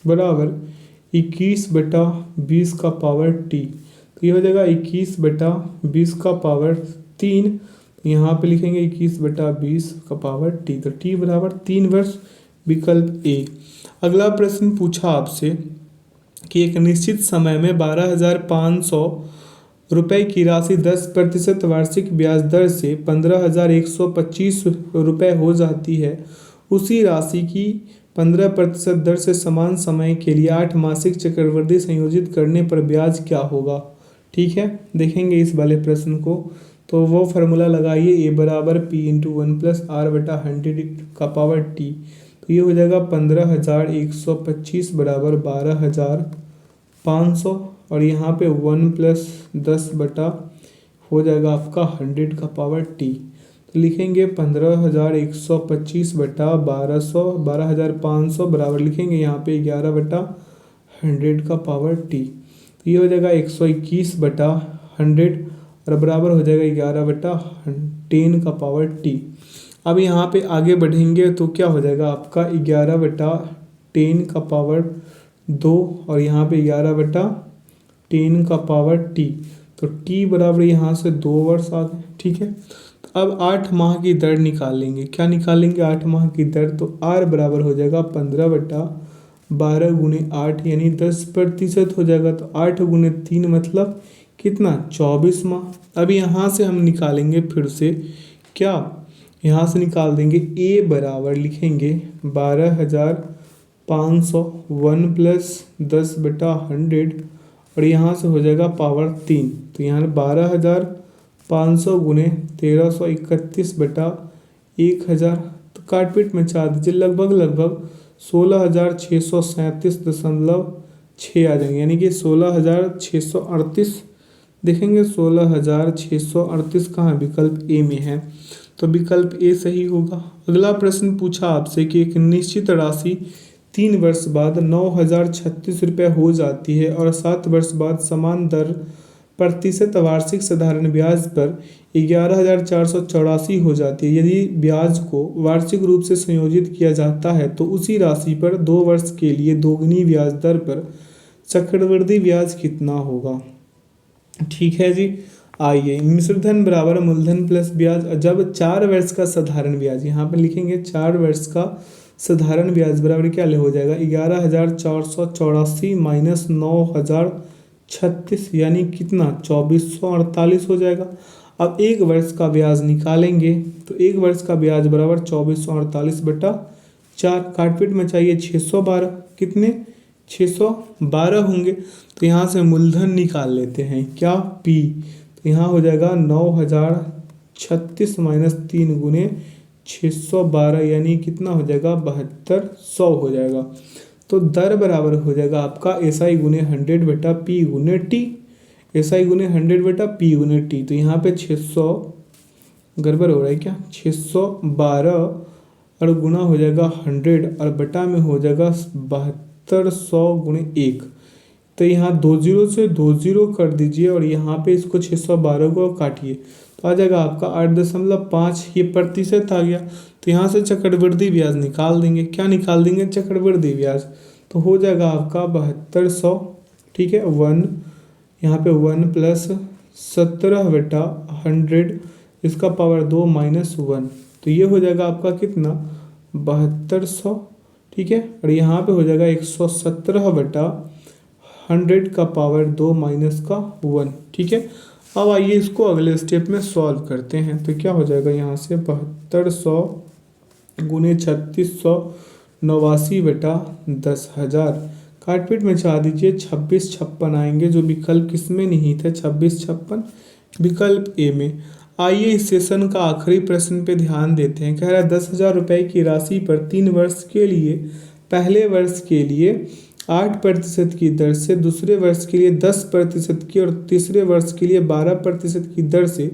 बराबर 21/20 का पावर t, तो ये हो जाएगा 21/20 का पावर 3। यहाँ पे लिखेंगे 21/20 का पावर t, तो t बराबर 3 वर्ष, विकल्प ए। अगला प्रश्न पूछा आपसे कि एक निश्चित समय में 12,500 रुपये की राशि 10% वार्षिक ब्याज दर से 15,125 रुपये हो जाती है। उसी राशि की 15% दर से समान समय के लिए 8 मासिक चक्रवृद्धि संयोजित करने पर ब्याज क्या होगा। ठीक है, देखेंगे इस वाले प्रश्न को, तो वो फार्मूला लगाइए, ए बराबर P × 1 + R/100 का पावर t, तो ये हो जाएगा 15,125 बराबर 12,500 और यहाँ पे 1 + 10 बटा हो जाएगा आपका 100 का पावर t, तो लिखेंगे 15,125 बटा 12,500 बराबर लिखेंगे यहाँ पे 11/100 का पावर t, तो ये हो जाएगा 121/100 और बराबर हो जाएगा 11/10 का पावर t। अब यहाँ पे आगे बढ़ेंगे तो क्या हो जाएगा आपका 11/10 का पावर 2 और यहाँ पे 11/10 का पावर t, तो t बराबर यहाँ से 2 वर्ष आ गए। ठीक है, तो अब 8 माह की दर निकालेंगे। क्या निकालेंगे 8 माह की दर, तो r बराबर हो जाएगा 15/2 12 गुने 8 यानी 10% हो जाएगा। तो 8 गुने 3 मतलब कितना, 24 माह। अब यहाँ से हम निकालेंगे फिर से क्या, यहाँ से निकाल देंगे ए बराबर लिखेंगे 12,500 1 प्लस 10/100 और यहाँ से हो जाएगा पावर 3। तो यहाँ 12,500 गुने 1331/1000। तो काटपीट में 4 दीजिए, लगभग लगभग 16,637.6 आ जाएंगे, यानी कि 16,638 देखेंगे। 16,638 कहाँ है, विकल्प ए में है, तो विकल्प ए सही होगा। अगला प्रश्न पूछा आपसे कि एक निश्चित राशि 3 वर्ष बाद 9,036 रुपये हो जाती है और 7 वर्ष बाद समान दर प्रतिशत वार्षिक साधारण ब्याज पर 11,484 हो जाती है। यदि ब्याज को वार्षिक रूप से संयोजित किया जाता है तो उसी राशि पर 2 वर्ष के लिए दोगुनी ब्याज दर पर चक्रवृद्धि ब्याज कितना होगा। ठीक है जी, आइए मिश्रधन बराबर मूलधन प्लस ब्याज। जब 4 वर्ष का साधारण ब्याज, यहाँ पर लिखेंगे 4 वर्ष का साधारण ब्याज बराबर क्या हो जाएगा, 11,484 माइनस 9,036 यानी कितना, 2,448 हो जाएगा। अब 1 वर्ष का ब्याज निकालेंगे तो 1 वर्ष का ब्याज बराबर 2,448/4। काटपीट में चाहिए 612, कितने 612 होंगे। तो यहाँ से मूलधन निकाल लेते हैं क्या, पी। तो यहाँ हो जाएगा 9,036 माइनस 3 गुने 612 यानी कितना हो जाएगा, 7200 हो जाएगा। तो दर बराबर हो जाएगा आपका SI गुने 100/P गुने T, SI गुने 100/P गुने T। तो यहाँ पे 600 गड़बड़ हो रहा है क्या, 612 और गुना हो जाएगा 100 और बटा में हो जाएगा 7200 गुने 1। तो यहाँ 20 से 20 कर दीजिए और यहाँ पे इसको 612 को काटिए तो आ जाएगा आपका 8.5, ये प्रतिशत आ गया। तो यहाँ से चक्रवृद्धि ब्याज निकाल देंगे, क्या निकाल देंगे, चक्रवृद्धि ब्याज। तो हो जाएगा आपका 7200, ठीक है। 1 यहाँ पे 1 प्लस 17/100 इसका पावर 2 माइनस 1, तो ये हो जाएगा आपका कितना, 7200, ठीक है। और यहाँ पे हो जाएगा 117/100 का पावर 2 माइनस का 1, ठीक है। अब आइए इसको अगले स्टेप में सॉल्व करते हैं। तो क्या हो जाएगा, यहाँ से 7200 गुने 3600 89/10,000। काटपीट में चाह दीजिए 2656 आएंगे, जो विकल्प किसमें नहीं थे, 2656 विकल्प ए में। आइए इस सेशन का आखिरी प्रश्न पे ध्यान देते हैं। कह रहा है 10,000 रुपये की राशि पर 3 वर्ष के लिए, पहले वर्ष के लिए 8% की दर से, दूसरे वर्ष के लिए 10% की और तीसरे वर्ष के लिए 12% की दर से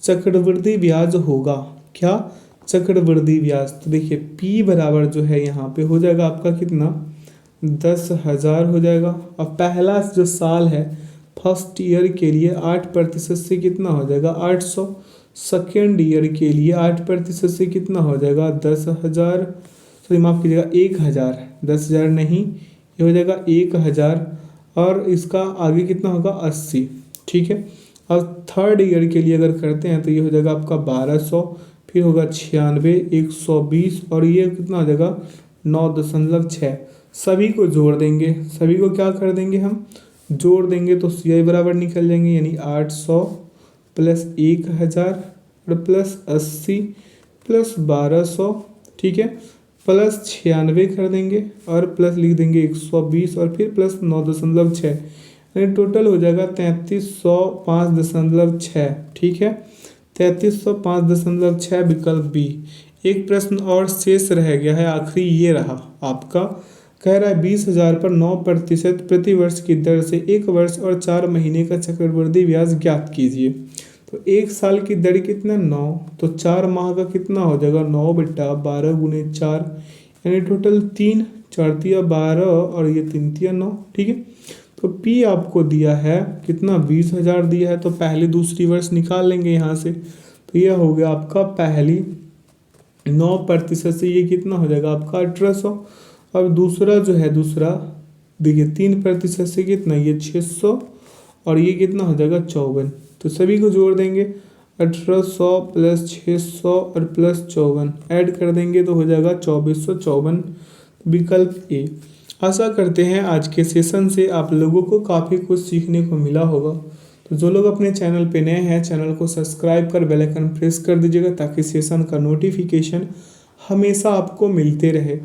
चक्रवृद्धि ब्याज होगा। क्या, चक्रवृद्धि ब्याज। तो देखिए P बराबर जो है यहाँ पे हो जाएगा आपका कितना, 10,000 हो जाएगा। अब पहला जो साल है फर्स्ट ईयर के लिए 8% से कितना हो जाएगा, 800। सेकेंड ईयर के लिए 8% से कितना हो जाएगा, 10,000, सॉरी माफ़ कीजिएगा 1,000, 10,000 नहीं, ये हो जाएगा 1,000 और इसका आगे कितना होगा, 80, ठीक है। अब थर्ड ईयर के लिए अगर करते हैं तो ये हो जाएगा आपका 1,200, फिर होगा 96, 120 और ये कितना हो जाएगा 9.6। सभी को जोड़ देंगे, सभी को क्या कर देंगे हम, जोड़ देंगे तो CI बराबर निकल जाएंगे, यानी 800 प्लस 1,000 और प्लस 80 प्लस 1,200, ठीक है, प्लस 96 कर देंगे और प्लस लिख देंगे 120 और फिर प्लस 9.6, यानी टोटल हो जाएगा 3305.6, ठीक है, 3305.6 विकल्प बी। एक प्रश्न और शेष रह गया है, आखिरी ये रहा आपका। कह रहा है 20,000 पर 9% प्रति वर्ष की दर से 1 वर्ष और 4 महीने का चक्रवृद्धि ब्याज ज्ञात कीजिए। तो 1 साल की दर कितना, 9, तो 4 माह का कितना हो जाएगा, 9/12 गुने 4, यानी टोटल 3, 4 × 12 और ये 3 × 9, ठीक है। तो P आपको दिया है कितना, 20,000 दिया है, तो पहली दूसरी वर्ष निकाल लेंगे यहाँ से। तो यह हो गया आपका पहली 9% से ये कितना हो जाएगा आपका 1,800। अब दूसरा जो है, दूसरा देखिए 3% से कितना, ये 600 और ये कितना हो जाएगा 54। तो सभी को जोड़ देंगे, 1,800 प्लस 600 और प्लस 54 ऐड कर देंगे तो हो जाएगा 2,454, विकल्प ए। आशा करते हैं आज के सेशन से आप लोगों को काफ़ी कुछ सीखने को मिला होगा। तो जो लोग अपने चैनल पे नए हैं, चैनल को सब्सक्राइब कर बेल आइकन प्रेस कर दीजिएगा ताकि सेशन का नोटिफिकेशन हमेशा आपको मिलते रहे।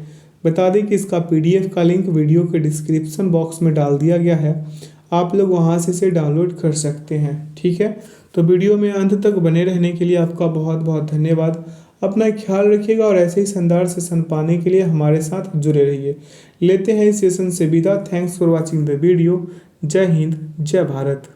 बता दें कि इसका PDF का लिंक वीडियो के डिस्क्रिप्शन बॉक्स में डाल दिया गया है, आप लोग वहां से इसे डाउनलोड कर सकते हैं। ठीक है, तो वीडियो में अंत तक बने रहने के लिए आपका बहुत बहुत धन्यवाद। अपना ख्याल रखिएगा और ऐसे ही शानदार सेशन पाने के लिए हमारे साथ जुड़े रहिए। लेते हैं इस सेशन से विदा। Thanks for watching the video. जय हिंद, जय भारत।